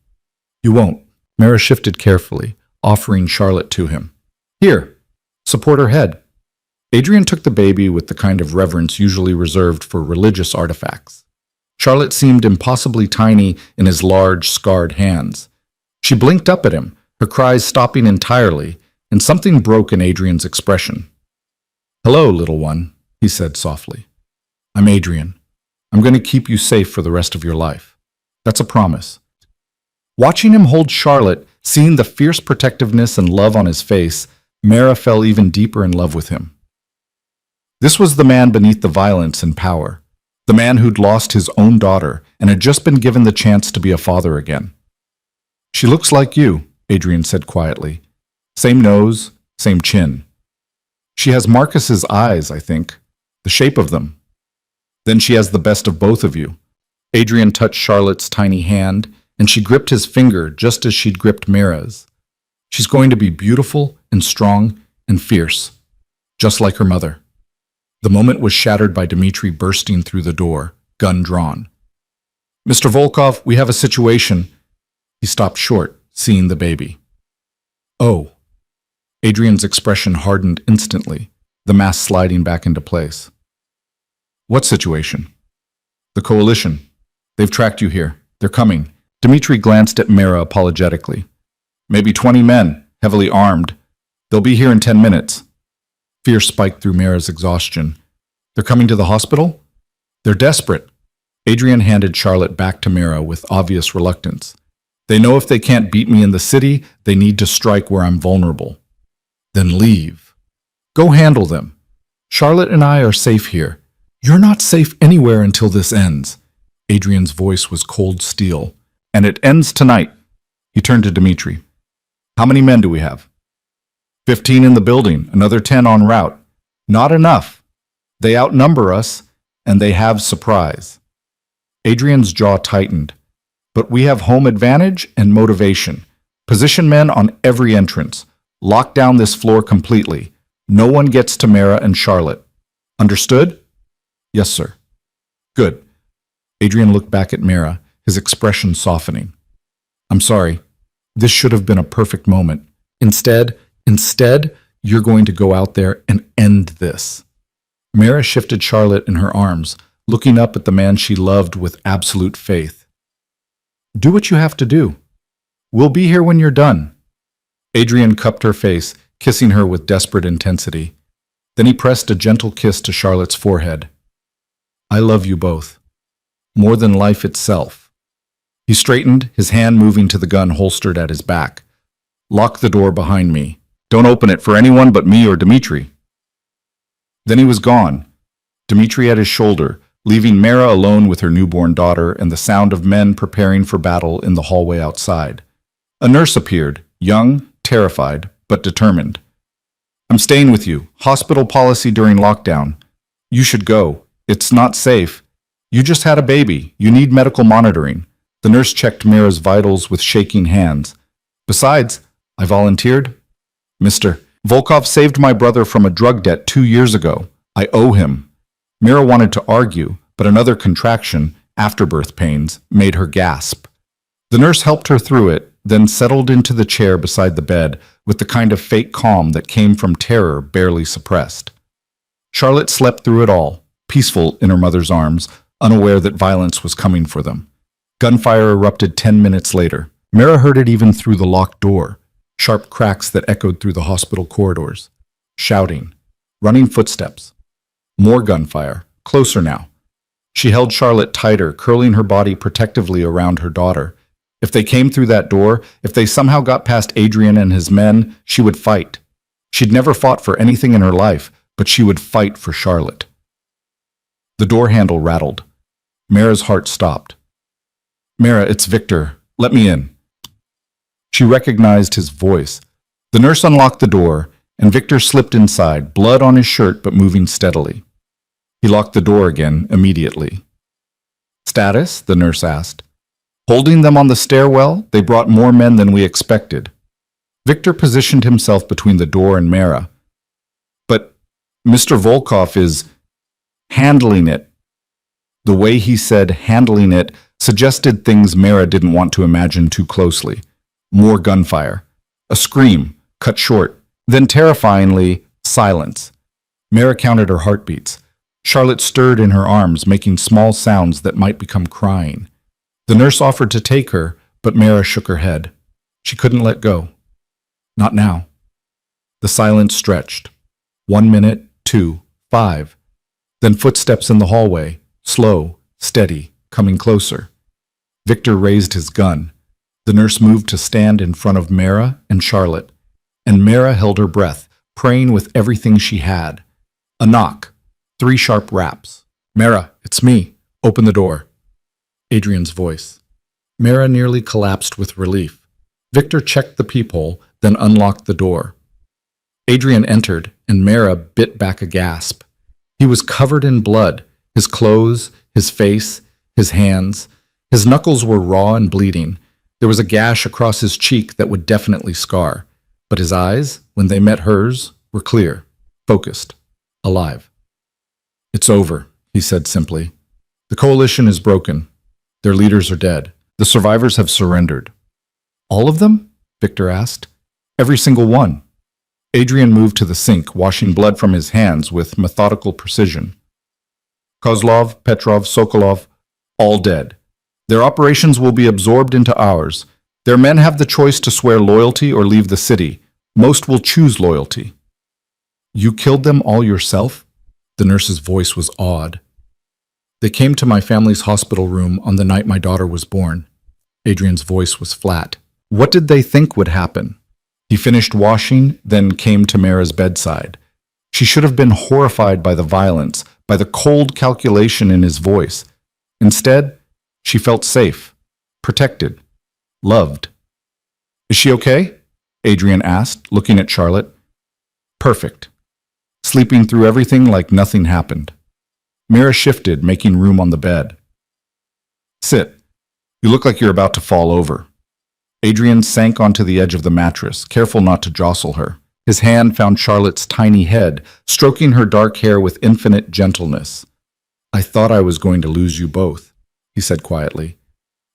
"You won't." Mara shifted carefully, offering Charlotte to him. "Here, support her head." Adrian took the baby with the kind of reverence usually reserved for religious artifacts. Charlotte seemed impossibly tiny in his large, scarred hands. She blinked up at him, her cries stopping entirely, and something broke in Adrian's expression. "Hello, little one," he said softly. "I'm Adrian. I'm going to keep you safe for the rest of your life. That's a promise." Watching him hold Charlotte, seeing the fierce protectiveness and love on his face, Mara fell even deeper in love with him. This was the man beneath the violence and power, the man who'd lost his own daughter and had just been given the chance to be a father again. "She looks like you," Adrian said quietly. "Same nose, same chin. She has Marcus's eyes, I think, the shape of them. Then she has the best of both of you." Adrian touched Charlotte's tiny hand, and she gripped his finger just as she'd gripped Mara's. "She's going to be beautiful and strong and fierce, just like her mother." The moment was shattered by Dmitri bursting through the door, gun drawn. "Mr. Volkov, we have a situation." He stopped short, seeing the baby. "Oh." Adrian's expression hardened instantly, the mask sliding back into place. "What situation?" "The coalition. They've tracked you here. They're coming." Dmitri glanced at Mara apologetically. "Maybe 20 men, heavily armed. They'll be here in 10 minutes. Fear spiked through Mara's exhaustion. "They're coming to the hospital?" "They're desperate." Adrian handed Charlotte back to Mara with obvious reluctance. "They know if they can't beat me in the city, they need to strike where I'm vulnerable." "Then leave. Go handle them. Charlotte and I are safe here. You're not safe anywhere until this ends." Adrian's voice was cold steel. "And it ends tonight." He turned to Dmitri. "How many men do we have?" 15 in the building, another 10 en route. Not enough. They outnumber us, and they have surprise." Adrian's jaw tightened. "But we have home advantage and motivation. Position men on every entrance. Lock down this floor completely. No one gets to Mara and Charlotte. Understood?" "Yes, sir." "Good." Adrian looked back at Mara, his expression softening. "I'm sorry. This should have been a perfect moment. Instead, you're going to go out there and end this." Mara shifted Charlotte in her arms, looking up at the man she loved with absolute faith. "Do what you have to do. We'll be here when you're done." Adrian cupped her face, kissing her with desperate intensity. Then he pressed a gentle kiss to Charlotte's forehead. "I love you both. More than life itself." He straightened, his hand moving to the gun holstered at his back. "Lock the door behind me. Don't open it for anyone but me or Dmitri." Then he was gone, Dmitri at his shoulder, leaving Mara alone with her newborn daughter and the sound of men preparing for battle in the hallway outside. A nurse appeared, young, terrified, but determined. "I'm staying with you. Hospital policy during lockdown. You should go. It's not safe. You just had a baby. You need medical monitoring." The nurse checked Mara's vitals with shaking hands. "Besides, I volunteered. Mr. Volkov saved my brother from a drug debt 2 years ago. I owe him." Mara wanted to argue, but another contraction, afterbirth pains, made her gasp. The nurse helped her through it, then settled into the chair beside the bed with the kind of fake calm that came from terror barely suppressed. Charlotte slept through it all, peaceful in her mother's arms, unaware that violence was coming for them. Gunfire erupted 10 minutes later. Mara heard it even through the locked door, sharp cracks that echoed through the hospital corridors. Shouting, running footsteps. More gunfire, closer now. She held Charlotte tighter, curling her body protectively around her daughter. If they came through that door, if they somehow got past Adrian and his men, she would fight. She'd never fought for anything in her life, but she would fight for Charlotte. The door handle rattled. Mara's heart stopped. "Mara, it's Victor. Let me in." She recognized his voice. The nurse unlocked the door, and Victor slipped inside, blood on his shirt but moving steadily. He locked the door again immediately. "Status?" the nurse asked. "Holding them on the stairwell, they brought more men than we expected." Victor positioned himself between the door and Mara. "But Mr. Volkov is handling it." The way he said handling it suggested things Mara didn't want to imagine too closely. More gunfire. A scream, cut short. Then terrifyingly, silence. Mara counted her heartbeats. Charlotte stirred in her arms, making small sounds that might become crying. The nurse offered to take her, but Mara shook her head. She couldn't let go. Not now. The silence stretched. 1 minute, 2, 5. Then footsteps in the hallway, slow, steady, coming closer. Victor raised his gun. The nurse moved to stand in front of Mara and Charlotte, and Mara held her breath, praying with everything she had. A knock. 3 sharp raps. "Mara, it's me. Open the door." Adrian's voice. Mara nearly collapsed with relief. Victor checked the peephole, then unlocked the door. Adrian entered, and Mara bit back a gasp. He was covered in blood, his clothes, his face, his hands. His knuckles were raw and bleeding. There was a gash across his cheek that would definitely scar. But his eyes, when they met hers, were clear, focused, alive. "It's over," he said simply. "The coalition is broken. Their leaders are dead. The survivors have surrendered." "All of them?" Victor asked. "Every single one." Adrian moved to the sink, washing blood from his hands with methodical precision. "Kozlov, Petrov, Sokolov, all dead. Their operations will be absorbed into ours. Their men have the choice to swear loyalty or leave the city. Most will choose loyalty." "You killed them all yourself?" The nurse's voice was awed. "They came to my family's hospital room on the night my daughter was born." Adrian's voice was flat. "What did they think would happen?" He finished washing, then came to Mara's bedside. She should have been horrified by the violence, by the cold calculation in his voice. Instead, she felt safe, protected, loved. "Is she okay?" Adrian asked, looking at Charlotte. "Perfect. Sleeping through everything like nothing happened." Mara shifted, making room on the bed. "Sit. You look like you're about to fall over." Adrian sank onto the edge of the mattress, careful not to jostle her. His hand found Charlotte's tiny head, stroking her dark hair with infinite gentleness. "I thought I was going to lose you both," he said quietly.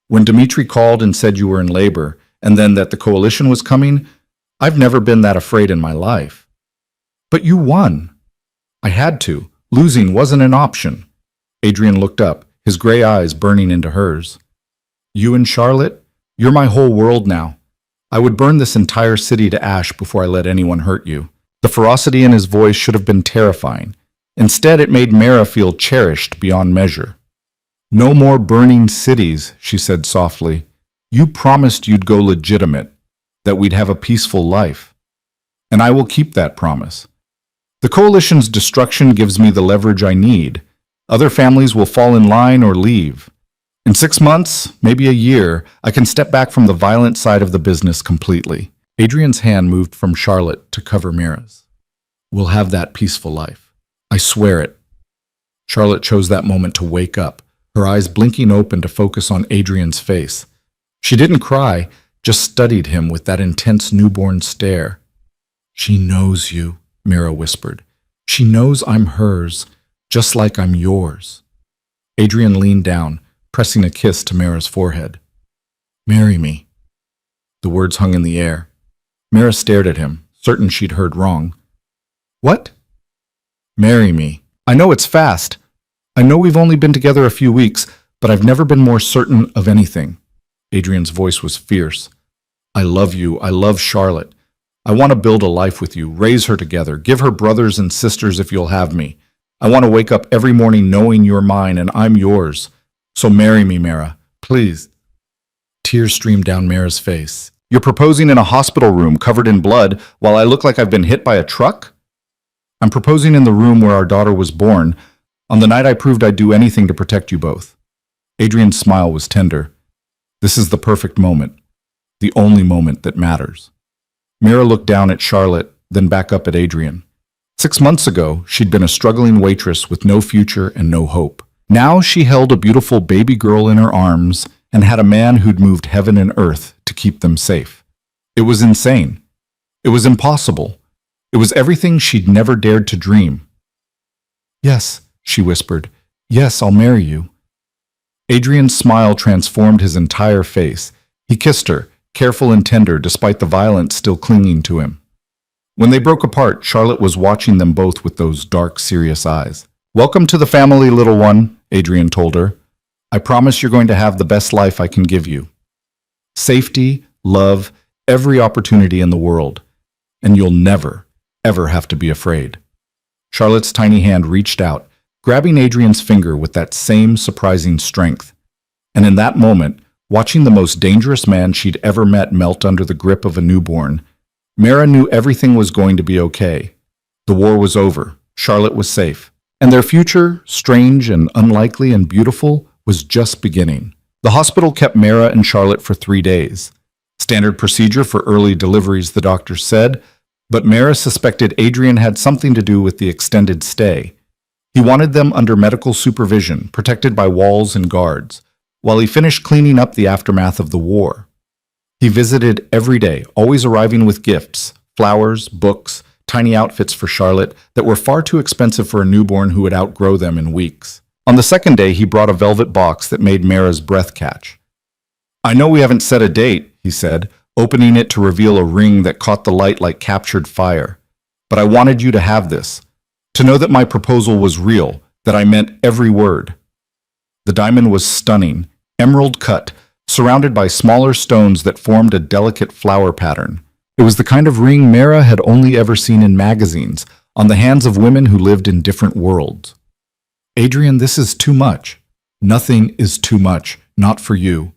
"When Dmitri called and said you were in labor, and then that the coalition was coming, I've never been that afraid in my life. But you won." "I had to. Losing wasn't an option." Adrian looked up, his gray eyes burning into hers. "You and Charlotte, you're my whole world now. I would burn this entire city to ash before I let anyone hurt you." The ferocity in his voice should have been terrifying. Instead, it made Mara feel cherished beyond measure. "No more burning cities," she said softly. "You promised you'd go legitimate, that we'd have a peaceful life. And I will keep that promise. The coalition's destruction gives me the leverage I need. Other families will fall in line or leave. In 6 months, maybe a year, I can step back from the violent side of the business completely." Adrian's hand moved from Charlotte to cover Mara's. "We'll have that peaceful life. I swear it." Charlotte chose that moment to wake up, her eyes blinking open to focus on Adrian's face. She didn't cry, just studied him with that intense newborn stare. "She knows you," Mara whispered. "She knows I'm hers, just like I'm yours." Adrian leaned down, pressing a kiss to Mara's forehead. "Marry me." The words hung in the air. Mara stared at him, certain she'd heard wrong. What? Marry me. I know it's fast. I know we've only been together a few weeks, but I've never been more certain of anything. Adrian's voice was fierce. I love you. I love Charlotte. I want to build a life with you, raise her together, give her brothers and sisters if you'll have me. I want to wake up every morning knowing you're mine and I'm yours. So marry me, Mara, please. Tears streamed down Mara's face. You're proposing in a hospital room covered in blood while I look like I've been hit by a truck? I'm proposing in the room where our daughter was born, on the night I proved I'd do anything to protect you both. Adrian's smile was tender. This is the perfect moment, the only moment that matters. Mara looked down at Charlotte, then back up at Adrian. 6 months ago, she'd been a struggling waitress with no future and no hope. Now she held a beautiful baby girl in her arms and had a man who'd moved heaven and earth to keep them safe. It was insane. It was impossible. It was everything she'd never dared to dream. Yes, she whispered. Yes, I'll marry you. Adrian's smile transformed his entire face. He kissed her, careful and tender despite the violence still clinging to him. When they broke apart, Charlotte was watching them both with those dark, serious eyes. Welcome to the family, little one, Adrian told her. I promise you're going to have the best life I can give you. Safety, love, every opportunity in the world. And you'll never, ever have to be afraid. Charlotte's tiny hand reached out, grabbing Adrian's finger with that same surprising strength. And in that moment, watching the most dangerous man she'd ever met melt under the grip of a newborn, Mara knew everything was going to be okay. The war was over, Charlotte was safe, and their future, strange and unlikely and beautiful, was just beginning. The hospital kept Mara and Charlotte for 3 days. Standard procedure for early deliveries, the doctors said, but Mara suspected Adrian had something to do with the extended stay. He wanted them under medical supervision, protected by walls and guards, while he finished cleaning up the aftermath of the war. He visited every day, always arriving with gifts, flowers, books, tiny outfits for Charlotte that were far too expensive for a newborn who would outgrow them in weeks. On the second day, he brought a velvet box that made Mara's breath catch. I know we haven't set a date, he said, opening it to reveal a ring that caught the light like captured fire. But I wanted you to have this, to know that my proposal was real, that I meant every word. The diamond was stunning, emerald cut, surrounded by smaller stones that formed a delicate flower pattern. It was the kind of ring Mara had only ever seen in magazines, on the hands of women who lived in different worlds. Adrian, this is too much. Nothing is too much, not for you.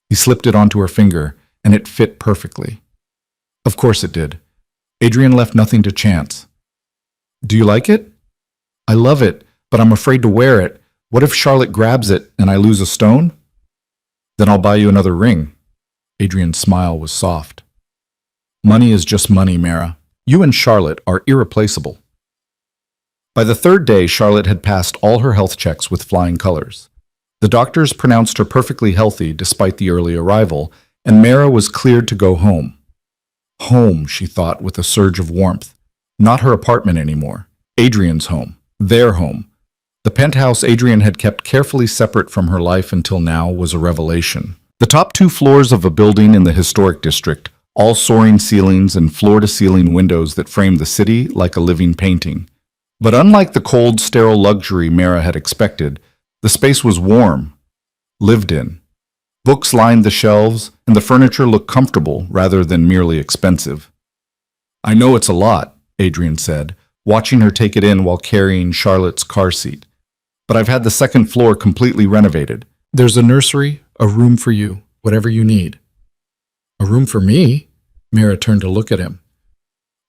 He slipped it onto her finger, and it fit perfectly. Of course it did. Adrian left nothing to chance. Do you like it? I love it, but I'm afraid to wear it. What if Charlotte grabs it and I lose a stone? Then I'll buy you another ring. Adrian's smile was soft. Money is just money, Mara. You and Charlotte are irreplaceable. By the third day, Charlotte had passed all her health checks with flying colors. The doctors pronounced her perfectly healthy despite the early arrival, and Mara was cleared to go home. Home, she thought with a surge of warmth. Not her apartment anymore. Adrian's home. Their home. The penthouse Adrian had kept carefully separate from her life until now was a revelation. The top 2 floors of a building in the historic district, all soaring ceilings and floor-to-ceiling windows that framed the city like a living painting. But unlike the cold, sterile luxury Mara had expected, the space was warm, lived in. Books lined the shelves, and the furniture looked comfortable rather than merely expensive. I know it's a lot, Adrian said, watching her take it in while carrying Charlotte's car seat. But I've had the second floor completely renovated. There's a nursery, a room for you, whatever you need. A room for me? Mara turned to look at him.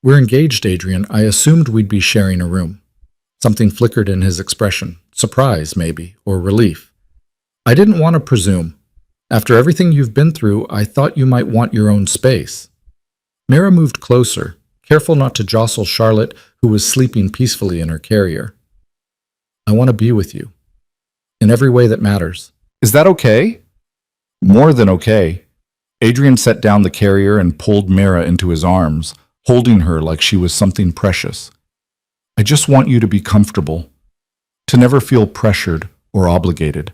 We're engaged, Adrian. I assumed we'd be sharing a room. Something flickered in his expression. Surprise, maybe, or relief. I didn't want to presume. After everything you've been through, I thought you might want your own space. Mara moved closer, careful not to jostle Charlotte, who was sleeping peacefully in her carrier. I want to be with you. In every way that matters. Is that okay? More than okay. Adrian set down the carrier and pulled Mara into his arms, holding her like she was something precious. I just want you to be comfortable, to never feel pressured or obligated.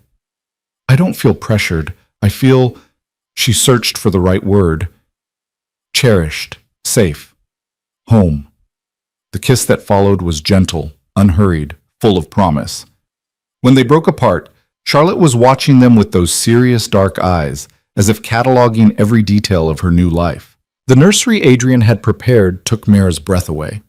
I don't feel pressured. I feel, she searched for the right word, cherished, safe, home. The kiss that followed was gentle, unhurried, full of promise. When they broke apart, Charlotte was watching them with those serious dark eyes, as if cataloging every detail of her new life. The nursery Adrian had prepared took Mira's breath away.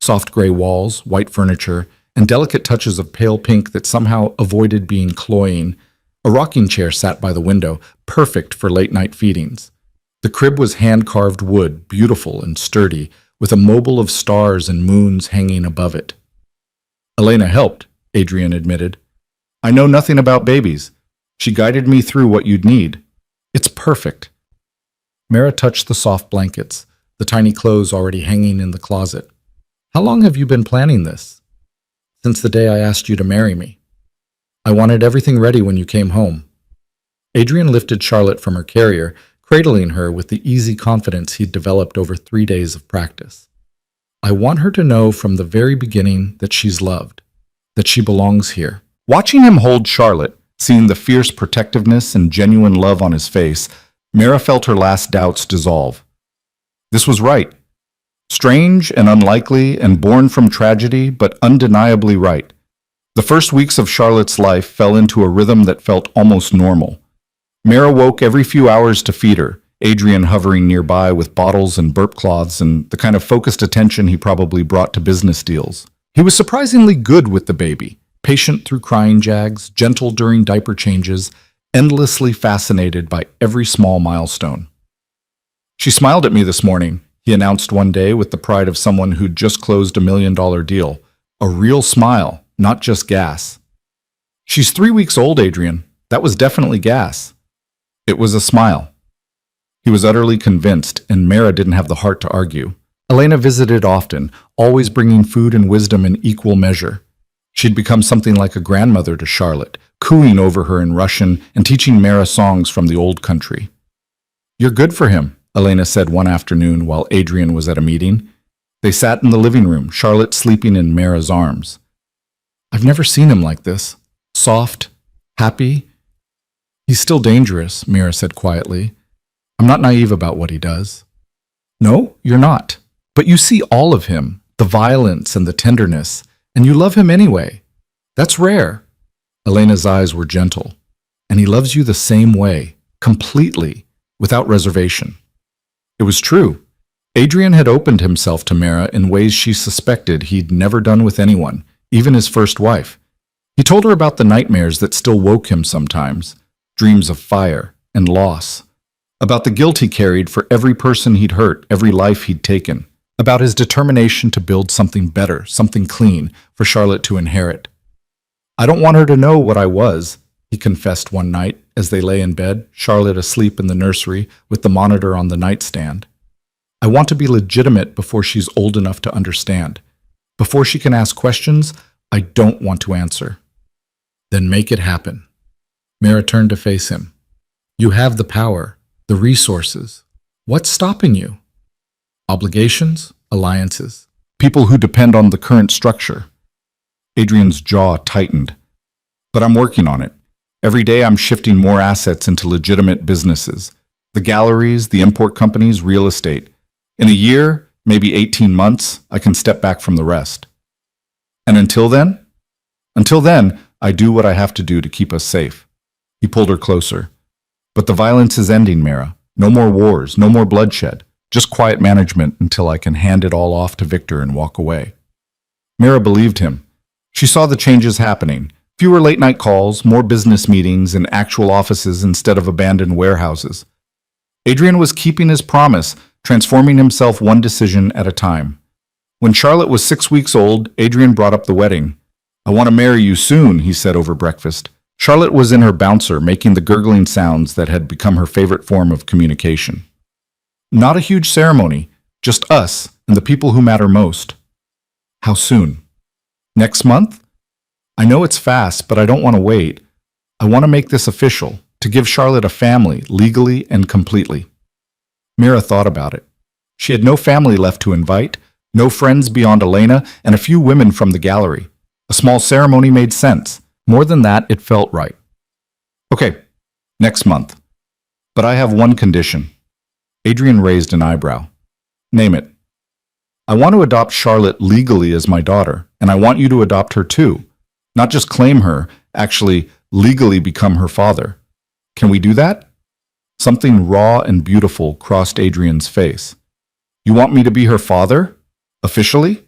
Soft gray walls, white furniture, and delicate touches of pale pink that somehow avoided being cloying. A rocking chair sat by the window, perfect for late-night feedings. The crib was hand-carved wood, beautiful and sturdy, with a mobile of stars and moons hanging above it. Elena helped, Adrian admitted. I know nothing about babies. She guided me through what you'd need. It's perfect. Mira touched the soft blankets, the tiny clothes already hanging in the closet. How long have you been planning this? Since the day I asked you to marry me. I wanted everything ready when you came home. Adrian lifted Charlotte from her carrier, cradling her with the easy confidence he'd developed over 3 days of practice. I want her to know from the very beginning that she's loved, that she belongs here. Watching him hold Charlotte, seeing the fierce protectiveness and genuine love on his face, Mira felt her last doubts dissolve. This was right. Strange and unlikely and born from tragedy, but undeniably right. The first weeks of Charlotte's life fell into a rhythm that felt almost normal. Mira woke every few hours to feed her, Adrian hovering nearby with bottles and burp cloths and the kind of focused attention he probably brought to business deals. He was surprisingly good with the baby, patient through crying jags, gentle during diaper changes, endlessly fascinated by every small milestone. She smiled at me this morning, he announced one day with the pride of someone who'd just closed $1 million deal. A real smile, not just gas. She's 3 weeks old, Adrian. That was definitely gas. It was a smile. He was utterly convinced, and Mira didn't have the heart to argue. Elena visited often, always bringing food and wisdom in equal measure. She'd become something like a grandmother to Charlotte, cooing over her in Russian and teaching Mira songs from the old country. You're good for him, Elena said one afternoon while Adrian was at a meeting. They sat in the living room, Charlotte sleeping in Mira's arms. I've never seen him like this. Soft, happy. He's still dangerous, Mira said quietly. I'm not naive about what he does. No, you're not. But you see all of him, the violence and the tenderness, and you love him anyway. That's rare. Elena's eyes were gentle. And he loves you the same way, completely, without reservation. It was true. Adrian had opened himself to Mira in ways she suspected he'd never done with anyone, even his first wife. He told her about the nightmares that still woke him sometimes, dreams of fire and loss, about the guilt he carried for every person he'd hurt, every life he'd taken, about his determination to build something better, something clean, for Charlotte to inherit. I don't want her to know what I was, he confessed one night as they lay in bed, Charlotte asleep in the nursery with the monitor on the nightstand. I want to be legitimate before she's old enough to understand. Before she can ask questions, I don't want to answer. Then make it happen. Mira turned to face him. You have the power, the resources. What's stopping you? Obligations, alliances, people who depend on the current structure. Adrian's jaw tightened. But I'm working on it. Every day I'm shifting more assets into legitimate businesses. The galleries, the import companies, real estate. In a year, maybe 18 months, I can step back from the rest. And until then? Until then, I do what I have to do to keep us safe. He pulled her closer. But the violence is ending, Mira. No more wars, no more bloodshed. Just quiet management until I can hand it all off to Victor and walk away. Mira believed him. She saw the changes happening. Fewer late-night calls, more business meetings in actual offices instead of abandoned warehouses. Adrian was keeping his promise, transforming himself one decision at a time. When Charlotte was 6 weeks old, Adrian brought up the wedding. I want to marry you soon, he said over breakfast. Charlotte was in her bouncer, making the gurgling sounds that had become her favorite form of communication. Not a huge ceremony, just us and the people who matter most. How soon? Next month? I know it's fast, but I don't want to wait. I want to make this official, to give Charlotte a family, legally and completely. Mira thought about it. She had no family left to invite, no friends beyond Elena, and a few women from the gallery. A small ceremony made sense. More than that, it felt right. Okay, next month. But I have one condition. Adrian raised an eyebrow. Name it. I want to adopt Charlotte legally as my daughter, and I want you to adopt her too. Not just claim her, actually legally become her father. Can we do that? Something raw and beautiful crossed Adrian's face. You want me to be her father? Officially?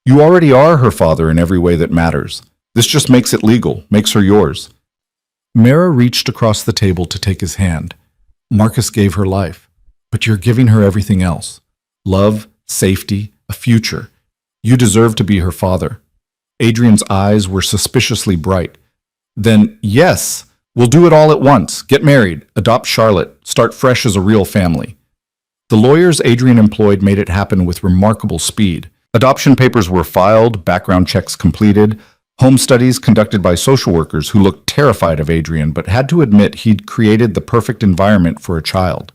You already are her father in every way that matters. This just makes it legal, makes her yours. Mara reached across the table to take his hand. Marcus gave her life, but you're giving her everything else. Love, safety, a future. You deserve to be her father. Adrian's eyes were suspiciously bright. Then, yes, we'll do it all at once. Get married, adopt Charlotte, start fresh as a real family. The lawyers Adrian employed made it happen with remarkable speed. Adoption papers were filed, background checks completed, home studies conducted by social workers who looked terrified of Adrian but had to admit he'd created the perfect environment for a child.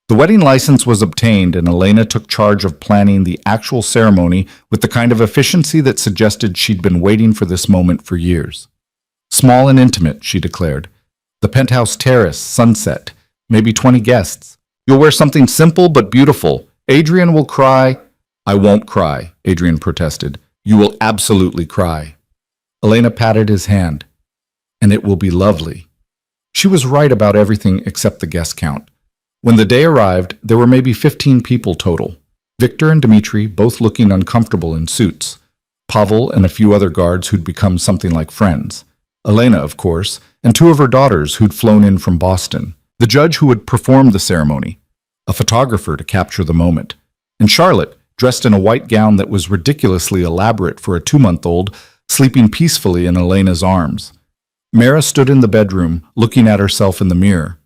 The wedding license was obtained and Elena took charge of planning the actual ceremony with the kind of efficiency that suggested she'd been waiting for this moment for years. Small and intimate, she declared. The penthouse terrace, sunset, maybe 20 guests. You'll wear something simple but beautiful. Adrian will cry. I won't cry, Adrian protested. You will absolutely cry. Elena patted his hand. And it will be lovely. She was right about everything except the guest count. When the day arrived, there were maybe 15 people total. Victor and Dmitri both looking uncomfortable in suits. Pavel and a few other guards who'd become something like friends. Elena, of course, and two of her daughters who'd flown in from Boston. The judge who would perform the ceremony. A photographer to capture the moment. And Charlotte, dressed in a white gown that was ridiculously elaborate for a 2-month-old, sleeping peacefully in Elena's arms. Mara stood in the bedroom, looking at herself in the mirror.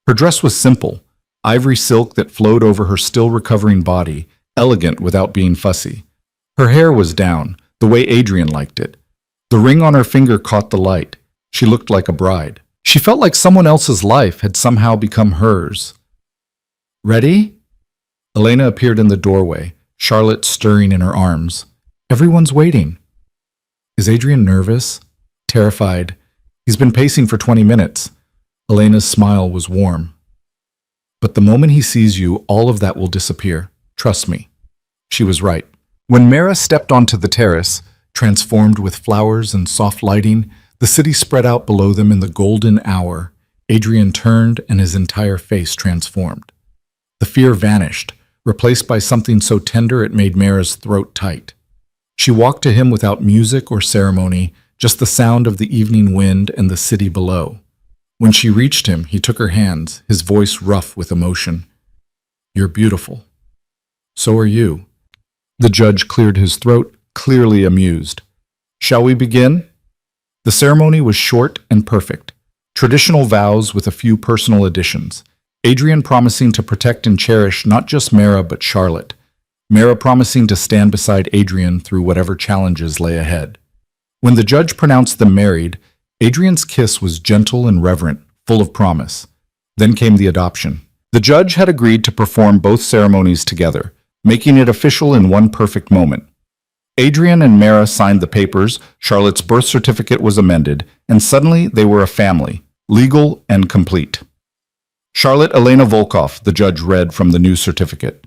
Her dress was simple, ivory silk that flowed over her still-recovering body, elegant without being fussy. Her hair was down, the way Adrian liked it. The ring on her finger caught the light. She looked like a bride. She felt like someone else's life had somehow become hers. Ready? Elena appeared in the doorway, Charlotte stirring in her arms. Everyone's waiting. Is Adrian nervous? Terrified? He's been pacing for 20 minutes. Elena's smile was warm. But the moment he sees you, all of that will disappear. Trust me. She was right. When Mara stepped onto the terrace, transformed with flowers and soft lighting, the city spread out below them in the golden hour. Adrian turned and his entire face transformed. The fear vanished, replaced by something so tender it made Mara's throat tight. She walked to him without music or ceremony, just the sound of the evening wind and the city below. When she reached him, he took her hands, his voice rough with emotion. You're beautiful. So are you. The judge cleared his throat, clearly amused. Shall we begin? The ceremony was short and perfect. Traditional vows with a few personal additions. Adrian promising to protect and cherish not just Mara but Charlotte. Mara promising to stand beside Adrian through whatever challenges lay ahead. When the judge pronounced them married, Adrian's kiss was gentle and reverent, full of promise. Then came the adoption. The judge had agreed to perform both ceremonies together, making it official in one perfect moment. Adrian and Mara signed the papers, Charlotte's birth certificate was amended, and suddenly they were a family, legal and complete. Charlotte Elena Volkov, the judge read from the new certificate.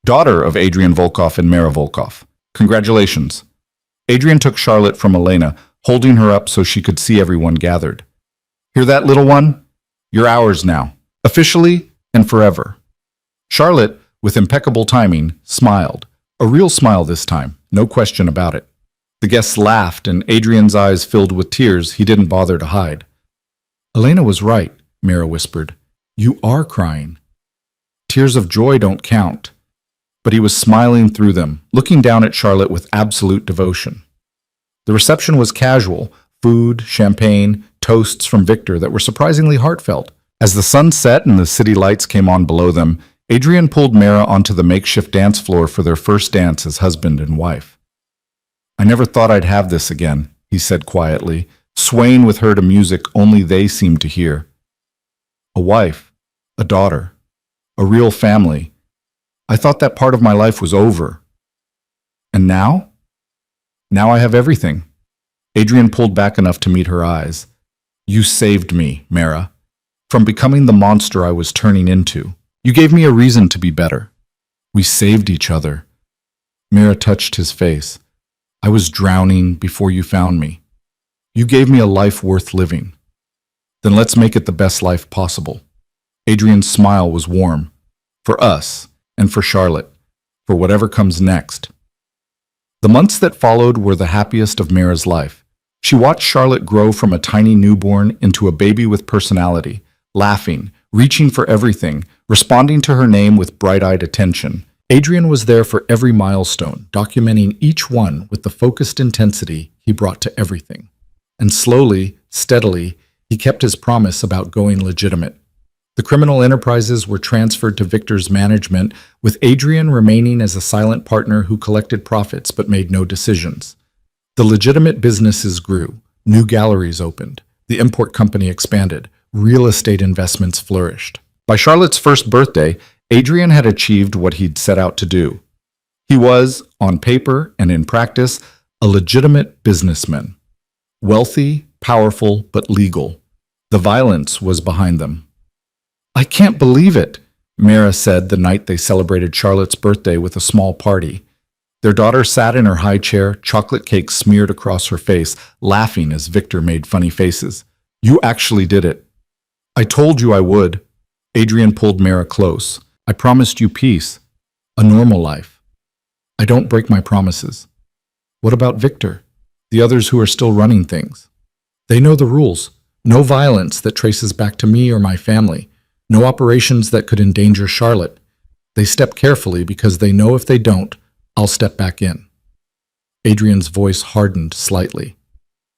Daughter of Adrian Volkov and Mara Volkov. Congratulations. Adrian took Charlotte from Elena, holding her up so she could see everyone gathered. Hear that, little one? You're ours now, officially and forever. Charlotte, with impeccable timing, smiled. A real smile this time, no question about it. The guests laughed, and Adrian's eyes filled with tears he didn't bother to hide. Elena was right, Mara whispered. You are crying. Tears of joy don't count. But he was smiling through them, looking down at Charlotte with absolute devotion. The reception was casual, food, champagne, toasts from Victor that were surprisingly heartfelt. As the sun set and the city lights came on below them, Adrian pulled Mara onto the makeshift dance floor for their first dance as husband and wife. I never thought I'd have this again, he said quietly, swaying with her to music only they seemed to hear. A wife, a daughter, a real family. I thought that part of my life was over. And now? Now I have everything. Adrian pulled back enough to meet her eyes. You saved me, Mara, from becoming the monster I was turning into. You gave me a reason to be better. We saved each other. Mira touched his face. I was drowning before you found me. You gave me a life worth living. Then let's make it the best life possible. Adrian's smile was warm. For us, and for Charlotte, for whatever comes next. The months that followed were the happiest of Mira's life. She watched Charlotte grow from a tiny newborn into a baby with personality, laughing, reaching for everything, responding to her name with bright-eyed attention. Adrian was there for every milestone, documenting each one with the focused intensity he brought to everything. And slowly, steadily, he kept his promise about going legitimate. The criminal enterprises were transferred to Victor's management, with Adrian remaining as a silent partner who collected profits but made no decisions. The legitimate businesses grew, new galleries opened, the import company expanded, real estate investments flourished. By Charlotte's first birthday, Adrian had achieved what he'd set out to do. He was, on paper and in practice, a legitimate businessman. Wealthy, powerful, but legal. The violence was behind them. I can't believe it, Mira said the night they celebrated Charlotte's birthday with a small party. Their daughter sat in her high chair, chocolate cake smeared across her face, laughing as Victor made funny faces. You actually did it. I told you I would. Adrian pulled Mira close. I promised you peace, a normal life. I don't break my promises. What about Victor? The others who are still running things? They know the rules. No violence that traces back to me or my family. No operations that could endanger Charlotte. They step carefully because they know if they don't, I'll step back in. Adrian's voice hardened slightly.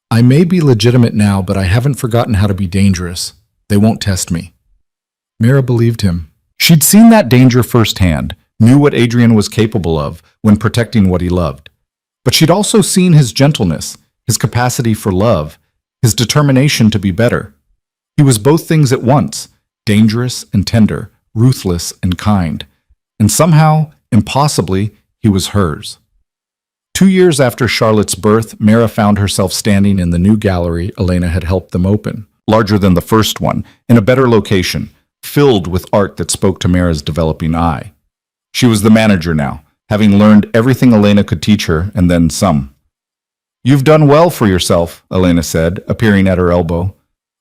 I may be legitimate now, but I haven't forgotten how to be dangerous. They won't test me. Mira believed him. She'd seen that danger firsthand, knew what Adrian was capable of when protecting what he loved. But she'd also seen his gentleness, his capacity for love, his determination to be better. He was both things at once, dangerous and tender, ruthless and kind. And somehow, impossibly, he was hers. 2 years after Charlotte's birth, Mira found herself standing in the new gallery Elena had helped them open, larger than the first one, in a better location, filled with art that spoke to Mira's developing eye. She was the manager now, having learned everything Elena could teach her, and then some. You've done well for yourself, Elena said, appearing at her elbow.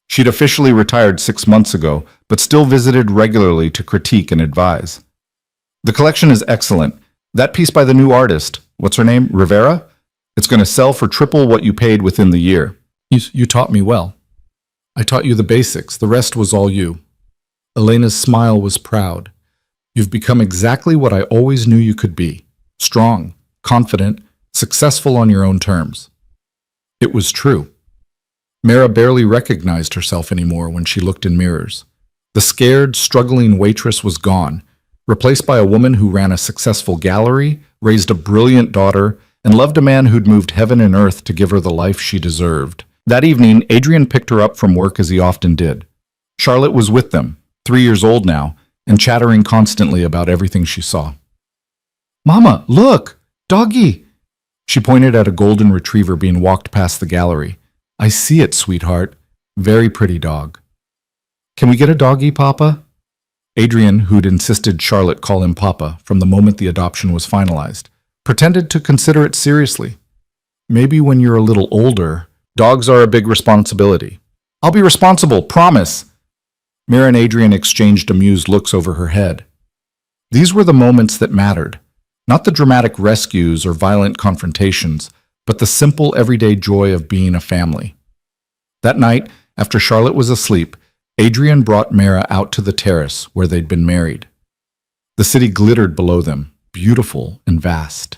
She'd officially retired 6 months ago, but still visited regularly to critique and advise. The collection is excellent. That piece by the new artist, what's her name, Rivera? It's going to sell for triple what you paid within the year. You taught me well. I taught you the basics. The rest was all you. Elena's smile was proud. You've become exactly what I always knew you could be. Strong, confident, successful on your own terms. It was true. Mira barely recognized herself anymore when she looked in mirrors. The scared, struggling waitress was gone, replaced by a woman who ran a successful gallery, raised a brilliant daughter, and loved a man who'd moved heaven and earth to give her the life she deserved. That evening, Adrian picked her up from work as he often did. Charlotte was with them, 3 years old now, and chattering constantly about everything she saw. Mama, look! Doggy! She pointed at a golden retriever being walked past the gallery. I see it, sweetheart. Very pretty dog. Can we get a doggy, Papa? Adrian, who'd insisted Charlotte call him Papa from the moment the adoption was finalized, pretended to consider it seriously. Maybe when you're a little older, dogs are a big responsibility. I'll be responsible, promise! Mira and Adrian exchanged amused looks over her head. These were the moments that mattered, not the dramatic rescues or violent confrontations, but the simple everyday joy of being a family. That night, after Charlotte was asleep, Adrian brought Mira out to the terrace where they'd been married. The city glittered below them, beautiful and vast.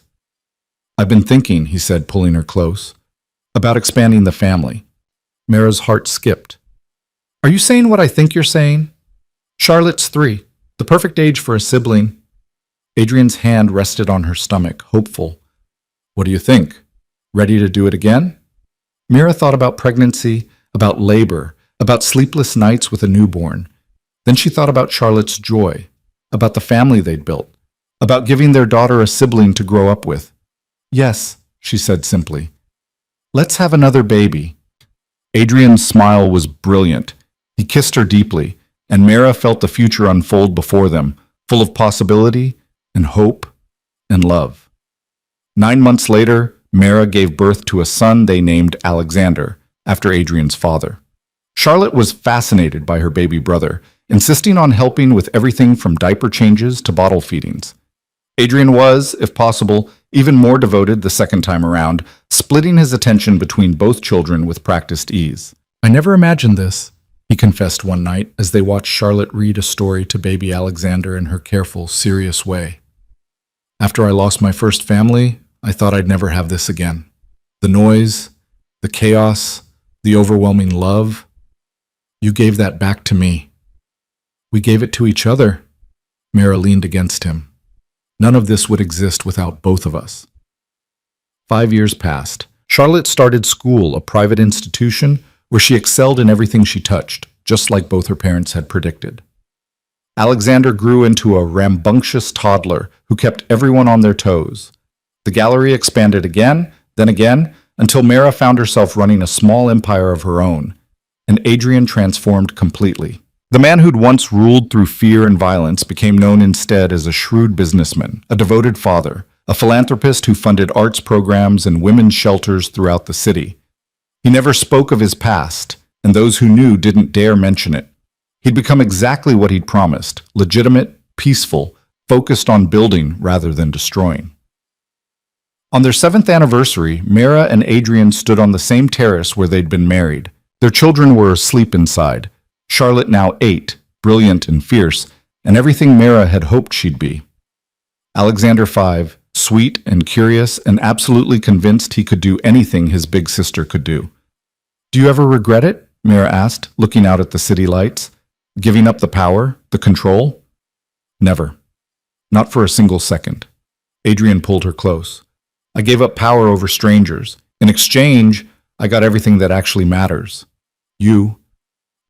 I've been thinking, he said, pulling her close, about expanding the family. Mira's heart skipped. Are you saying what I think you're saying? Charlotte's 3, the perfect age for a sibling. Adrian's hand rested on her stomach, hopeful. What do you think? Ready to do it again? Mira thought about pregnancy, about labor, about sleepless nights with a newborn. Then she thought about Charlotte's joy, about the family they'd built, about giving their daughter a sibling to grow up with. Yes, she said simply. Let's have another baby. Adrian's smile was brilliant. He kissed her deeply, and Mara felt the future unfold before them, full of possibility and hope and love. 9 months later, Mara gave birth to a son they named Alexander, after Adrian's father. Charlotte was fascinated by her baby brother, insisting on helping with everything from diaper changes to bottle feedings. Adrian was, if possible, even more devoted the second time around, splitting his attention between both children with practiced ease. I never imagined this, he confessed one night as they watched Charlotte read a story to baby Alexander in her careful, serious way. After I lost my first family, I thought I'd never have this again. The noise, the chaos, the overwhelming love. You gave that back to me. We gave it to each other. Mara leaned against him. None of this would exist without both of us. 5 years passed. Charlotte started school, a private institution where she excelled in everything she touched, just like both her parents had predicted. Alexander grew into a rambunctious toddler who kept everyone on their toes. The gallery expanded again, then again, until Mara found herself running a small empire of her own, and Adrian transformed completely. The man who'd once ruled through fear and violence became known instead as a shrewd businessman, a devoted father, a philanthropist who funded arts programs and women's shelters throughout the city. He never spoke of his past, and those who knew didn't dare mention it. He'd become exactly what he'd promised: legitimate, peaceful, focused on building rather than destroying. On their 7th anniversary, Mara and Adrian stood on the same terrace where they'd been married. Their children were asleep inside. Charlotte, now 8, brilliant and fierce, and everything Mara had hoped she'd be. Alexander, 5, sweet and curious and absolutely convinced he could do anything his big sister could do. "Do you ever regret it?" Mara asked, looking out at the city lights. "Giving up the power, the control?" "Never. Not for a single second." Adrian pulled her close. "I gave up power over strangers. In exchange, I got everything that actually matters. You,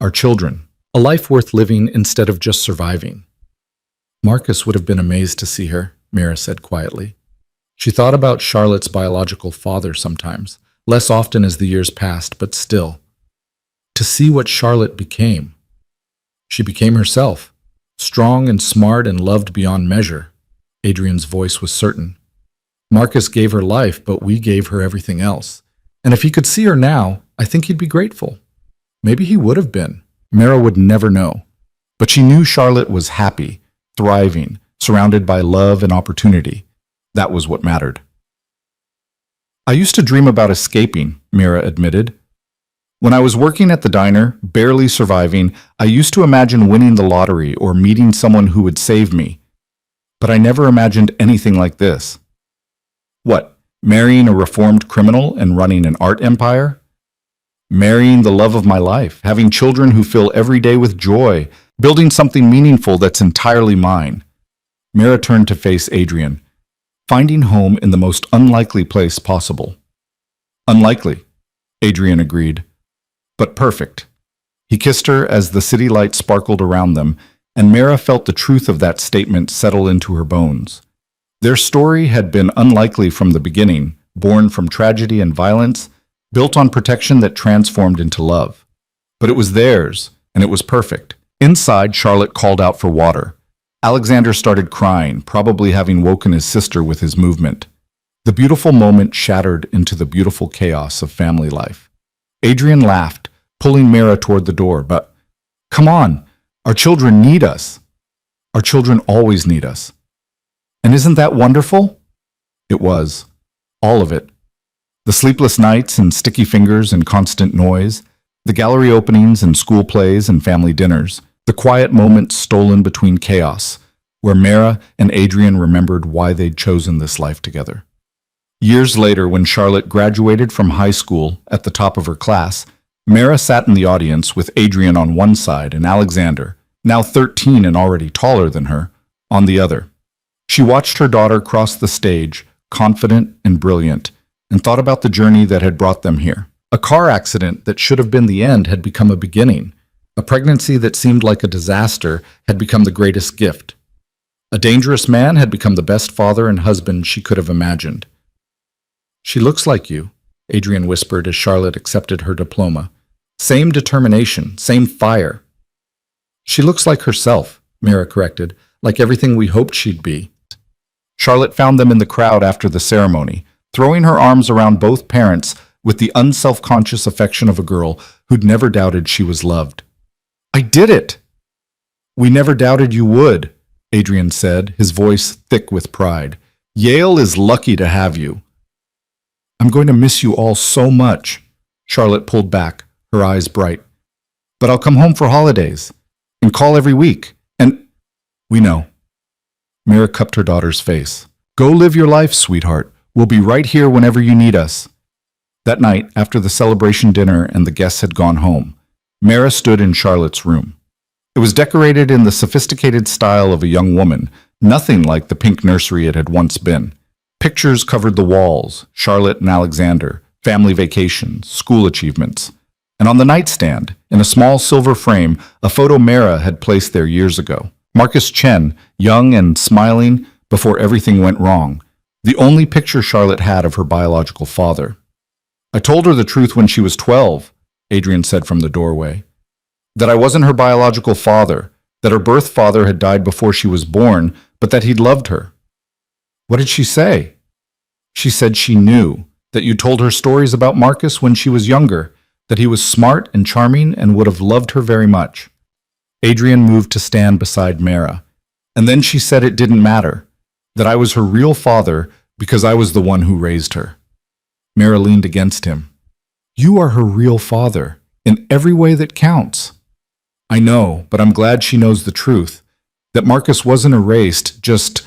our children. A life worth living instead of just surviving." Marcus would have been amazed to see her, Mara said quietly. She thought about Charlotte's biological father sometimes, less often as the years passed, but still. To see what Charlotte became. She became herself, strong and smart and loved beyond measure. Adrian's voice was certain. Marcus gave her life, but we gave her everything else. And if he could see her now, I think he'd be grateful. Maybe he would have been. Mara would never know. But she knew Charlotte was happy, thriving, surrounded by love and opportunity. That was what mattered. "I used to dream about escaping," Mara admitted. "When I was working at the diner, barely surviving, I used to imagine winning the lottery or meeting someone who would save me. But I never imagined anything like this." "What, marrying a reformed criminal and running an art empire?" "Marrying the love of my life, having children who fill every day with joy, building something meaningful that's entirely mine." Mara turned to face Adrian, finding home in the most unlikely place possible. "Unlikely," Adrian agreed, "but perfect." He kissed her as the city lights sparkled around them, and Mara felt the truth of that statement settle into her bones. Their story had been unlikely from the beginning, born from tragedy and violence, built on protection that transformed into love. But it was theirs, and it was perfect. Inside, Charlotte called out for water. Alexander started crying, probably having woken his sister with his movement. The beautiful moment shattered into the beautiful chaos of family life. Adrian laughed, pulling Mara toward the door, but, "Come on, our children need us. Our children always need us." And isn't that wonderful? It was. All of it. The sleepless nights and sticky fingers and constant noise, the gallery openings and school plays and family dinners, the quiet moments stolen between chaos, where Mara and Adrian remembered why they'd chosen this life together. Years later, when Charlotte graduated from high school at the top of her class, Mara sat in the audience with Adrian on one side and Alexander, now 13 and already taller than her, on the other. She watched her daughter cross the stage, confident and brilliant, and thought about the journey that had brought them here. A car accident that should have been the end had become a beginning. A pregnancy that seemed like a disaster had become the greatest gift. A dangerous man had become the best father and husband she could have imagined. "She looks like you," Adrian whispered as Charlotte accepted her diploma. "Same determination, same fire." She looks like herself, Mara corrected, like everything we hoped she'd be. Charlotte found them in the crowd after the ceremony, throwing her arms around both parents with the unself-conscious affection of a girl who'd never doubted she was loved. "I did it!" "We never doubted you would," Adrian said, his voice thick with pride. "Yale is lucky to have you." "I'm going to miss you all so much." Charlotte pulled back, her eyes bright. "But I'll come home for holidays and call every week. And we know." Mira cupped her daughter's face. "Go live your life, sweetheart. We'll be right here whenever you need us." That night, after the celebration dinner and the guests had gone home, Mara stood in Charlotte's room. It was decorated in the sophisticated style of a young woman, nothing like the pink nursery it had once been. Pictures covered the walls, Charlotte and Alexander, family vacations, school achievements. And on the nightstand, in a small silver frame, a photo Mara had placed there years ago. Marcus Chen, young and smiling before everything went wrong, the only picture Charlotte had of her biological father. "I told her the truth when she was 12, Adrian said from the doorway. "That I wasn't her biological father, that her birth father had died before she was born, but that he'd loved her." "What did she say?" "She said she knew, that you told her stories about Marcus when she was younger, that he was smart and charming and would have loved her very much." Adrian moved to stand beside Mara, and then she said it didn't matter, that I was her real father because I was the one who raised her. Mara leaned against him. "You are her real father, in every way that counts." "I know, but I'm glad she knows the truth, that Marcus wasn't erased, just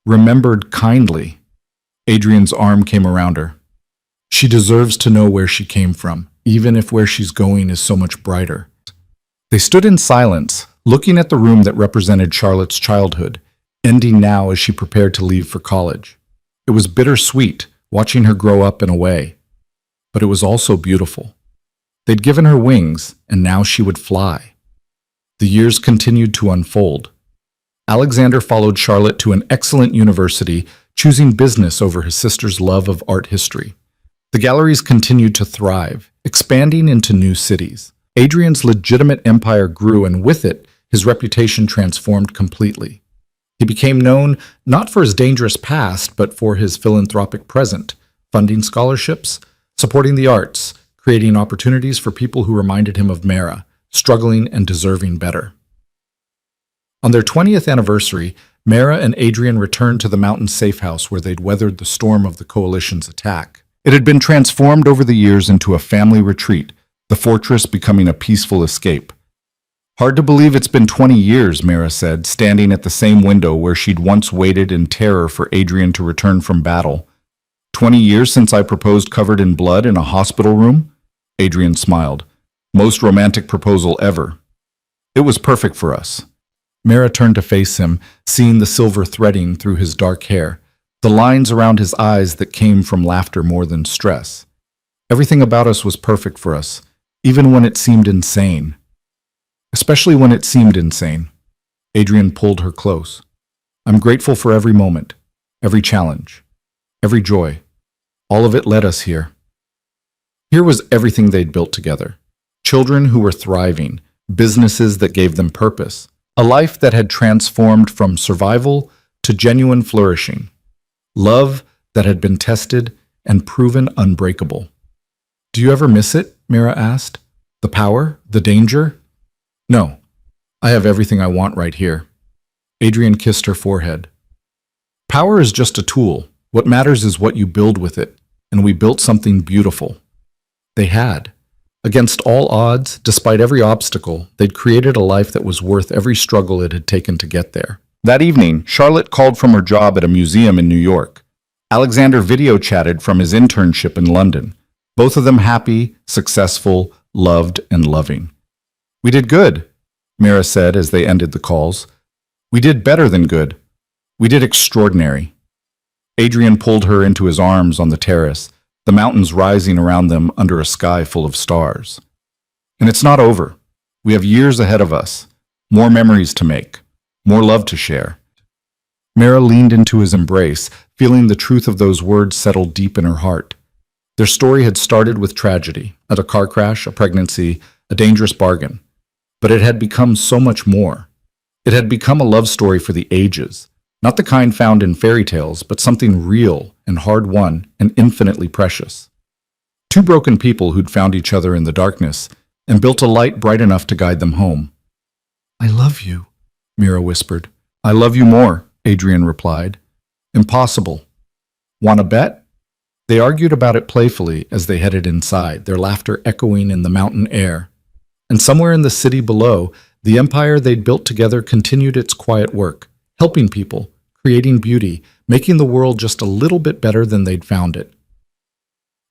remembered kindly." Adrian's arm came around her. "She deserves to know where she came from, even if where she's going is so much brighter." They stood in silence, looking at the room that represented Charlotte's childhood, ending now as she prepared to leave for college. It was bittersweet, watching her grow up in a way, but it was also beautiful. They'd given her wings, and now she would fly. The years continued to unfold. Alexander followed Charlotte to an excellent university, choosing business over his sister's love of art history. The galleries continued to thrive, expanding into new cities. Adrian's legitimate empire grew, and with it, his reputation transformed completely. He became known not for his dangerous past, but for his philanthropic present, funding scholarships, supporting the arts, creating opportunities for people who reminded him of Mara, struggling and deserving better. On their 20th anniversary, Mara and Adrian returned to the mountain safe house where they'd weathered the storm of the coalition's attack. It had been transformed over the years into a family retreat, the fortress becoming a peaceful escape. "Hard to believe it's been 20 years, Mara said, standing at the same window where she'd once waited in terror for Adrian to return from battle. 20 years since I proposed covered in blood in a hospital room?" Adrian smiled. "Most romantic proposal ever. It was perfect for us." Mara turned to face him, seeing the silver threading through his dark hair, the lines around his eyes that came from laughter more than stress. "Everything about us was perfect for us, even when it seemed insane." "Especially when it seemed insane." Adrian pulled her close. "I'm grateful for every moment, every challenge, every joy. All of it led us here." Here was everything they'd built together. Children who were thriving, businesses that gave them purpose, a life that had transformed from survival to genuine flourishing, love that had been tested and proven unbreakable. "Do you ever miss it?" Mara asked. "The power? The danger?" "No. I have everything I want right here." Adrian kissed her forehead. "Power is just a tool. What matters is what you build with it, and we built something beautiful." They had. Against all odds, despite every obstacle, they'd created a life that was worth every struggle it had taken to get there. That evening, Charlotte called from her job at a museum in New York. Alexander video chatted from his internship in London. Both of them happy, successful, loved, and loving. "We did good," Mara said as they ended the calls. "We did better than good. We did extraordinary." Adrian pulled her into his arms on the terrace, the mountains rising around them under a sky full of stars. "And it's not over. We have years ahead of us, more memories to make, more love to share." Mara leaned into his embrace, feeling the truth of those words settle deep in her heart. Their story had started with tragedy, a car crash, a pregnancy, a dangerous bargain. But it had become so much more. It had become a love story for the ages, not the kind found in fairy tales, but something real and hard-won and infinitely precious. Two broken people who'd found each other in the darkness and built a light bright enough to guide them home. "I love you," Mira whispered. "I love you more," Adrian replied. "Impossible. Want to bet?" They argued about it playfully as they headed inside, their laughter echoing in the mountain air. And somewhere in the city below, the empire they'd built together continued its quiet work, helping people, creating beauty, making the world just a little bit better than they'd found it.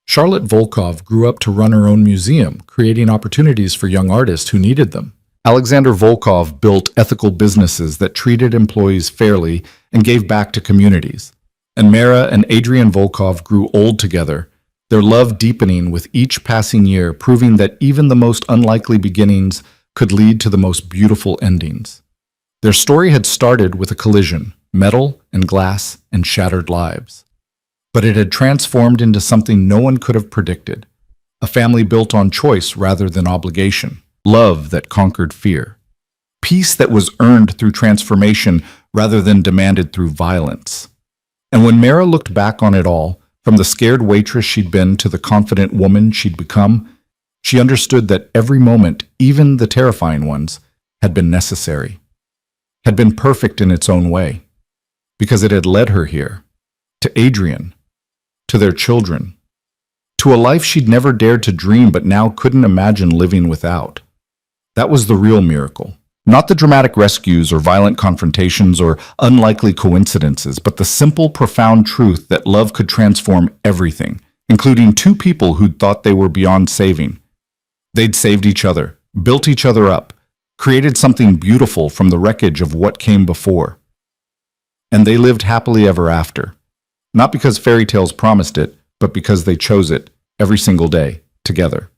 Charlotte Volkov grew up to run her own museum, creating opportunities for young artists who needed them. Alexander Volkov built ethical businesses that treated employees fairly and gave back to communities. And Mara and Adrian Volkov grew old together, their love deepening with each passing year, proving that even the most unlikely beginnings could lead to the most beautiful endings. Their story had started with a collision, metal and glass and shattered lives. But it had transformed into something no one could have predicted, a family built on choice rather than obligation, love that conquered fear, peace that was earned through transformation rather than demanded through violence. And when Mara looked back on it all, from the scared waitress she'd been to the confident woman she'd become, she understood that every moment, even the terrifying ones, had been necessary, had been perfect in its own way, because it had led her here, to Adrian, to their children, to a life she'd never dared to dream but now couldn't imagine living without. That was the real miracle. Not the dramatic rescues or violent confrontations or unlikely coincidences, but the simple, profound truth that love could transform everything, including two people who'd thought they were beyond saving. They'd saved each other, built each other up, created something beautiful from the wreckage of what came before. And they lived happily ever after. Not because fairy tales promised it, but because they chose it every single day, together.